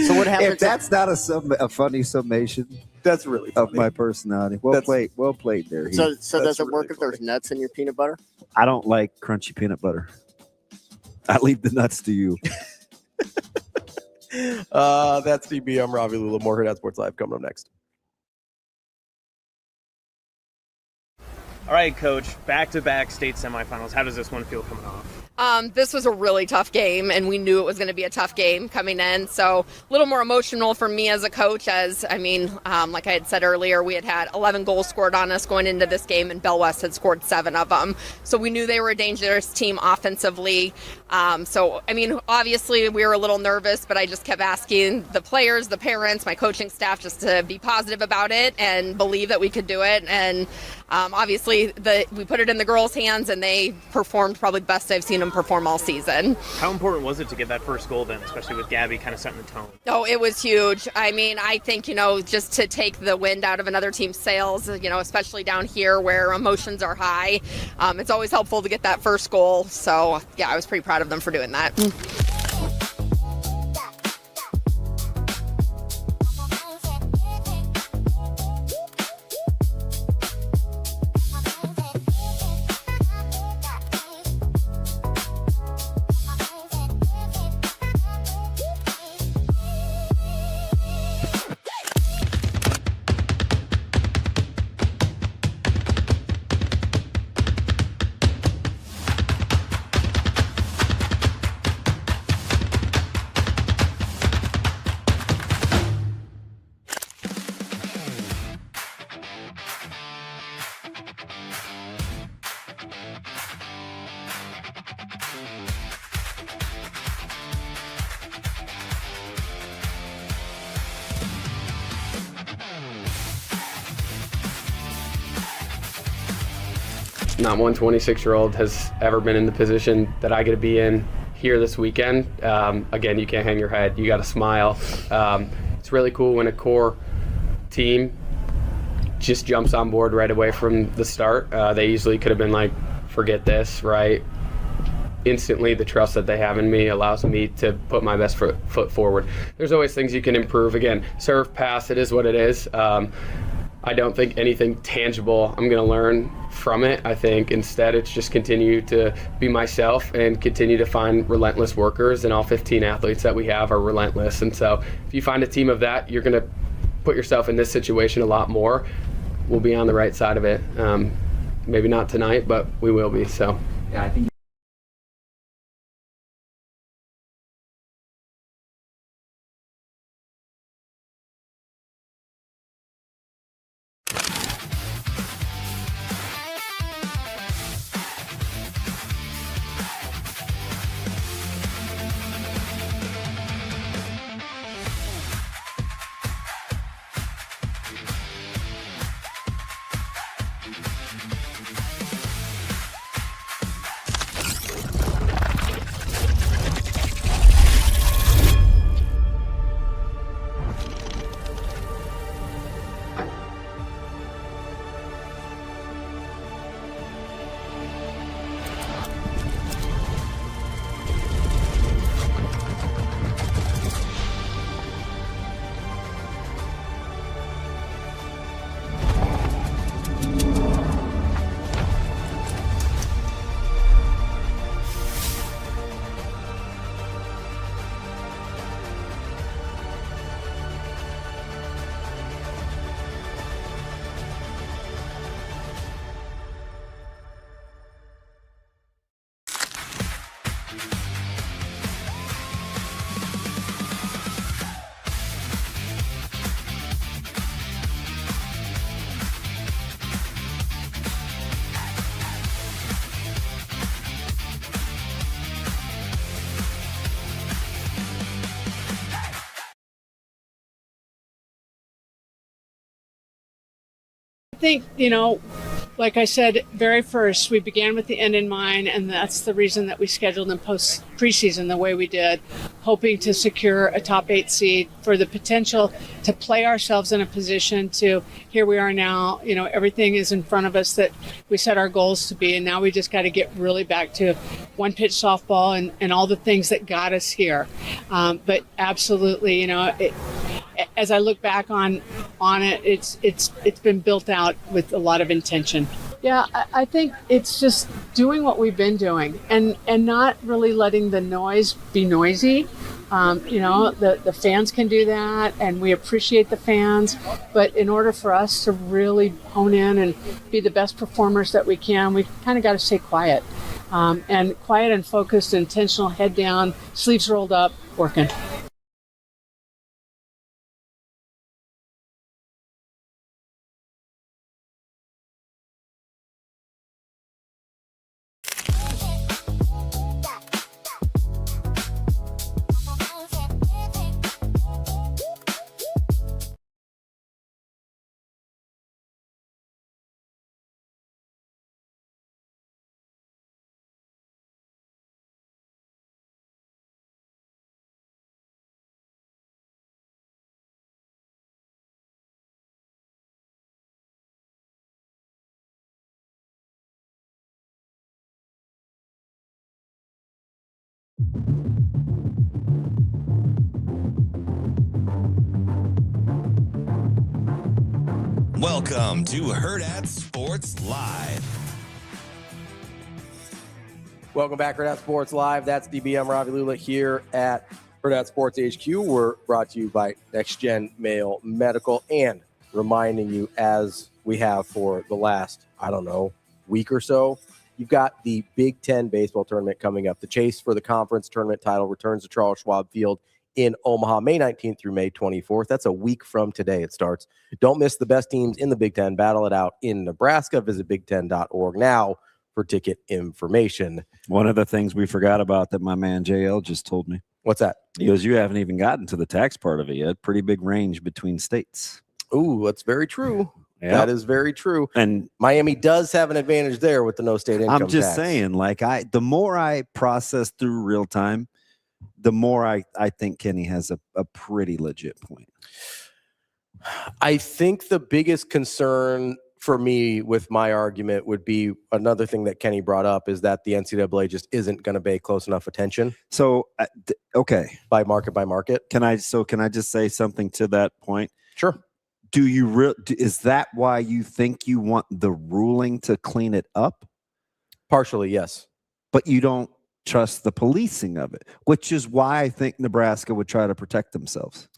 So what happens? If that's not a funny summation, that's really funny. Of my personality. Well played there. So does it work if there's nuts in your peanut butter? I don't like crunchy peanut butter. I leave the nuts to you. That's DB. I'm Ravi. Lulla. More Hurrdat Sports Live coming up next. All right, Coach. Back-to-back state semifinals. How does this one feel coming off? This was a really tough game, and we knew it was going to be a tough game coming in. So a little more emotional for me as a coach, like I had said earlier, we had 11 goals scored on us going into this game, and Bell West had scored 7 of them. So we knew they were a dangerous team offensively. Obviously we were a little nervous, but I just kept asking the players, the parents, my coaching staff just to be positive about it and believe that we could do it. And obviously we put it in the girls' hands, and they performed probably the best I've seen them perform all season. How important was it to get that first goal then, especially with Gabby kind of setting the tone? Oh, it was huge. I think, just to take the wind out of another team's sails, especially down here where emotions are high, it's always helpful to get that first goal. So, yeah, I was pretty proud of them for doing that. Not one 26-year-old has ever been in the position that I get to be in here this weekend. Again, you can't hang your head. You got to smile. It's really cool when a core team just jumps on board right away from the start. They easily could have been like, forget this, right? Instantly, the trust that they have in me allows me to put my best foot forward. There's always things you can improve. Again, serve, pass, it is what it is. I don't think anything tangible I'm going to learn from it. I think instead it's just continue to be myself and continue to find relentless workers, and all 15 athletes that we have are relentless. And so if you find a team of that, you're going to put yourself in this situation a lot more. We'll be on the right side of it. Maybe not tonight, but we will be. So yeah, I think I think, like I said, very first, we began with the end in mind, and that's the reason that we scheduled and post preseason the way we did, hoping to secure a top 8 seed for the potential to play ourselves in a position to, here we are now, everything is in front of us that we set our goals to be, and now we just got to get really back to one pitch softball and all the things that got us here. But absolutely, as I look back on it, it's been built out with a lot of intention. Yeah, I think it's just doing what we've been doing and not really letting the noise be noisy. The fans can do that, and we appreciate the fans. But in order for us to really hone in and be the best performers that we can, we kind of got to stay quiet. And quiet and focused, intentional, head down, sleeves rolled up, working. Welcome to Hurrdat Sports Live. Welcome back, Hurrdat Sports Live. That's DB. I'm Ravi Lulla here at Hurrdat Sports HQ. We're brought to you by Next Gen Male Medical, and reminding you, as we have for the last, week or so, you've got the Big Ten baseball tournament coming up. The chase for the conference tournament title returns to Charles Schwab Field in Omaha, May 19th through May 24th. That's a week from today it starts. Don't miss the best teams in the Big Ten. Battle it out in Nebraska. Visit big10.org now for ticket information. One of the things we forgot about that my man JL just told me. What's that? He goes, you haven't even gotten to the tax part of it yet. Pretty big range between states. Ooh, that's very true. Yep. That is very true. And Miami does have an advantage there with the no state income I'm just tax. saying, like the more I process through real time, the more I think Kenny has a pretty legit point. I think the biggest concern for me with my argument would be another thing that Kenny brought up is that the NCAA just isn't going to pay close enough attention. So, okay. By market. Can I just say something to that point? Sure. Is that why you think you want the ruling to clean it up? Partially, yes. But you don't trust the policing of it, which is why I think Nebraska would try to protect themselves.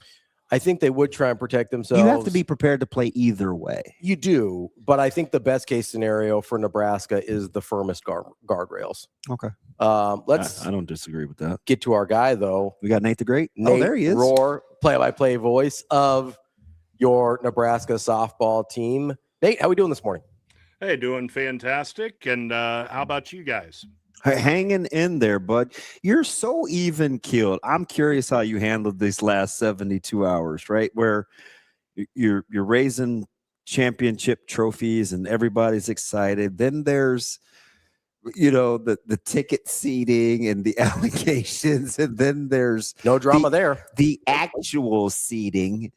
I think they would try and protect themselves. You have to be prepared to play either way. You do, but I think the best case scenario for Nebraska is the firmest guardrails. Okay. Let's. I don't disagree with that. Get to our guy though. We got Nate the Great. Nate there he is. ROHR, play-by-play voice of your Nebraska softball team. Nate, how we doing this morning? Hey, doing fantastic. And how about you guys? Hanging in there, bud. You're so even-keeled. I'm curious how you handled these last 72 hours, right? Where you're raising championship trophies and everybody's excited. Then there's, the ticket seating and the allegations, and then there's no drama there. The actual seating.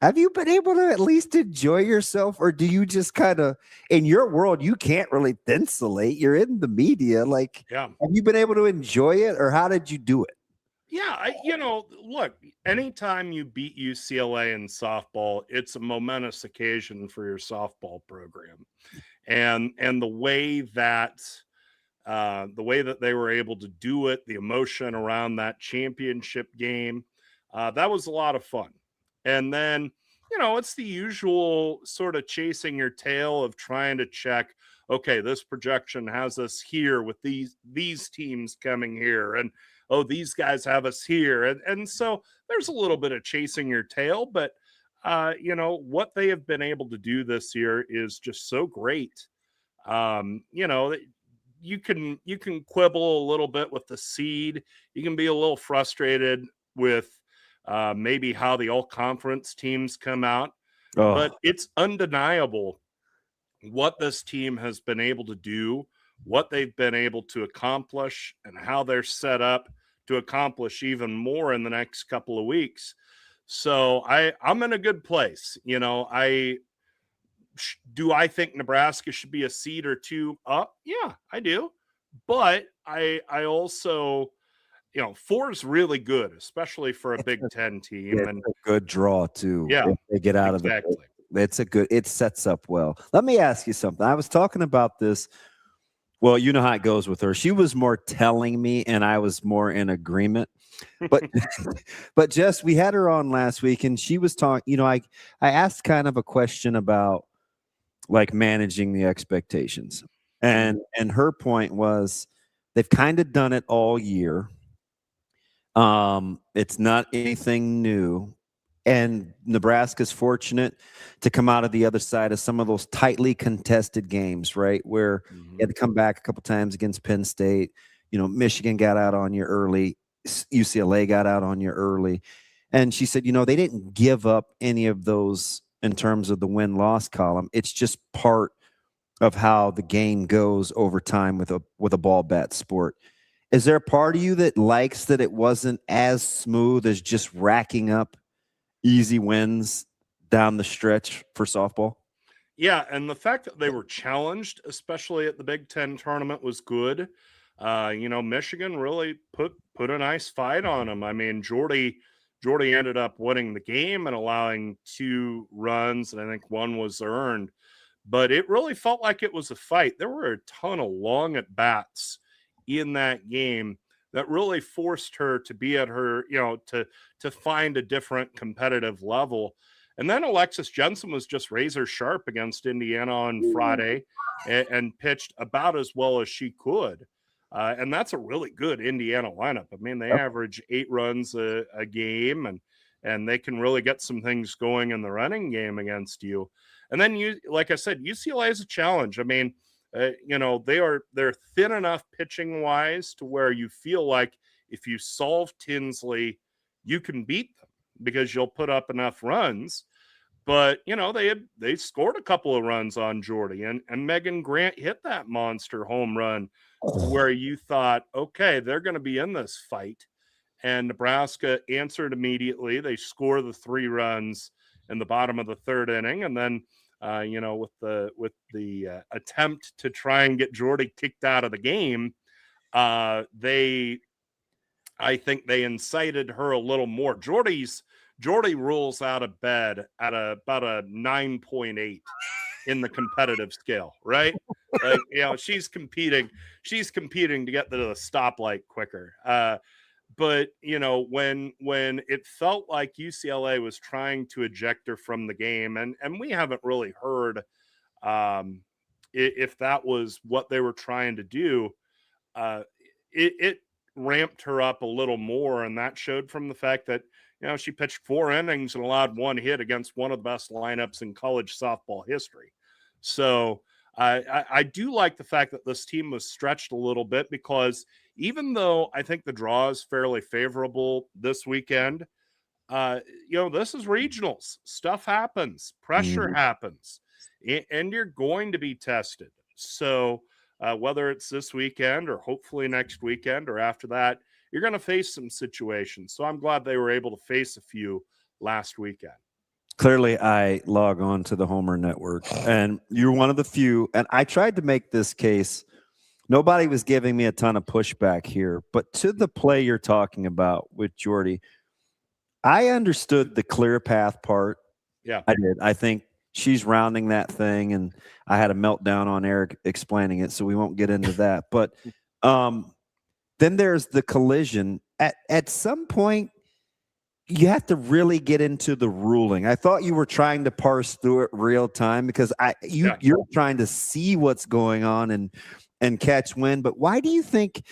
Have you been able to at least enjoy yourself, or do you just kind of, in your world, you can't really insulate? You're in the media. Like, yeah. Have you been able to enjoy it, or how did you do it? Yeah, look, anytime you beat UCLA in softball, it's a momentous occasion for your softball program. And the way that they were able to do it, the emotion around that championship game, that was a lot of fun. And then, it's the usual sort of chasing your tail of trying to check, okay, this projection has us here with these teams coming here. And, oh, these guys have us here. And so there's a little bit of chasing your tail. But, what they have been able to do this year is just so great. You can quibble a little bit with the seed. You can be a little frustrated with maybe how the all-conference teams come out. Oh. But it's undeniable what this team has been able to do, what they've been able to accomplish, and how they're set up to accomplish even more in the next couple of weeks. So I'm in a good place. Do I think Nebraska should be a seed or two up? Yeah, I do. But I also... 4 is really good, especially for a Big Ten team. And a good draw too. Yeah, if they get out exactly. of it sets up well. Let me ask you something. I was talking about this. Well, you know how it goes with her. She was more telling me, and I was more in agreement. But Jess, we had her on last week, and she was talking. I asked kind of a question about like managing the expectations, and her point was they've kind of done it all year. It's not anything new, and Nebraska's fortunate to come out of the other side of some of those tightly contested games, right? Where you had to come back a couple times against Penn State. Michigan got out on you early. UCLA got out on you early. And she said, they didn't give up any of those in terms of the win-loss column. It's just part of how the game goes over time with a ball bat sport. Is there a part of you that likes that it wasn't as smooth as just racking up easy wins down the stretch for softball? Yeah, and the fact that they were challenged, especially at the Big Ten tournament, was good. Michigan really put a nice fight on them. I mean, Jordy ended up winning the game and allowing 2 runs, and I think 1 was earned. But it really felt like it was a fight. There were a ton of long at-bats in that game that really forced her to be at her, to find a different competitive level. And then Alexis Jensen was just razor sharp against Indiana on Friday and pitched about as well as she could. And that's a really good Indiana lineup. I mean, they average 8 runs a game, and they can really get some things going in the running game against you. And then like I said, UCLA is a challenge. I mean, they're thin enough pitching wise to where you feel like if you solve Tinsley, you can beat them because you'll put up enough runs. But, they scored a couple of runs on Jordy, and Megan Grant hit that monster home run where you thought, okay, they're going to be in this fight. And Nebraska answered immediately. They score the 3 runs in the bottom of the 3rd inning. And then, with the attempt to try and get Jordy kicked out of the game, I think they incited her a little more. Jordy rolls out of bed at about a 9.8 in the competitive scale, right? Like, she's competing to get to the stoplight quicker. But when it felt like UCLA was trying to eject her from the game, and we haven't really heard if that was what they were trying to do, it ramped her up a little more, and that showed from the fact that she pitched 4 innings and allowed 1 hit against one of the best lineups in college softball history. So I do like the fact that this team was stretched a little bit, because even though I think the draw is fairly favorable this weekend, this is regionals. Stuff happens, pressure happens, and you're going to be tested. So whether it's this weekend or hopefully next weekend or after that, you're going to face some situations. So I'm glad they were able to face a few last weekend. Clearly, I log on to the Homer Network, and you're one of the few. And I tried to make this case. Nobody was giving me a ton of pushback here, but to the play you're talking about with Jordy, I understood the clear path part. Yeah, I did. I think she's rounding that thing, and I had a meltdown on Eric explaining it, so we won't get into that. But then there's the collision. At some point, you have to really get into the ruling. I thought you were trying to parse through it real time, because you're trying to see what's going on and catch wind. But why do you think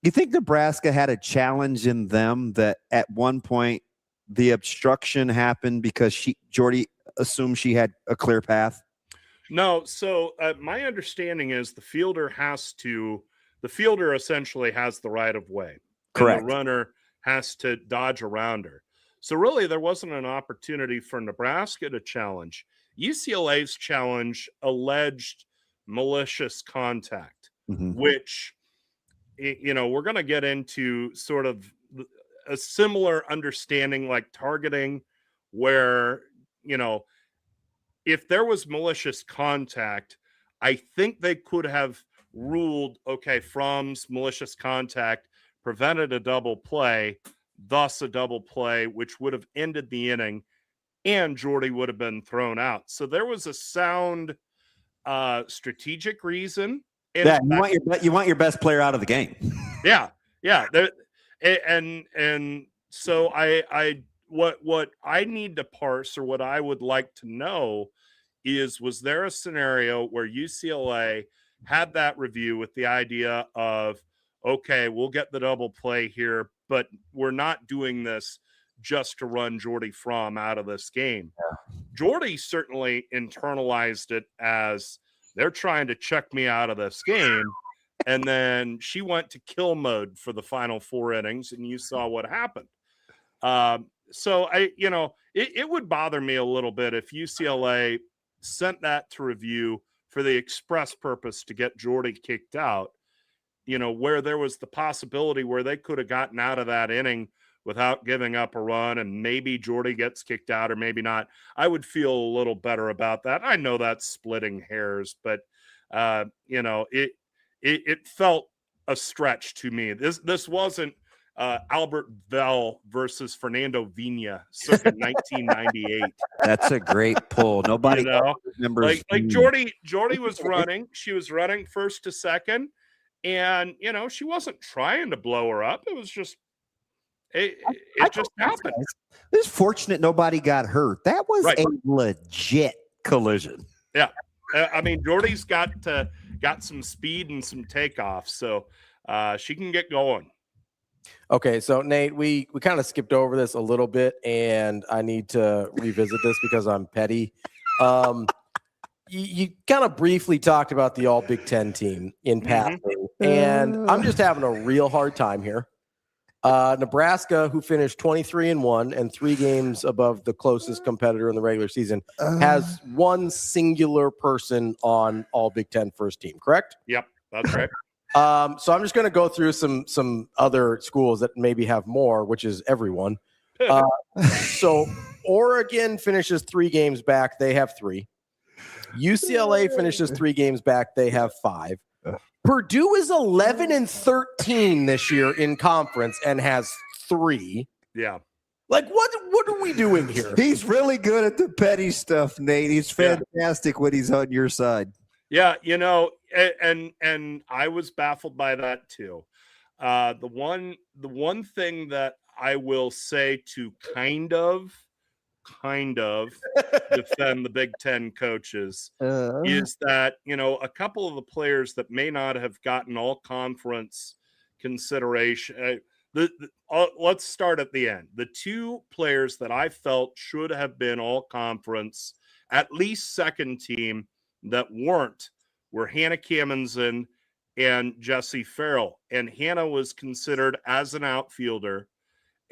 Nebraska had a challenge in them that at one point the obstruction happened because Jordy assumed she had a clear path? No. So my understanding is the fielder essentially has the right of way. Correct. And the runner has to dodge around her. So really, there wasn't an opportunity for Nebraska to challenge. UCLA's challenge alleged malicious contact, which, we're going to get into sort of a similar understanding like targeting, where, if there was malicious contact, I think they could have ruled, okay, Fromm's malicious contact prevented a double play, thus a double play, which would have ended the inning, and Jordy would have been thrown out. So there was a sound strategic reason. Yeah, you want your best player out of the game. Yeah. And so what I need to parse, or what I would like to know, is, was there a scenario where UCLA had that review with the idea of, okay, we'll get the double play here, but we're not doing this just to run Jordy Frahm out of this game. Yeah. Jordy certainly internalized it as, they're trying to check me out of this game. And then she went to kill mode for the final 4 innings, and you saw what happened. So it would bother me a little bit if UCLA sent that to review for the express purpose to get Jordy kicked out, where there was the possibility where they could have gotten out of that inning without giving up a run, and maybe Jordy gets kicked out or maybe not. I would feel a little better about that. I know that's splitting hairs, but it felt a stretch to me. This wasn't Albert Bell versus Fernando Vina circa 1998. That's a great pull. Nobody remembers. Like Jordy was running. She was running first to second, and she wasn't trying to blow her up. It was just it just happened. It's fortunate nobody got hurt. That was a legit collision. Yeah, I mean, Jordy's got some speed and some takeoff, so she can get going. Okay, so Nate, we kind of skipped over this a little bit, and I need to revisit this because I'm petty. You kind of briefly talked about the All Big Ten team in passing, and I'm just having a real hard time here. Nebraska, who finished 23-1 and 3 games above the closest competitor in the regular season, has one singular person on all Big Ten first team, correct? Yep, that's right. So I'm just going to go through some other schools that maybe have more, which is everyone. So Oregon finishes 3 games back. They have 3. UCLA finishes 3 games back. They have 5. Purdue is 11-13 this year in conference and has 3. Yeah. Like, what are we doing here? He's really good at the petty stuff, Nate. He's fantastic when he's on your side. Yeah, and I was baffled by that too. The one thing that I will say to kind of defend the Big Ten coaches is that, a couple of the players that may not have gotten all conference consideration. Let's start at the end. The 2 players that I felt should have been all conference, at least second team, that weren't were Hannah Kamenson and Jesse Farrell. And Hannah was considered as an outfielder.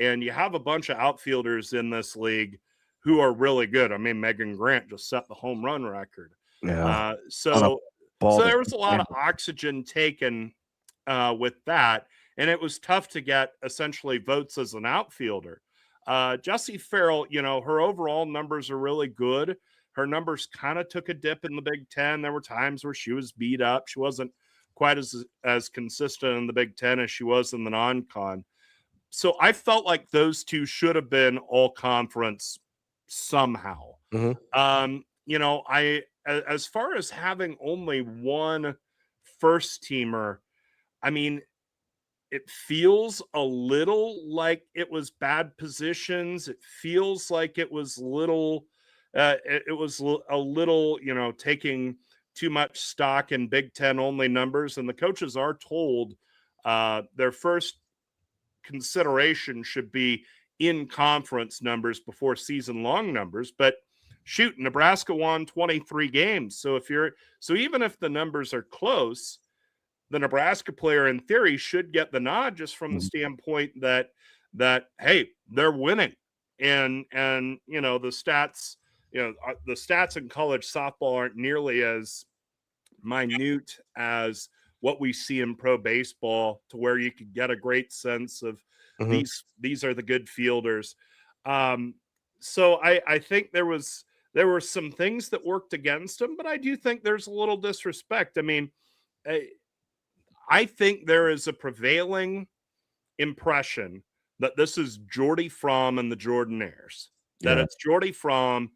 And you have a bunch of outfielders in this league who are really good. I mean, Megan Grant just set the home run record. Yeah. So there was a lot of oxygen taken with that. And it was tough to get essentially votes as an outfielder. Jesse Farrell, her overall numbers are really good. Her numbers kind of took a dip in the Big Ten. There were times where she was beat up. She wasn't quite as consistent in the Big Ten as she was in the non-con. So I felt like those 2 should have been all conference somehow. As far as having only one first teamer, I mean, it feels a little like it was bad positions. It feels like it was a little, taking too much stock in Big Ten only numbers. And the coaches are told their first consideration should be in conference numbers before season long numbers. But shoot, Nebraska won 23 games. So even if the numbers are close, the Nebraska player in theory should get the nod just from the standpoint that hey, they're winning. And the stats, the stats in college softball aren't nearly as minute as what we see in pro baseball, to where you could get a great sense of these are the good fielders. So I think there were some things that worked against them, but I do think there's a little disrespect. I mean, I think there is a prevailing impression that this is Jordy Frahm and the Jordanaires, that it's Jordy Frahm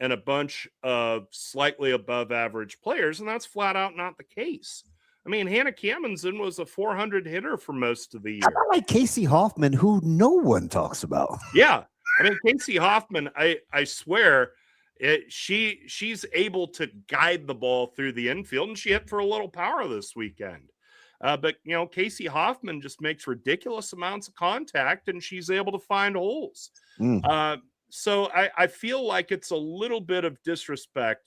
and a bunch of slightly above average players, and that's flat out not the case. I mean, Hannah Kamenson was a 400 hitter for most of the year. How about like Casey Hoffman, who no one talks about? Yeah. I mean, Casey Hoffman, I swear, she's able to guide the ball through the infield, and she hit for a little power this weekend. But, Casey Hoffman just makes ridiculous amounts of contact, and she's able to find holes. So I feel like it's a little bit of disrespect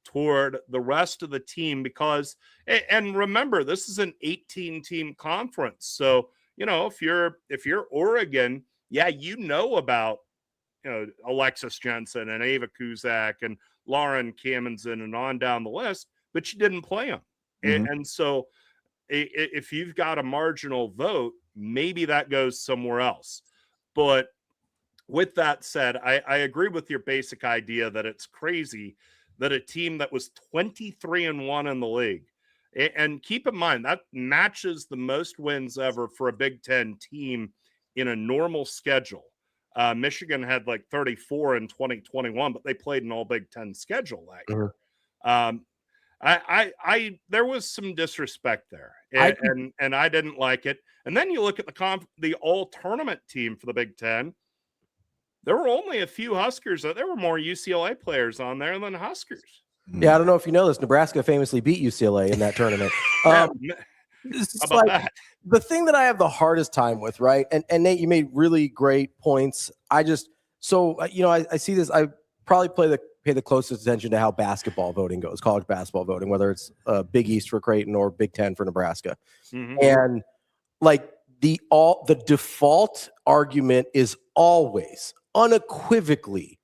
toward the rest of the team because, and remember, this is an 18-team conference. So, if you're Oregon, about, Alexis Jensen and Ava Kuzak and Lauren Kamenson and on down the list, but you didn't play them. And so if you've got a marginal vote, maybe that goes somewhere else. But with that said, I agree with your basic idea that it's crazy that a team that was 23-1 in the league, and keep in mind that matches the most wins ever for a Big Ten team in a normal schedule. Michigan had like 34 in 2021, but they played an all Big Ten schedule that year. There was some disrespect there, and I didn't like it. And then you look at the all tournament team for the Big Ten. There were only a few Huskers. There were more UCLA players on there than Huskers. Yeah, I don't know if you know this. Nebraska famously beat UCLA in that tournament. The thing that I have the hardest time with, right? And Nate, you made really great points. I see this. I probably pay the closest attention to how basketball voting goes, college basketball voting, whether it's Big East for Creighton or Big Ten for Nebraska. And like the default argument is always unequivocally,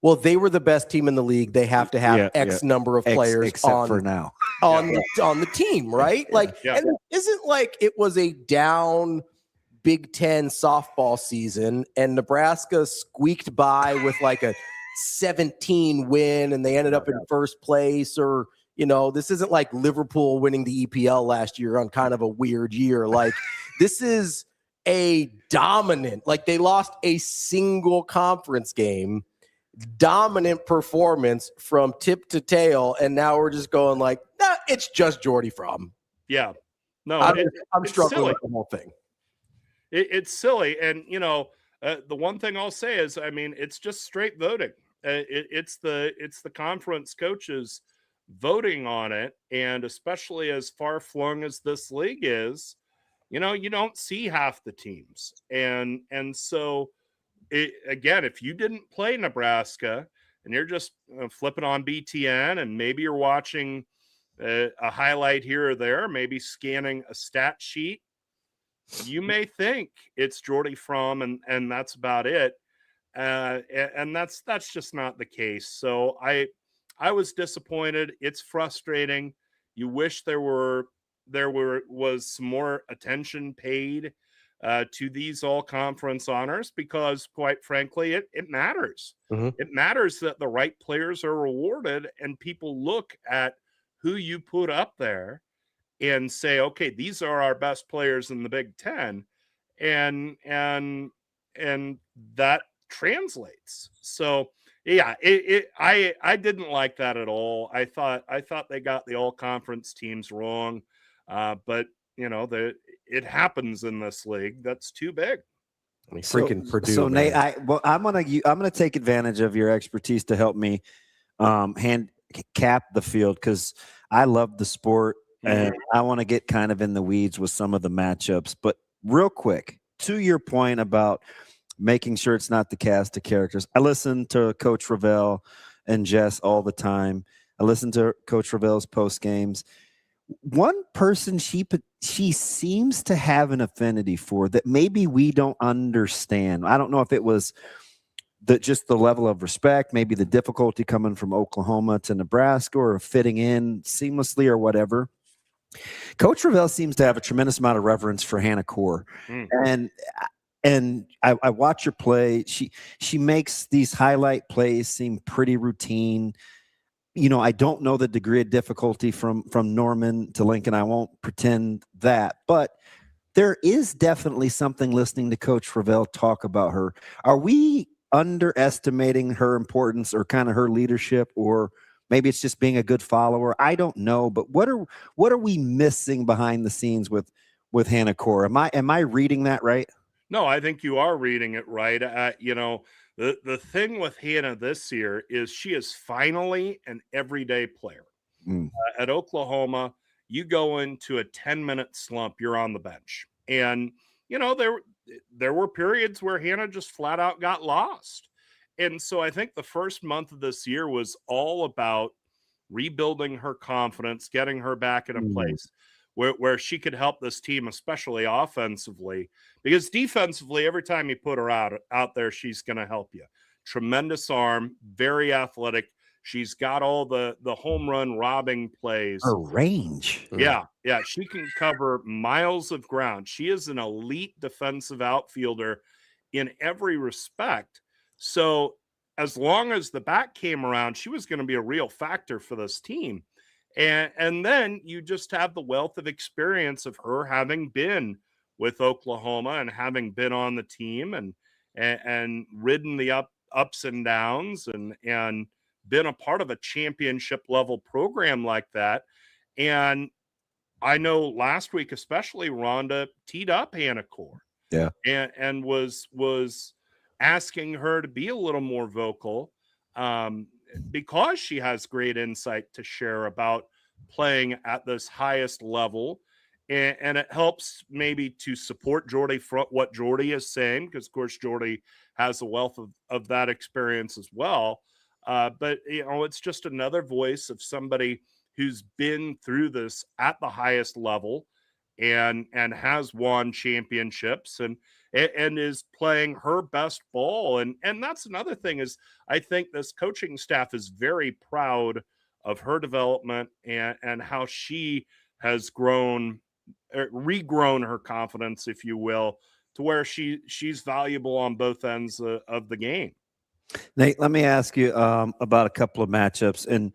well, they were the best team in the league. They have to have X number of players except for now on the team, right? And it isn't like it was a down Big Ten softball season and Nebraska squeaked by with like a 17 win and they ended up in first place, or this isn't like Liverpool winning the EPL last year on kind of a weird year. Like this is a dominant, like they lost a single conference game, dominant performance from tip to tail, and now we're just going like, nah, it's just Jordy Frahm. Yeah, no, I'm struggling with the whole thing. It's silly, and the one thing I'll say is, I mean, it's just straight voting. It's the conference coaches voting on it, and especially as far flung as this league is, you don't see half the teams, and so. Again, if you didn't play Nebraska and you're just flipping on BTN and maybe you're watching a highlight here or there, maybe scanning a stat sheet, you may think it's Jordy Frahm and that's about it. And that's just not the case. So I was disappointed. It's frustrating. You wish there was some more attention paid to these all-conference honors, because quite frankly, it matters. Mm-hmm. It matters that the right players are rewarded and people look at who you put up there and say, okay, these are our best players in the Big Ten. And that translates. So yeah, I didn't like that at all. I thought they got the all-conference teams wrong. But it happens in this league. That's too big. I mean, freaking Purdue. So Nate, I'm gonna take advantage of your expertise to help me handicap the field, because I love the sport and I want to get kind of in the weeds with some of the matchups. But real quick, to your point about making sure it's not the cast of characters, I listen to Coach Ravel and Jess all the time. I listen to Coach Ravel's post games. One person she seems to have an affinity for that maybe we don't understand. I don't know if it was just the level of respect, maybe the difficulty coming from Oklahoma to Nebraska or fitting in seamlessly or whatever. Coach Ravel seems to have a tremendous amount of reverence for Hannah Core. And I watch her play. She makes these highlight plays seem pretty routine. I don't know the degree of difficulty from Norman to Lincoln. I won't pretend that, but there is definitely something listening to Coach Ravel talk about her. Are we underestimating her importance or kind of her leadership, or maybe it's just being a good follower? I don't know, but what are we missing behind the scenes with Hannah Core? Am I reading that right? No, I think you are reading it right. The thing with Hannah this year is she is finally an everyday player. At Oklahoma, you go into a 10-minute slump, you're on the bench. And, there were periods where Hannah just flat out got lost. And so I think the first month of this year was all about rebuilding her confidence, getting her back in a place where she could help this team, especially offensively, because defensively, every time you put her out there, she's going to help you. Tremendous arm, very athletic. She's got all the home run robbing plays. Her range. Yeah. She can cover miles of ground. She is an elite defensive outfielder in every respect. So as long as the back came around, she was going to be a real factor for this team. And then you just have the wealth of experience of her having been with Oklahoma and having been on the team and ridden the ups and downs and been a part of a championship level program like that. And I know last week, especially, Rhonda teed up Hannah Core. Yeah. And was asking her to be a little more vocal, because she has great insight to share about playing at this highest level. And it helps maybe to support Jordy for what Jordy is saying, because, of course, Jordy has a wealth of that experience as well. But, it's just another voice of somebody who's been through this at the highest level and has won championships and is playing her best ball. And that's another thing is I think this coaching staff is very proud of her development and how she has regrown her confidence, if you will, to where she's valuable on both ends of the game. Nate, let me ask you about a couple of matchups, and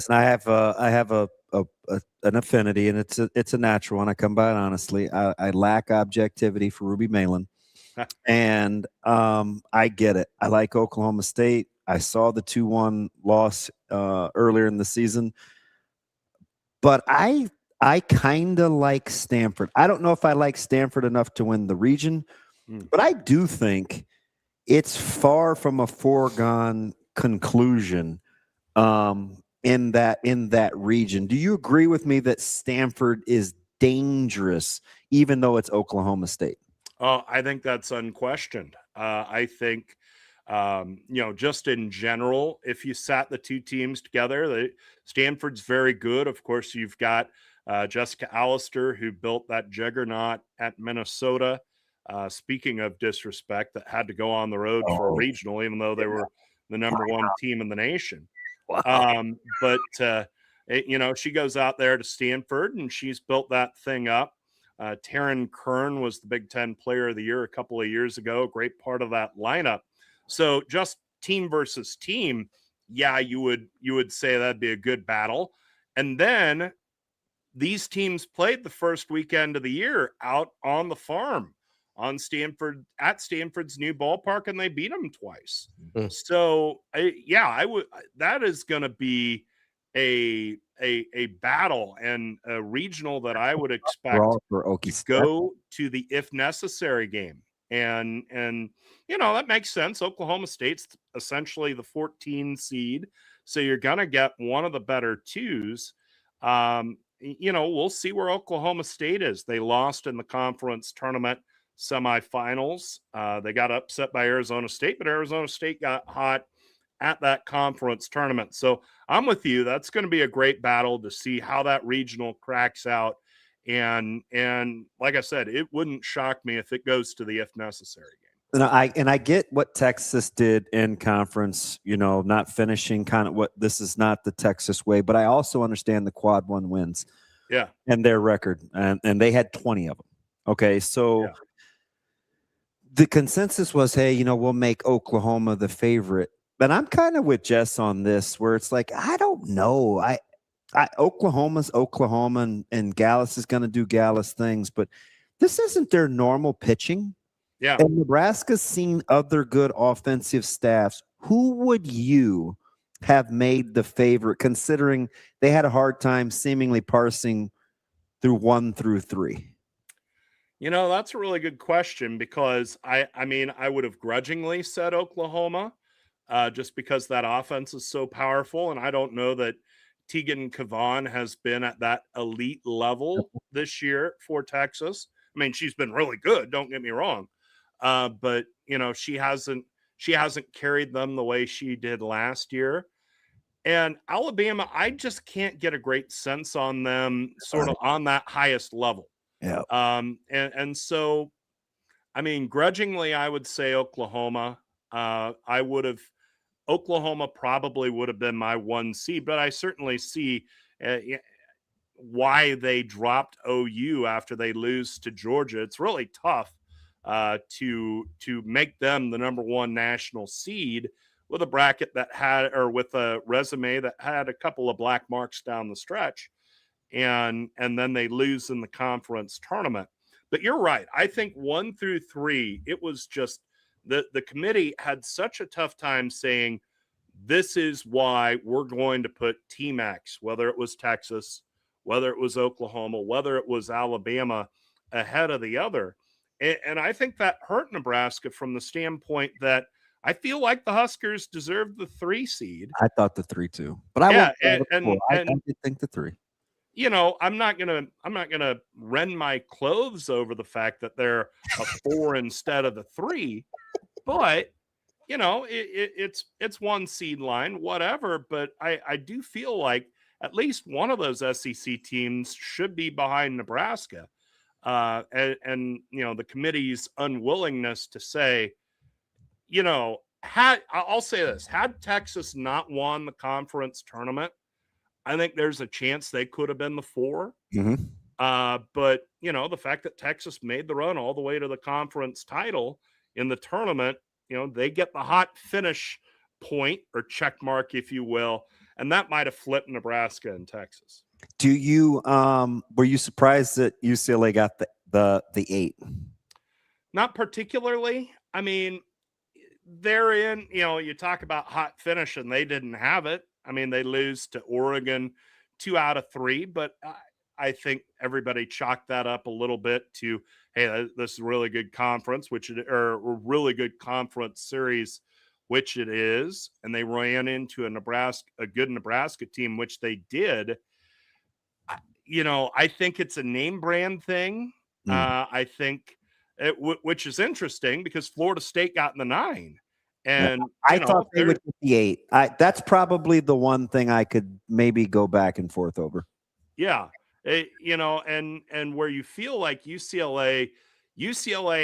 I have an affinity, and it's a natural one. I come by it honestly. I lack objectivity for Ruby Malin, and I get it. I like Oklahoma State. I saw the 2-1 loss earlier in the season, but I kind of like Stanford. I don't know if I like Stanford enough to win the region, but I do think it's far from a foregone conclusion in that region. Do you agree with me that Stanford is dangerous, even though it's Oklahoma State? I think that's unquestioned. I think, just in general, if you sat the two teams together, Stanford's very good. Of course, you've got Jessica Allister, who built that juggernaut at Minnesota. Speaking of disrespect, that had to go on the road for a regional, even though they were the number one team in the nation. But she goes out there to Stanford and she's built that thing up. Taryn Kern was the Big Ten Player of the Year a couple of years ago, great part of that lineup. So just team versus team, yeah, you would say that'd be a good battle. And then these teams played the first weekend of the year out on the farm on Stanford at Stanford's new ballpark, and they beat them twice. So I would. That is going to be a battle and a regional that I would expect to go to the if necessary game. And that makes sense. Oklahoma State's essentially the 14 seed, so you're going to get one of the better twos. We'll see where Oklahoma State is. They lost in the conference tournament semifinals. They got upset by Arizona State, but Arizona State got hot at that conference tournament. So I'm with you. That's going to be a great battle to see how that regional cracks out. And like I said, it wouldn't shock me if it goes to the if necessary game. And I get what Texas did in conference, not finishing kind of what this is not the Texas way, but I also understand the quad one wins. Yeah. And their record. And they had 20 of them. Okay. So the consensus was, hey, we'll make Oklahoma the favorite. But I'm kind of with Jess on this, where it's like, I don't know. Oklahoma's Oklahoma, and Gallus is going to do Gallus things, but this isn't their normal pitching. Yeah. And Nebraska's seen other good offensive staffs. Who would you have made the favorite, considering they had a hard time seemingly parsing through 1 through 3? That's a really good question, because I would have grudgingly said Oklahoma, just because that offense is so powerful. And I don't know that Tegan Kavan has been at that elite level this year for Texas. I mean, she's been really good, don't get me wrong. But she hasn't carried them the way she did last year. And Alabama, I just can't get a great sense on them sort of on that highest level. Yeah. And so, grudgingly, I would say Oklahoma. Oklahoma probably would have been my 1 seed, but I certainly see why they dropped OU after they lose to Georgia. It's really tough to make them the number 1 national seed with a bracket that had, or with a resume that had a couple of black marks down the stretch. And then they lose in the conference tournament. But you're right. I think 1 through 3, it was just the committee had such a tough time saying, this is why we're going to put Team X, whether it was Texas, whether it was Oklahoma, whether it was Alabama, ahead of the other. And I think that hurt Nebraska from the standpoint that I feel like the Huskers deserved the 3 seed. I thought the 3 too, but I did think the 3. I'm not gonna rend my clothes over the fact that they're a 4 instead of the 3, but it's 1 seed line, whatever. But I do feel like at least one of those SEC teams should be behind Nebraska. and the committee's unwillingness to say, I'll say this, had Texas not won the conference tournament, I think there's a chance they could have been the 4. Mm-hmm. But the fact that Texas made the run all the way to the conference title in the tournament, they get the hot finish point or check mark, if you will, and that might have flipped Nebraska and Texas. Do you were you surprised that UCLA got the 8? Not particularly. I mean, they're in, you talk about hot finish and they didn't have it. I mean, they lose to Oregon 2 out of 3, but I think everybody chalked that up a little bit to, hey, this is a really good conference, or a really good conference series, which it is. And they ran into a good Nebraska team, which they did. I think it's a name brand thing. I think which is interesting because Florida State got in the 9. And I thought they would get the 8. That's probably the one thing I could maybe go back and forth over. Yeah. And where you feel like UCLA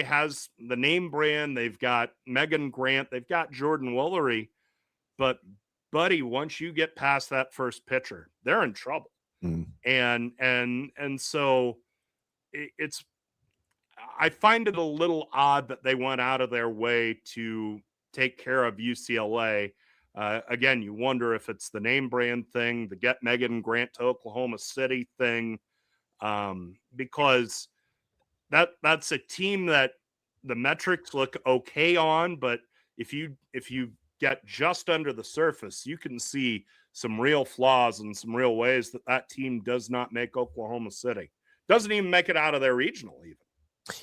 has the name brand, they've got Megan Grant, they've got Jordan Woolery, but buddy, once you get past that first pitcher, they're in trouble. And so I find it a little odd that they went out of their way to take care of UCLA. Again, you wonder if it's the name brand thing, the get Megan Grant to Oklahoma City thing, because that's a team that the metrics look okay on, but if you get just under the surface, you can see some real flaws and some real ways that team does not make Oklahoma City. Doesn't even make it out of their regional even.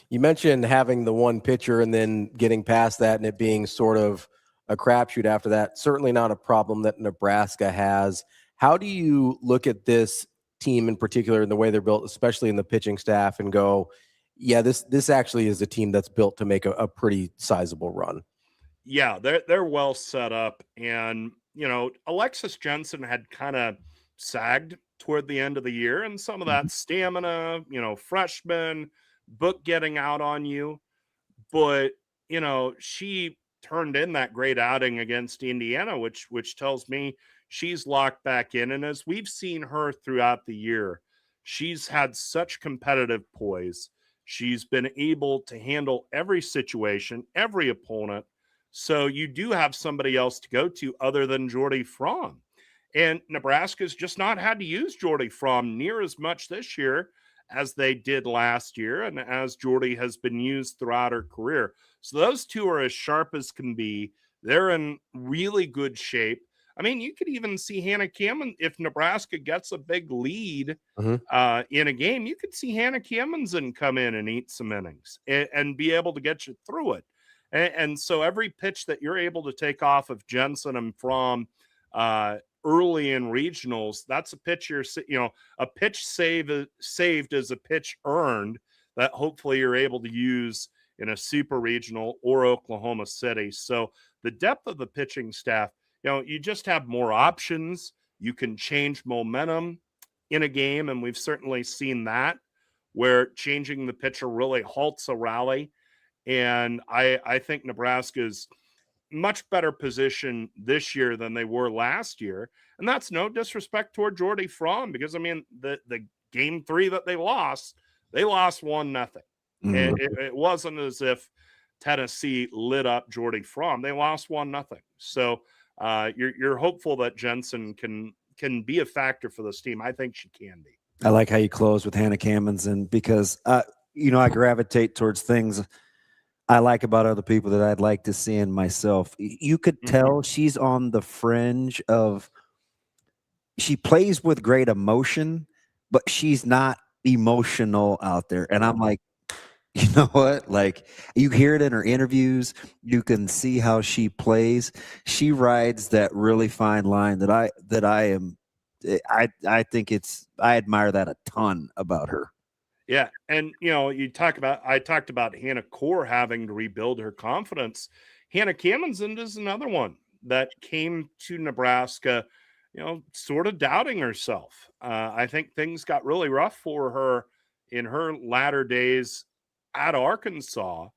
You mentioned having the one pitcher and then getting past that and it being sort of a crapshoot after that. Certainly not a problem that Nebraska has. How do you look at this team in particular and the way they're built, especially in the pitching staff, and go, yeah, this actually is a team that's built to make a pretty sizable run? Yeah, they're well set up. And, Alexis Jensen had kind of sagged toward the end of the year, and some of that stamina, freshman, book getting out on you. But, she turned in that great outing against Indiana, which tells me she's locked back in. And as we've seen her throughout the year, she's had such competitive poise. She's been able to handle every situation, every opponent. So you do have somebody else to go to other than Jordy Frahm. And Nebraska's just not had to use Jordy Frahm near as much this year as they did last year, and as Jordy has been used throughout her career. So those two are as sharp as can be. They're in really good shape. I mean, you could even see Hannah Cameron, if Nebraska gets a big lead in a game, you could see Hannah Cameron come in and eat some innings and be able to get you through it. And so every pitch that you're able to take off of Jensen and Frahm early in regionals, that's a pitch a pitch saved is a pitch earned that hopefully you're able to use in a super regional or Oklahoma City. So the depth of the pitching staff, you just have more options. You can change momentum in a game, and we've certainly seen that where changing the pitcher really halts a rally. And I think Nebraska's much better position this year than they were last year. And that's no disrespect toward Jordy Frahm, because, I mean, the game 3 that they lost 1-0. It wasn't as if Tennessee lit up Jordy Frahm. They lost 1-0. So you're hopeful that Jensen can be a factor for this team. I think she can be. I like how you close with Hannah Cameron, because, I gravitate towards things I like about other people that I'd like to see in myself. You could tell she's on the fringe of, she plays with great emotion, but she's not emotional out there. And I'm like, you know what? Like, you hear it in her interviews. You can see how she plays. She rides that really fine line that I think I admire that a ton about her. Yeah. And, I talked about Hannah Core having to rebuild her confidence. Hannah Cameron is another one that came to Nebraska, sort of doubting herself. I think things got really rough for her in her latter days at Arkansas.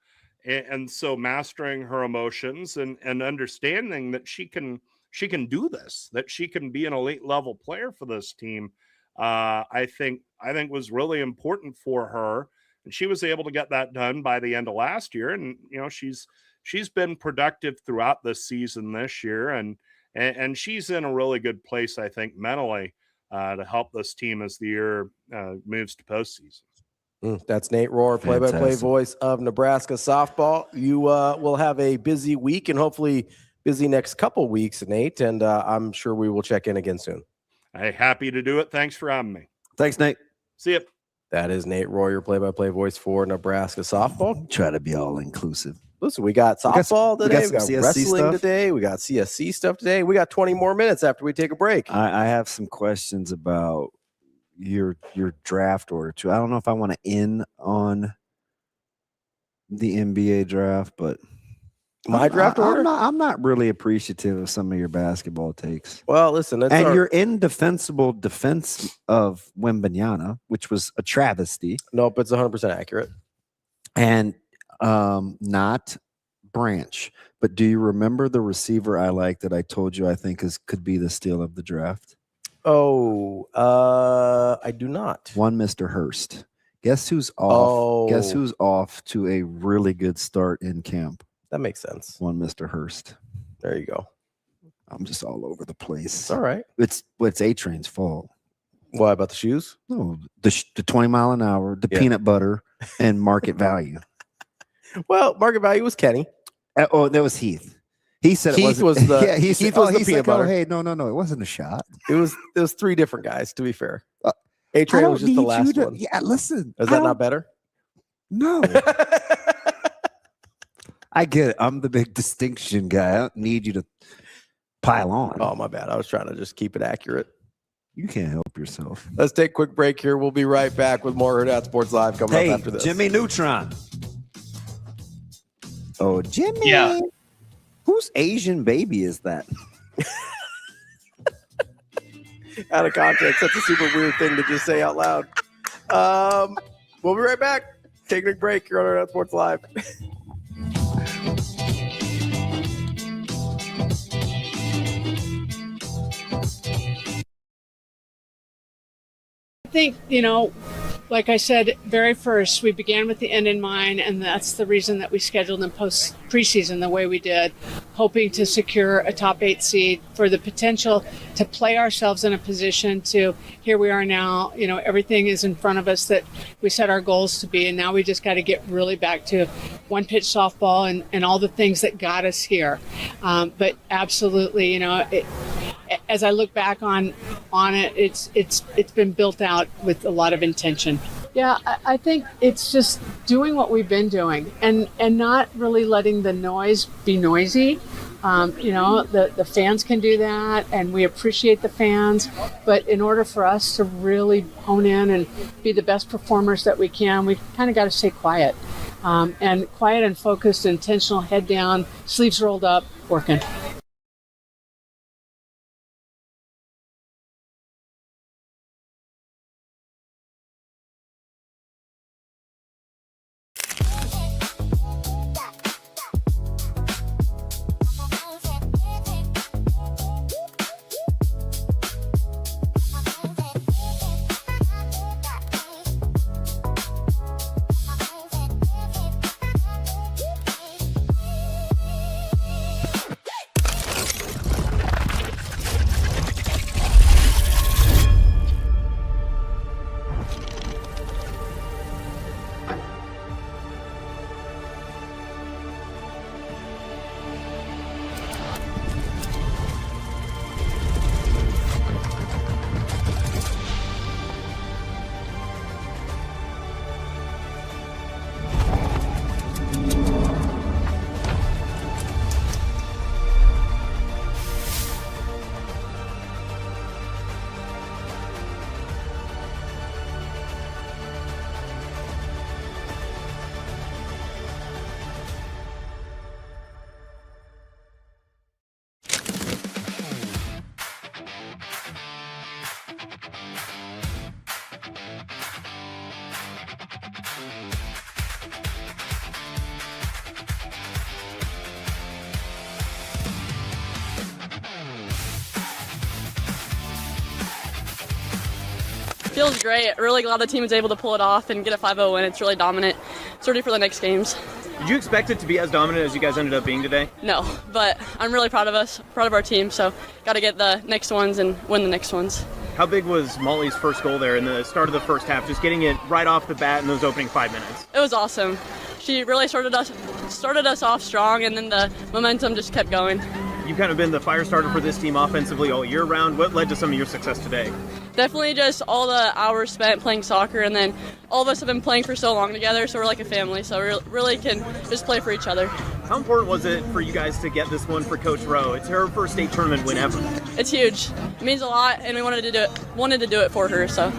And so mastering her emotions and understanding that she can do this, that she can be an elite level player for this team, I think was really important for her. And she was able to get that done by the end of last year. And, she's been productive throughout this season this year. And she's in a really good place, I think, mentally, to help this team as the year moves to postseason. That's Nate Rohr, play-by-play voice of Nebraska softball. You will have a busy week and hopefully busy next couple weeks, Nate. And I'm sure we will check in again soon. I'm happy to do it. Thanks for having me. Thanks, Nate. See ya. That is Nate Rohr, your play-by-play voice for Nebraska softball. Try to be all inclusive. Listen, we got softball today. We got CSC wrestling stuff today. We got CSC stuff today. We got 20 more minutes after we take a break. I have some questions about your draft order too. I don't know if I want to end on the NBA draft, but my draft order? I'm not really appreciative of some of your basketball takes. Well, listen, your indefensible defense of Wembanyama, which was a travesty. Nope, it's 100% accurate. And not Branch. But do you remember the receiver I like that I told you I think could be the steal of the draft? Oh, I do not. One Mr. Hurst. Guess who's off? Guess who's off to a really good start in camp? That makes sense. One Mr. Hurst. There you go. I'm just all over the place. It's all right. It's A-Train's fault. Why, about the shoes? No, the 20 mile an hour, the peanut butter, and market value. Well, market value was Kenny. Oh, that was Heath. He said Heath it wasn't. was the Heath was the peanut butter. butter. Hey, no, it wasn't a shot. It was three different guys, to be fair. A-Train was just the last one. Yeah, listen. Is that not better? No. I get it. I'm the big distinction guy. I don't need you to pile on. Oh, my bad. I was trying to just keep it accurate. You can't help yourself. Let's take a quick break here. We'll be right back with more Hurrdat Sports Live coming up after this. Jimmy Neutron. Oh, Jimmy. Yeah. Whose Asian baby is that? Out of context. That's a super weird thing to just say out loud. We'll be right back. Taking a break here on Hurrdat Sports Live. I think, like I said, very first, we began with the end in mind, and that's the reason that we scheduled and post preseason the way we did, hoping to secure a top 8 seed for the potential to play ourselves in a position to, here we are now, everything is in front of us that we set our goals to be, and now we just got to get really back to one pitch softball and all the things that got us here. But absolutely, as I look back on it, it's been built out with a lot of intention. Yeah, I think it's just doing what we've been doing and not really letting the noise be noisy. The fans can do that, and we appreciate the fans. But in order for us to really hone in and be the best performers that we can, we kind of got to stay quiet. And quiet and focused, intentional, head down, sleeves rolled up, working. Feels great. Really glad the team was able to pull it off and get a 5-0 win. It's really dominant. It's ready for the next games. Did you expect it to be as dominant as you guys ended up being today? No, but I'm really proud of us, proud of our team, so got to get the next ones and win the next ones. How big was Molly's first goal there in the start of the first half, just getting it right off the bat in those opening 5 minutes? It was awesome. She really started us off strong, and then the momentum just kept going. You've kind of been the fire starter for this team offensively all year round. What led to some of your success today? Definitely just all the hours spent playing soccer, and then all of us have been playing for so long together, so we're like a family, so we really can just play for each other. How important was it for you guys to get this one for Coach Rowe? It's her first state tournament win ever. It's huge. It means a lot, and we wanted to do it for her, so.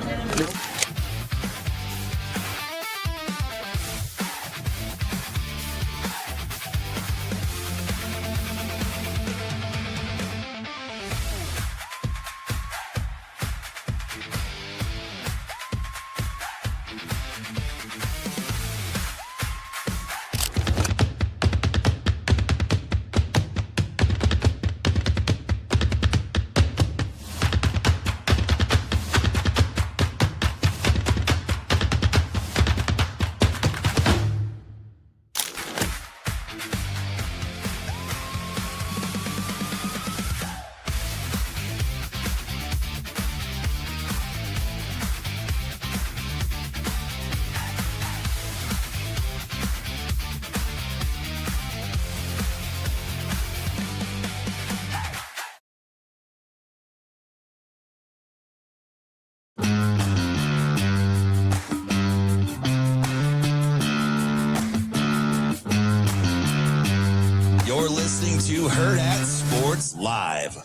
You're listening to Hurrdat Sports Live.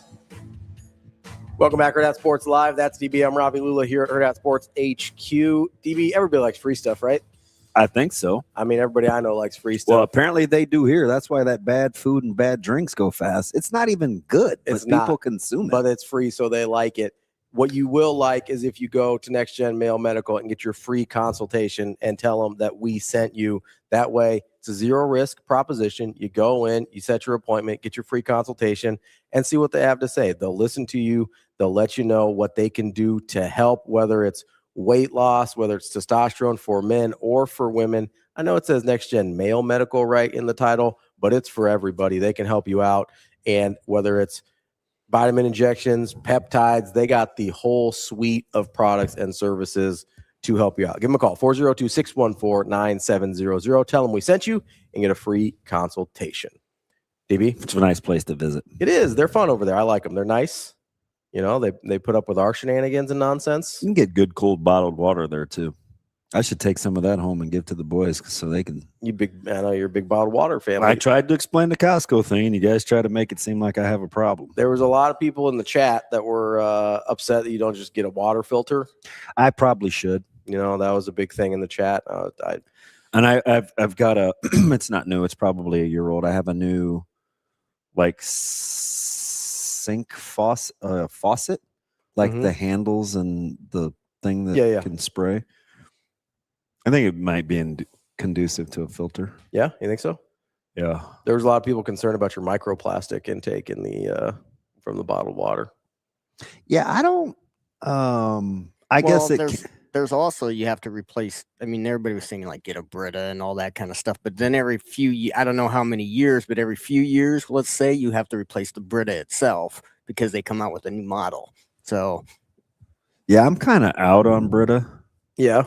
Welcome back, Hurrdat Sports Live. That's DB. I'm Ravi Lulla here at Hurrdat Sports HQ. DB, everybody likes free stuff, right? I think so. I mean, everybody I know likes free stuff. Well, apparently they do here. That's why that bad food and bad drinks go fast. It's not even good, but people consume it. But it's free, so they like it. What you will like is if you go to Next Gen Male Medical and get your free consultation and tell them that we sent you. That way, it's a zero risk proposition. You go in, you set your appointment, get your free consultation, and see what they have to say. They'll listen to you. They'll let you know what they can do to help, whether it's weight loss, whether it's testosterone for men or for women. I know it says Next Gen Male Medical right in the title, but it's for everybody. They can help you out. And whether it's vitamin injections, peptides, they got the whole suite of products and services to help you out. Give them a call, 402-614-9700. Tell them we sent you and get a free consultation. DB? It's a nice place to visit. It is. They're fun over there. I like them. They're nice. You know, they put up with our shenanigans and nonsense. You can get good cold bottled water there too. I should take some of that home and give to the boys so they can. I know you're a big bottled water fan. I tried to explain the Costco thing, and you guys try to make it seem like I have a problem. There was a lot of people in the chat that were upset that you don't just get a water filter. I probably should. You know, that was a big thing in the chat. I've got a. It's not new. It's probably a year old. I have a new, like, sink faucet, like the handles and the thing that can spray. I think it might be conducive to a filter. Yeah, you think so? Yeah. There was a lot of people concerned about your microplastic intake in the from the bottled water. Yeah, I don't. I guess there's also, you have to replace. I mean, everybody was saying like get a Brita and all that kind of stuff, but then every few, I don't know how many years, but every few years, let's say, you have to replace the Brita itself because they come out with a new model. So, yeah, I'm kind of out on Brita. Yeah.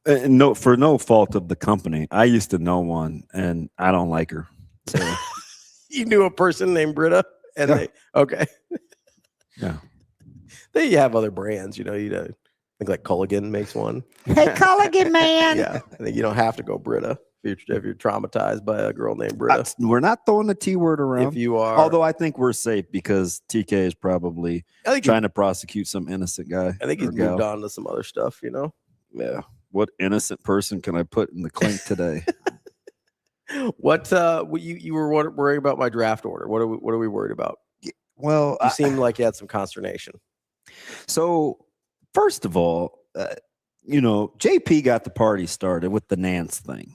No, for no fault of the company. I used to know one, and I don't like her. So you knew a person named Brita, and yeah, they have other brands. You know, I think like Culligan makes one. Hey, Culligan, man. Yeah, I think you don't have to go Brita if you're traumatized by a girl named Brita. We're not throwing the T word around. If you are, although I think we're safe because TK is probably trying to prosecute some innocent guy. I think he's moved on to some other stuff. You know. Yeah. What innocent person can I put in the clink today? What you were worried about my draft order? What are we worried about? Well, you seemed like you had some consternation. So, first of all, JP got the party started with the Nance thing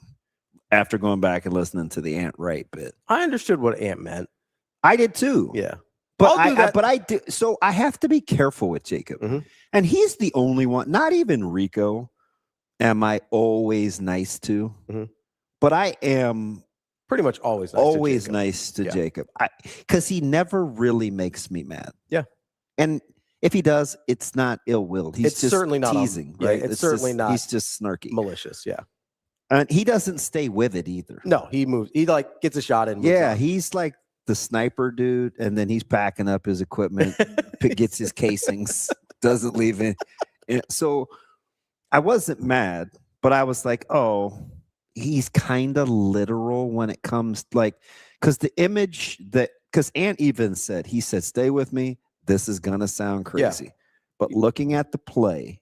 after going back and listening to the Ant Wright bit. I understood what Ant meant. I did too. Yeah. But I'll do that. I do. So I have to be careful with Jacob, and he's the only one. Not even Rico. Am I always nice to? But I am pretty much always nice to Jacob. Because he never really makes me mad. Yeah. And if he does, it's not ill will. He's It's just certainly not teasing, yeah, right? it's certainly not. He's just snarky, malicious. Yeah. And he doesn't stay with it either. No, he moves. He like gets a shot in. moves Yeah, on. he's like the sniper dude, and then he's packing up his equipment, gets his casings, doesn't leave it. So I wasn't mad, but I was like, oh, he's kind of literal when it comes because the image because Ant even said, he said, stay with me. This is going to sound crazy. But looking at the play,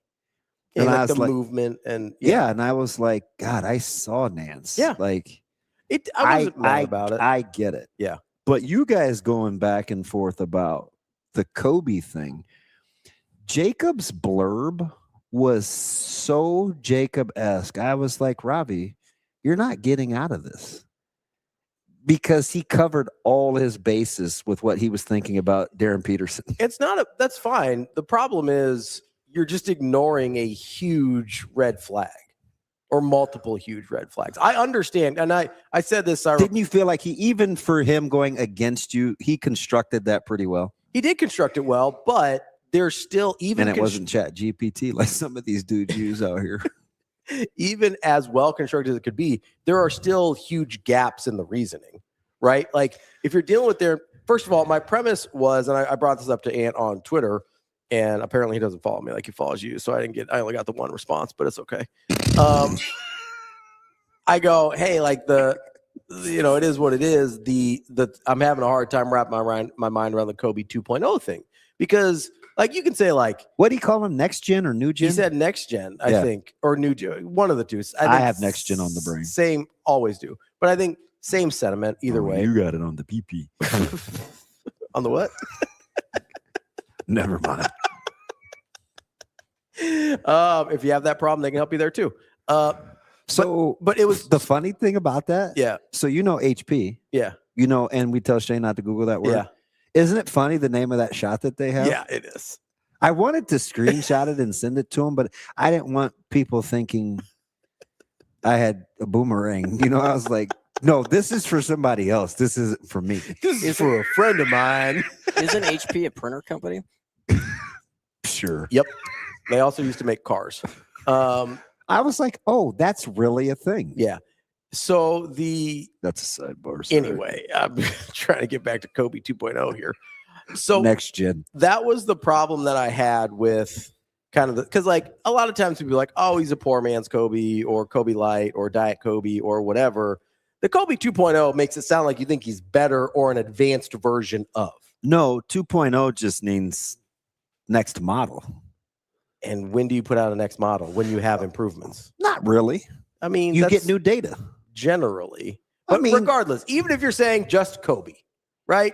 and I like was the like, movement and and I was like, God, I saw Nance. Yeah. Like, I wasn't mad about it. I get it. Yeah. But you guys going back and forth about the Kobe thing, Jacob's blurb was so Jacob-esque. I was like, Ravi, you're not getting out of this. Because he covered all his bases with what he was thinking about Darryn Peterson. That's fine. The problem is you're just ignoring a huge red flag or multiple huge red flags. I understand. And I said this. Didn't you feel like even for him going against you, he constructed that pretty well? He did construct it well, but there's still even. And it wasn't Chat GPT like some of these dudes use out here. Even as well constructed as it could be, there are still huge gaps in the reasoning, right? Like if you're dealing with first of all, my premise was, and I brought this up to Ant on Twitter, and apparently he doesn't follow me like he follows you. So I only got the one response, but it's okay. I go, hey, like it is what it is. I'm having a hard time wrapping my mind around the Kobe 2.0 thing because like you can say like, what do you call him? Next gen or new gen? He said next gen, I think, or new gen, one of the two. I have next gen on the brain. Same, always do. But I think same sentiment either way. You got it on the PP. On the what? Never mind. If you have that problem, they can help you there too. But it was the funny thing about that. Yeah. So HP. Yeah. And we tell Shane not to Google that word. Yeah. Isn't it funny the name of that shot that they have? Yeah, it is. I wanted to screenshot it and send it to him, but I didn't want people thinking I had a boomerang. I was like, no, this is for somebody else. This isn't for me. This is for a friend of mine. Isn't HP a printer company? Sure. Yep. They also used to make cars. I was like, oh, that's really a thing. Yeah. So that's a sidebar. Sorry. Anyway, I'm trying to get back to Kobe 2.0 here. So next gen. That was the problem that I had with kind of because like a lot of times people be like, oh, he's a poor man's Kobe or Kobe Light or Diet Kobe or whatever. The Kobe 2.0 makes it sound like you think he's better or an advanced version of. No, 2.0 just means next model. And when do you put out a next model? When you have improvements? Not really. I mean, you get new data. Generally. But regardless, even if you're saying just Kobe, right?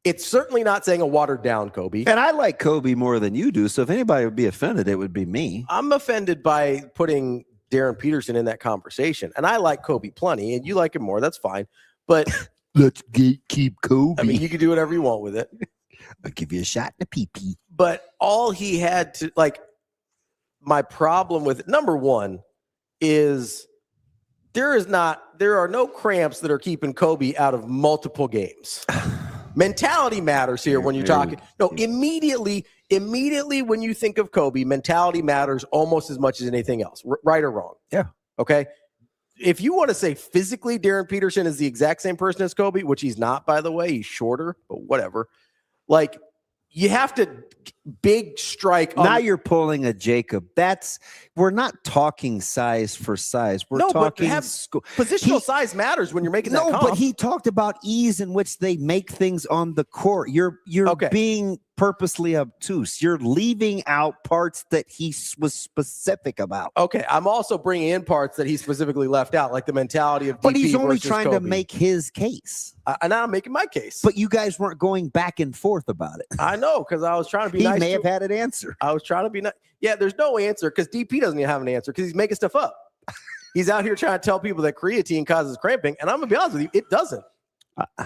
It's certainly not saying a watered down Kobe. And I like Kobe more than you do. So if anybody would be offended, it would be me. I'm offended by putting Darryn Peterson in that conversation. And I like Kobe plenty, and you like him more. That's fine. But let's keep Kobe. I mean, you can do whatever you want with it. I'll give you a shot in the pee-pee. But all he had to, like, my problem with it, number one, is there are no cramps that are keeping Kobe out of multiple games. Mentality matters here when you're talking. No, immediately when you think of Kobe, mentality matters almost as much as anything else, right or wrong. Yeah. Okay. If you want to say physically Darryn Peterson is the exact same person as Kobe, which he's not, by the way, he's shorter, but whatever. Like, you have to big strike. Now you're pulling a Jacob. We're not talking size for size. We're talking positional size matters when you're making that comp. But he talked about ease in which they make things on the court. You're being purposely obtuse. You're leaving out parts that he was specific about. Okay, I'm also bringing in parts that he specifically left out, like the mentality of DP. But he's only trying Kobe. to make his case. And I'm making my case. But you guys weren't going back and forth about it. I know, because I was trying to be nice. He may have had an answer. I was trying to be nice. Yeah, there's no answer because DP doesn't even have an answer because he's making stuff up. He's out here trying to tell people that creatine causes cramping, and I'm going to be honest with you, it doesn't.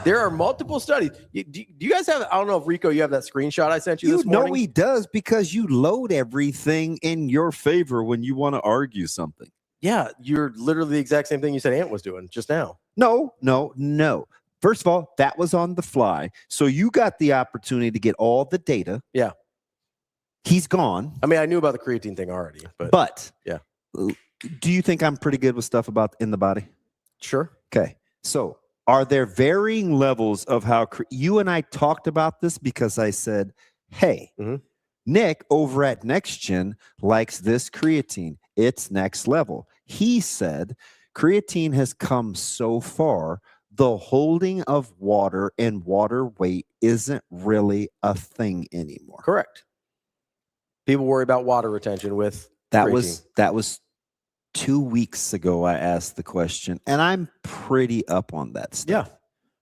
There are multiple studies. Do you guys have? I don't know if Rico, you have that screenshot I sent you this morning. No, he does because you load everything in your favor when you want to argue something. Yeah, you're literally the exact same thing you said Ant was doing just now. No. First of all, that was on the fly. So you got the opportunity to get all the data. Yeah. He's gone. I mean, I knew about the creatine thing already, but yeah. Do you think I'm pretty good with stuff about in the body? Sure. Okay. So are there varying levels of how you and I talked about this because I said, hey, Nick over at NextGen likes this creatine. It's next level. He said creatine has come so far. The holding of water and water weight isn't really a thing anymore. Correct. People worry about water retention with creatine. That was 2 weeks ago. I asked the question, and I'm pretty up on that stuff. Yeah.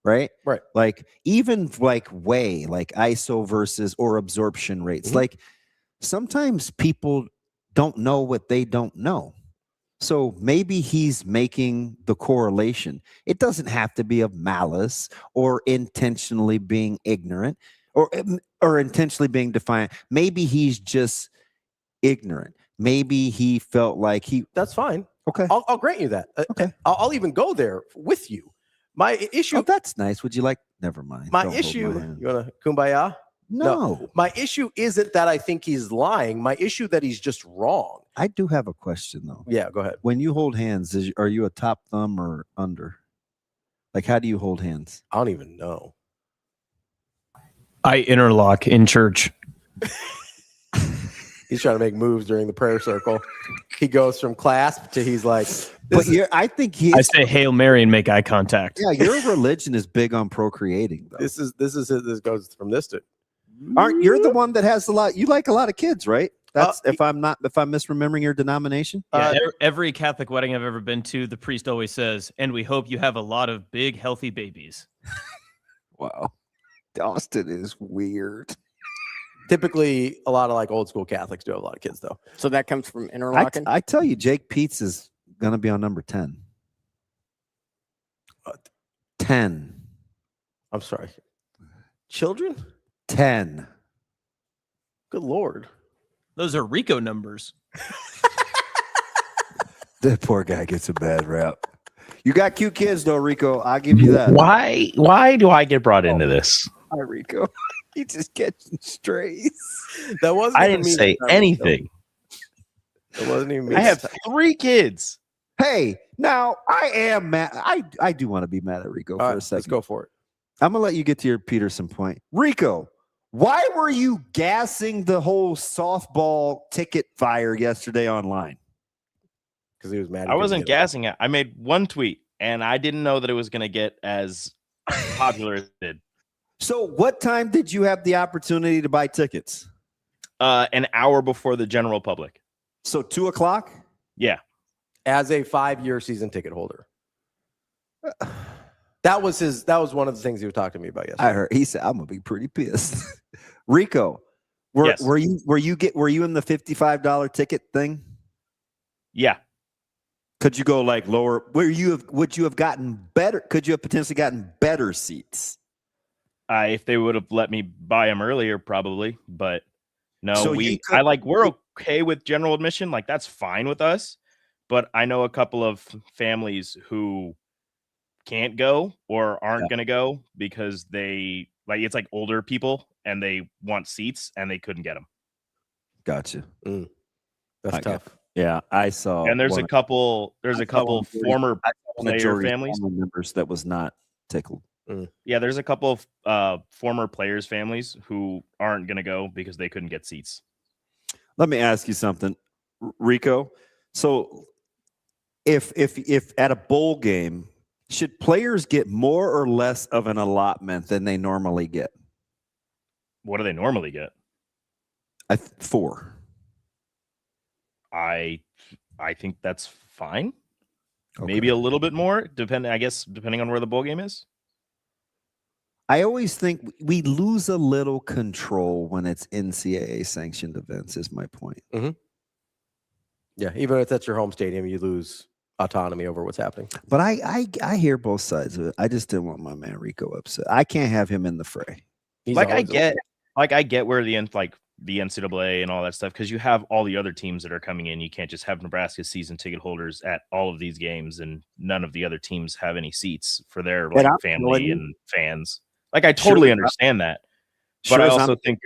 Right. Like even like whey, like ISO versus or absorption rates. Like sometimes people don't know what they don't know. So maybe he's making the correlation. It doesn't have to be of malice or intentionally being ignorant or intentionally being defiant. Maybe he's just ignorant. Maybe he felt like that's fine. Okay. I'll grant you that. Okay. I'll even go there with you. My issue. Oh, that's nice. Would you like? Never mind. My Don't hold issue. my hand. You want to kumbaya? No. My issue isn't that I think he's lying. My issue that he's just wrong. I do have a question though. Yeah, go ahead. When you hold hands, are you a top thumb or under? Like, how do you hold hands? I don't even know. I interlock in church. He's trying to make moves during the prayer circle. He goes from clasp to he's like. I think I say Hail Mary and make eye contact. Yeah, your religion is big on procreating. Though. This goes from this to. Aren't you're the one that has a lot? You like a lot of kids, right? That's if I'm misremembering your denomination. Yeah, every Catholic wedding I've ever been to, the priest always says, "And we hope you have a lot of big, healthy babies." Wow, Austin is weird. Typically, a lot of like old school Catholics do have a lot of kids, though. So that comes from interlocking. I tell you, Jake Peets is gonna be on number 10. 10. I'm sorry. Children? 10. Good Lord. Those are Rico numbers. That poor guy gets a bad rap. You got cute kids though, Rico. I'll give you that. Why do I get brought into this? Hi, Rico. He just catching strays. That wasn't. I didn't say anything. It wasn't even me. I have 3 kids. Hey, now I am mad. I do want to be mad at Rico for a second. Let's go for it. I'm gonna let you get to your Peterson point. Rico, why were you gassing the whole softball ticket fire yesterday online? Because he was mad. I wasn't gassing it. I made one tweet, and I didn't know that it was going to get as popular as it did. So what time did you have the opportunity to buy tickets? An hour before the general public. So 2:00? Yeah. As a 5-year season ticket holder. That was one of the things he was talking to me about yesterday. I heard he said I'm gonna be pretty pissed. Rico, were you in the $55 ticket thing? Yeah. Could you go like lower? Would you have gotten better? Could you have potentially gotten better seats? If they would have let me buy them earlier, probably, but no, So we're okay with general admission. Like that's fine with us, but I know a couple of families who can't go or aren't going to go because it's like older people and they want seats and they couldn't get them. Gotcha. That's tough. Yeah, I saw. And there's a couple former player families members that was not tickled. Yeah, there's a couple of former players' families who aren't going to go because they couldn't get seats. Let me ask you something, Rico. So, if at a bowl game, should players get more or less of an allotment than they normally get? What do they normally get? 4. I think that's fine. Okay. Maybe a little bit more, depending on where the bowl game is. I always think we lose a little control when it's NCAA sanctioned events, is my point. Mm-hmm. Yeah, even if that's your home stadium, you lose autonomy over what's happening. But I hear both sides of it. I just didn't want my man Rico upset. I can't have him in the fray. I get where the NCAA and all that stuff, because you have all the other teams that are coming in. You can't just have Nebraska season ticket holders at all of these games, and none of the other teams have any seats for their family and fans. Like, I totally understand that, but I also think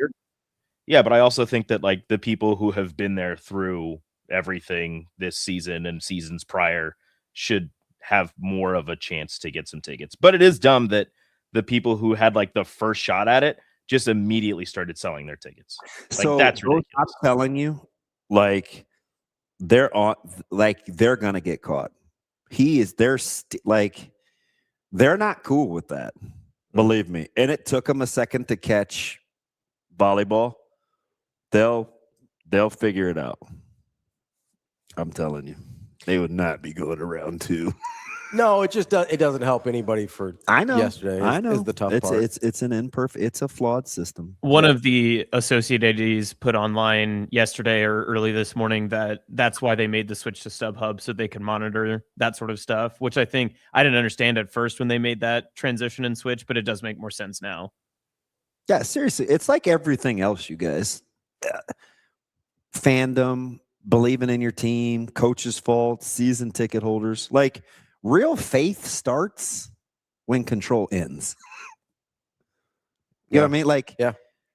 but I also think that like the people who have been there through everything this season and seasons prior should have more of a chance to get some tickets. But it is dumb that the people who had like the first shot at it just immediately started selling their tickets. Like, So that's ridiculous. I'm telling you, like they're gonna get caught. They're not cool with that. Believe me. And it took them a second to catch volleyball. They'll figure it out. I'm telling you, they would not be going around two. No, it doesn't help anybody for yesterday. I know. Is the tough part. It's a flawed system. One of the Associated ADs put online yesterday or early this morning that's why they made the switch to StubHub, so they can monitor that sort of stuff, which I think I didn't understand at first when they made that transition and switch, but it does make more sense now. Yeah, seriously. It's like everything else, you guys. Fandom, believing in your team, coach's fault, season ticket holders. Like, real faith starts when control ends. You know what I mean? Like,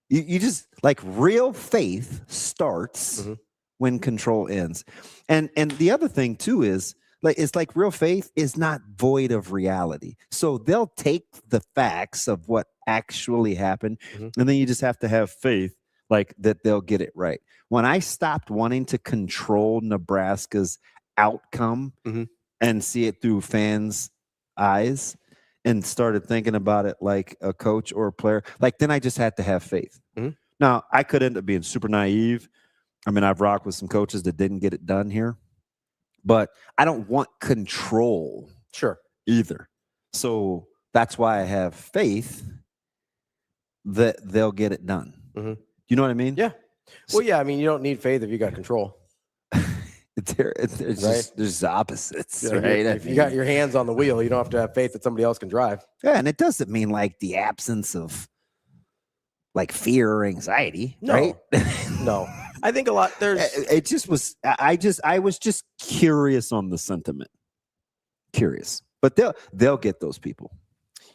you just like real faith starts when control ends. And the other thing too is it's like real faith is not void of reality. So they'll take the facts of what actually happened, and then you just have to have faith like that they'll get it right. When I stopped wanting to control Nebraska's outcome and see it through fans' eyes and started thinking about it like a coach or a player, like then I just had to have faith. Now, I could end up being super naive. I mean, I've rocked with some coaches that didn't get it done here, but I don't want control either. So that's why I have faith that they'll get it done. You know what I mean? Yeah. Well, yeah. I mean, you don't need faith if you got control. There's opposites, Yeah, right? If you got your hands on the wheel, you don't have to have faith that somebody else can drive. Yeah, and it doesn't mean like the absence of like fear or anxiety, right? No. I think a lot it just was I was just curious on the sentiment. Curious. But they'll get those people.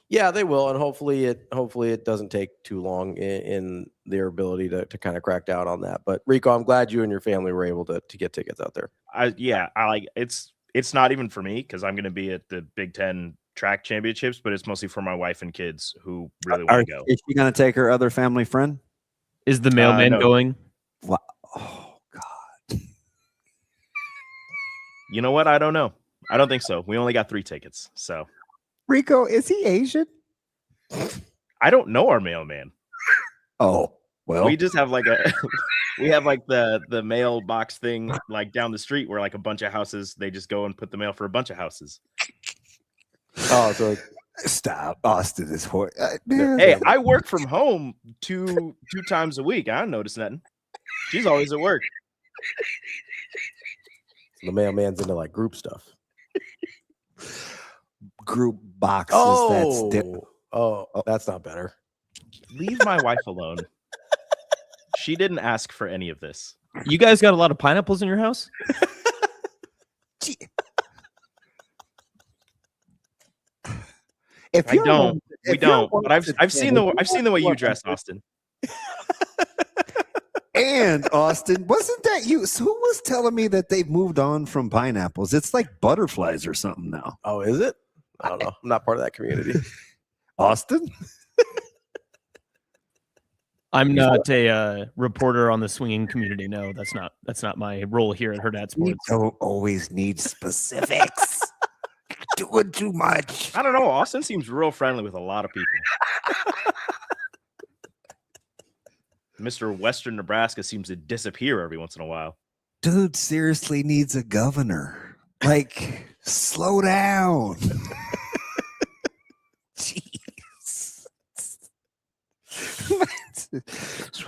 Yeah, they will, and hopefully it doesn't take too long in their ability to kind of crack down on that. But Rico, I'm glad you and your family were able to get tickets out there. I like it's not even for me because I'm going to be at the Big Ten track championships, but it's mostly for my wife and kids who really want to go. Is she going to take her other family friend? Is the mailman going? Wow. Oh God. You know what? I don't know. I don't think so. We only got 3 tickets, so. Rico, is he Asian? I don't know our mailman. Oh, well. We just have like we have like the mailbox thing like down the street where like a bunch of houses, they just go and put the mail for a bunch of houses. Oh, so stop. Austin is horrible. Hey, I work from home two times a week. I don't notice nothing. She's always at work. The mailman's into like group stuff. Group boxes. That's not better. Leave my wife alone. She didn't ask for any of this. You guys got a lot of pineapples in your house? We don't. But I've seen the way you dress, Austin. And Austin, wasn't that you? So who was telling me that they've moved on from pineapples? It's like butterflies or something now. Oh, is it? I don't know. I'm not part of that community. Austin? I'm not a reporter on the swinging community. No, that's not my role here at Hurrdat Sports. You don't always need specifics. Doing too much. I don't know. Austin seems real friendly with a lot of people. Mr. Western Nebraska seems to disappear every once in a while. Dude seriously needs a governor. Like, slow down. Jeez.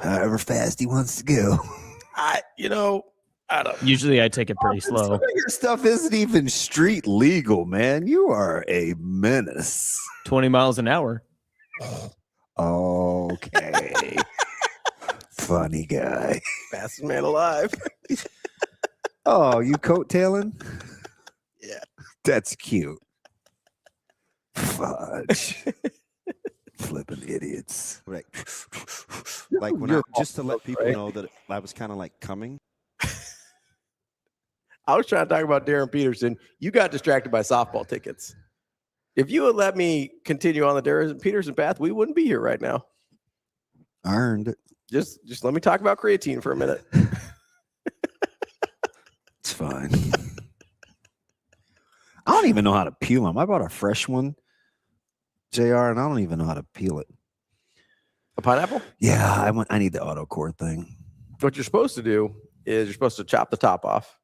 However fast he wants to go. Usually I take it pretty slow. Some of your stuff isn't even street legal, man. You are a menace. 20 miles an hour. Okay. Funny guy. Fastest man alive. Oh, you coattailing? Yeah. That's cute. Fudge. Flipping idiots. Right. Like when just to let people know that I was kind of like coming. I was trying to talk about Darryn Peterson. You got distracted by softball tickets. If you would let me continue on the Darryn Peterson path, we wouldn't be here right now. I earned it. Just let me talk about creatine for a minute. It's fine. I don't even know how to peel them. I bought a fresh one, JR, and I don't even know how to peel it. A pineapple? Yeah, I need the auto core thing. What you're supposed to do is you're supposed to chop the top off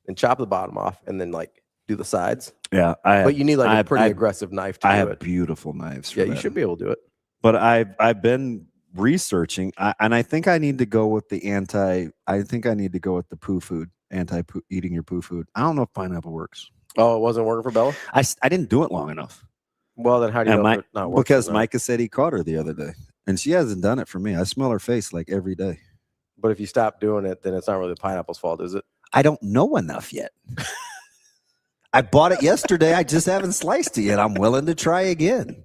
and chop the bottom off and then like do the sides. Yeah. But you need like a pretty aggressive knife to do it. I have beautiful knives. Yeah, you should be able to do it. But I've been researching and I think I need to go with the poo food, anti-poo, eating your poo food. I don't know if pineapple works. Oh, it wasn't working for Bella? I didn't do it long enough. Well, then how do you know if it not working? Because Micah said he caught her the other day. And she hasn't done it for me. I smell her face like every day. But if you stop doing it, then it's not really the pineapple's fault, is it? I don't know enough yet. I bought it yesterday. I just haven't sliced it yet. I'm willing to try again.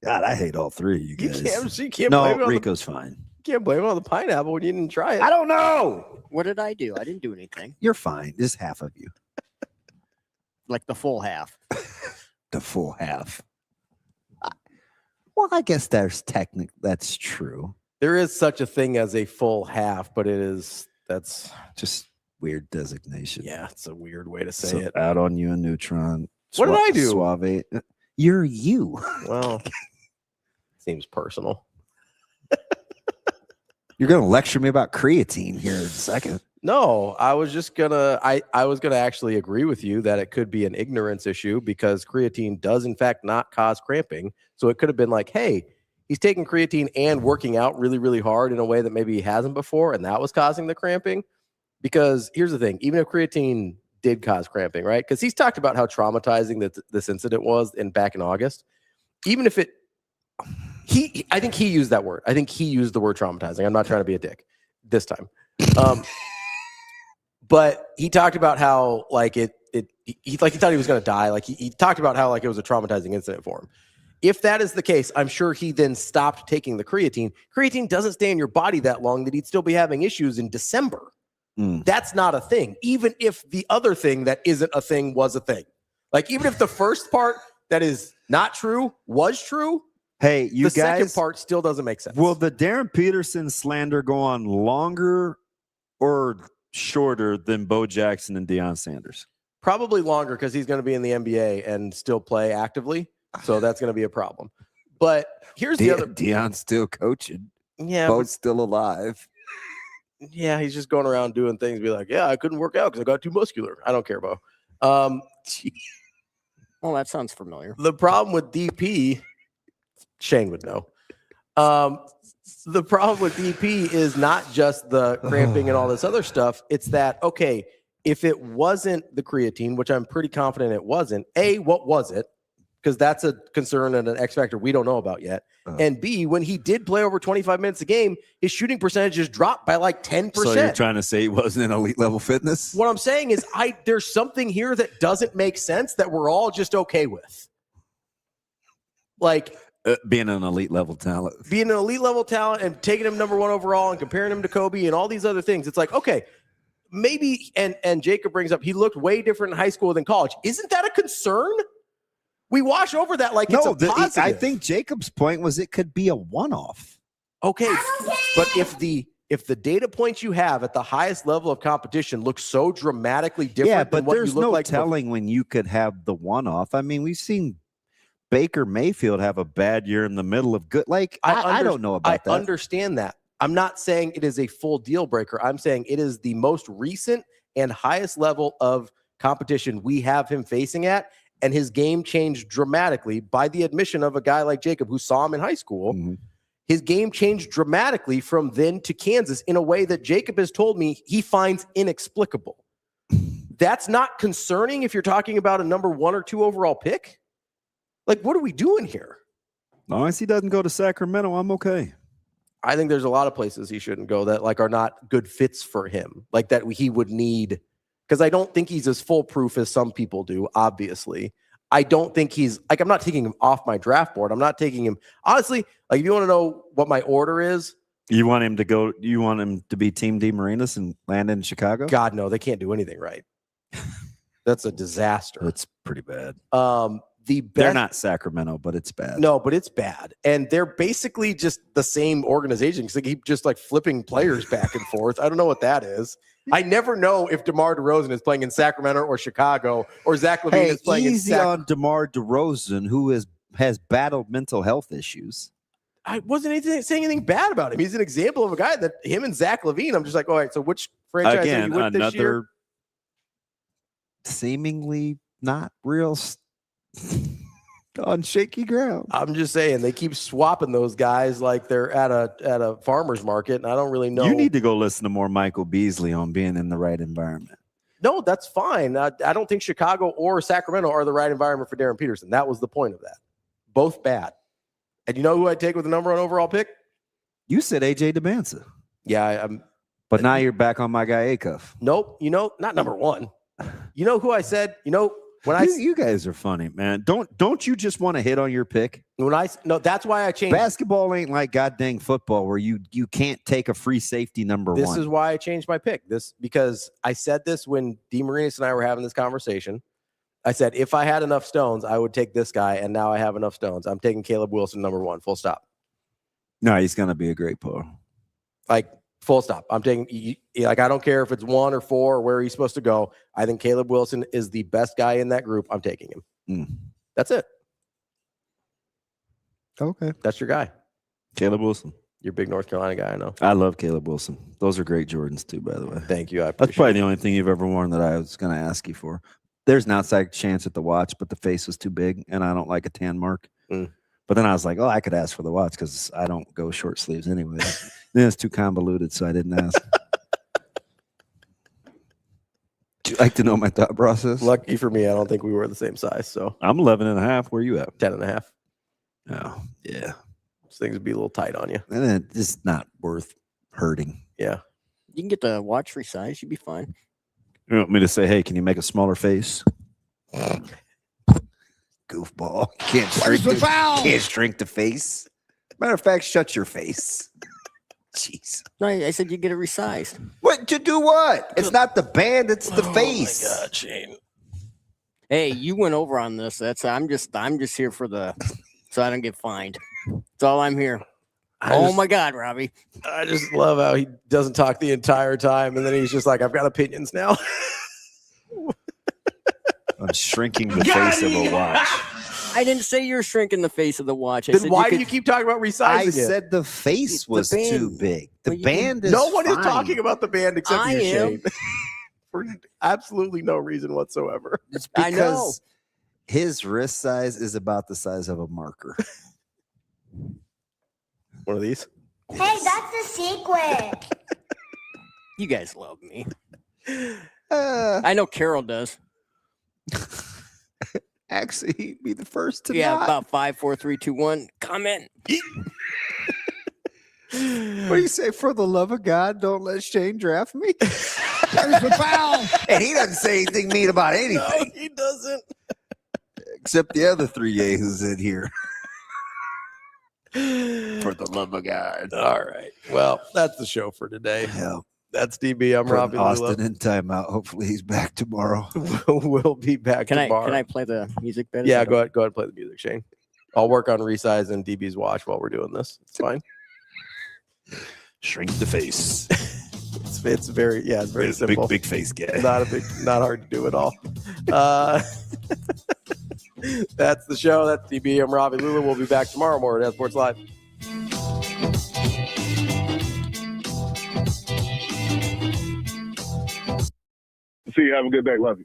God, I hate all three of you guys. You can't no, blame it Rico's fine. You can't blame it on the pineapple when you didn't try it. I don't know. What did I do? I didn't do anything. You're fine. Just half of you. Like the full half. The full half. Well, I guess that's true. There is such a thing as a full half, but that's just weird designation. Yeah, it's a weird way to say it. Out on you and Neutron. What did I do? Suave. You're you. Well, seems personal. You're gonna lecture me about creatine here in a second. No, I was just gonna I was gonna actually agree with you that it could be an ignorance issue because creatine does in fact not cause cramping. So it could have been like, hey, he's taking creatine and working out really, really hard in a way that maybe he hasn't before, and that was causing the cramping. Because here's the thing, even if creatine did cause cramping, right? Because he's talked about how traumatizing that this incident was back in August. Even if I think he used that word. I think he used the word traumatizing. I'm not trying to be a dick this time. But he talked about how like he thought he was going to die. Like he talked about how like it was a traumatizing incident for him. If that is the case, I'm sure he then stopped taking the creatine. Creatine doesn't stay in your body that long that he'd still be having issues in December. That's not a thing. Even if the other thing that isn't a thing was a thing. Like even if the first part that is not true was true, hey, you the guys, second part still doesn't make sense. Will the Darryn Peterson slander go on longer or shorter than Bo Jackson and Deion Sanders? Probably longer because he's going to be in the NBA and still play actively. So that's going to be a problem. But here's the other. Deion's still coaching. Yeah. Bo's still alive. Yeah, he's just going around doing things. Be like, yeah, I couldn't work out because I got too muscular. I don't care, Bo. Well, that sounds familiar. The problem with DP, Shane would know. The problem with DP is not just the cramping and all this other stuff. It's that, okay, if it wasn't the creatine, which I'm pretty confident it wasn't, A, what was it? Because that's a concern and an X factor we don't know about yet. And B, when he did play over 25 minutes a game, his shooting percentages dropped by like 10%. So you're trying to say he wasn't in elite level fitness? What I'm saying is there's something here that doesn't make sense that we're all just okay with. Like being an elite level talent. Being an elite level talent and taking him number 1 overall and comparing him to Kobe and all these other things. It's like, okay, maybe, and Jacob brings up, he looked way different in high school than college. Isn't that a concern? We wash over that like it's a positive. I think Jacob's point was it could be a one-off. Okay, but if the data points you have at the highest level of competition look so dramatically different, but than what there's you look no like telling when you could have the one-off. I mean, we've seen Baker Mayfield have a bad year in the middle of good. Like I don't know about that. I understand that. I'm not saying it is a full deal breaker. I'm saying it is the most recent and highest level of competition we have him facing at. And his game changed dramatically by the admission of a guy like Jacob who saw him in high school. his game changed dramatically from then to Kansas in a way that Jacob has told me he finds inexplicable. That's not concerning if you're talking about a number 1 or 2 overall pick. Like, what are we doing here? As long as he doesn't go to Sacramento, I'm okay. I think there's a lot of places he shouldn't go that like are not good fits for him, like that he would need. Because I don't think he's as foolproof as some people do, obviously. I don't think he's like, I'm not taking him off my draft board. I'm not taking him. Honestly, like if you want to know what my order is. You want him to be Team DeMarinis and land in Chicago? God, no, they can't do anything right. That's a disaster. It's pretty bad. They're not Sacramento, but it's bad. No, but it's bad. And they're basically just the same organization because they keep just like flipping players back and forth. I don't know what that is. I never know if DeMar DeRozan is playing in Sacramento or Chicago or Zach LaVine is playing easy on DeMar DeRozan, who has battled mental health issues. I wasn't saying anything bad about him. He's an example of a guy that him and Zach LaVine, I'm just like, all right, so which franchise are you with this year? Seemingly not real on shaky ground. I'm just saying they keep swapping those guys like they're at a farmer's market, and I don't really know. You need to go listen to more Michael Beasley on being in the right environment. No, that's fine. I don't think Chicago or Sacramento are the right environment for Darryn Peterson. That was the point of that. Both bad. And you know who I'd take with the number 1 overall pick? You said AJ DeBanza. Yeah, but now you're back on my guy Acuff. Nope. Not number 1. You know who I said? You guys are funny, man. Don't you just want to hit on your pick? No, that's why I changed. Basketball ain't like goddamn football where you can't take a free safety number 1. This is why I changed my pick. Because I said this when DeMarinis and I were having this conversation. I said if I had enough stones, I would take this guy, and now I have enough stones. I'm taking Caleb Wilson number 1. Full stop. No, he's gonna be a great player. Like full stop. I'm taking I don't care if it's 1 or 4 or where he's supposed to go. I think Caleb Wilson is the best guy in that group. I'm taking him. That's it. Okay. That's your guy. Caleb Wilson. You're a big North Carolina guy, I know. I love Caleb Wilson. Those are great Jordans too, by the way. Thank you. That's probably the only thing you've ever worn that I was going to ask you for. There's an outside chance at the watch, but the face was too big, and I don't like a tan mark. But then I was like, I could ask for the watch because I don't go short sleeves anyway. Then it's too convoluted, so I didn't ask. Would you like to know my thought process? Lucky for me, I don't think we were the same size. So I'm 11.5. Where you at? 10.5. Oh, yeah. Those things would be a little tight on you. And then it's not worth hurting. Yeah. You can get the watch resized. You'd be fine. You want me to say, hey, can you make a smaller face? Goofball. Can't shrink the face. Matter of fact, shut your face. Jeez. No, I said you get it resized. What to do what? It's not the band, it's the face. Oh my God, Shane. Hey, you went over on this. I'm just here for so I don't get fined. That's all I'm here. My God, Robbie. I just love how he doesn't talk the entire time, and then he's just like, I've got opinions now. I'm shrinking the face of a watch. I didn't say you're shrinking the face of the watch. Then why do you keep talking about resizing I it? said the face was too big. The band is No one is fine. talking about the band except I you, am. Shane. For absolutely no reason whatsoever. It's I know. because his wrist size is about the size of a marker. One of these? Hey, that's the secret. You guys love me. I know Carol does. Actually, he'd be the first to Yeah, not. about 5, 4, 3, 2, 1. Comment. What do you say? For the love of God, don't let Shane draft me. There's the foul. And he doesn't say anything mean about anything. No, he doesn't. Except the other 3 yahoos in here. For the love of God. All right. Well, that's the show for today. Hell. That's DB. I'm Robbie Austin Lulla. in timeout. Hopefully he's back tomorrow. We'll be back tomorrow. Can I play the music better? Yeah, go ahead and play the music, Shane. I'll work on resizing DB's watch while we're doing this. It's fine. Shrink the face. It's very simple. Big face guy. Not hard to do at all. That's the show. That's DB. I'm Ravi Lulla. We'll be back tomorrow morning at Sports Live. See you. Have a good day. Love you.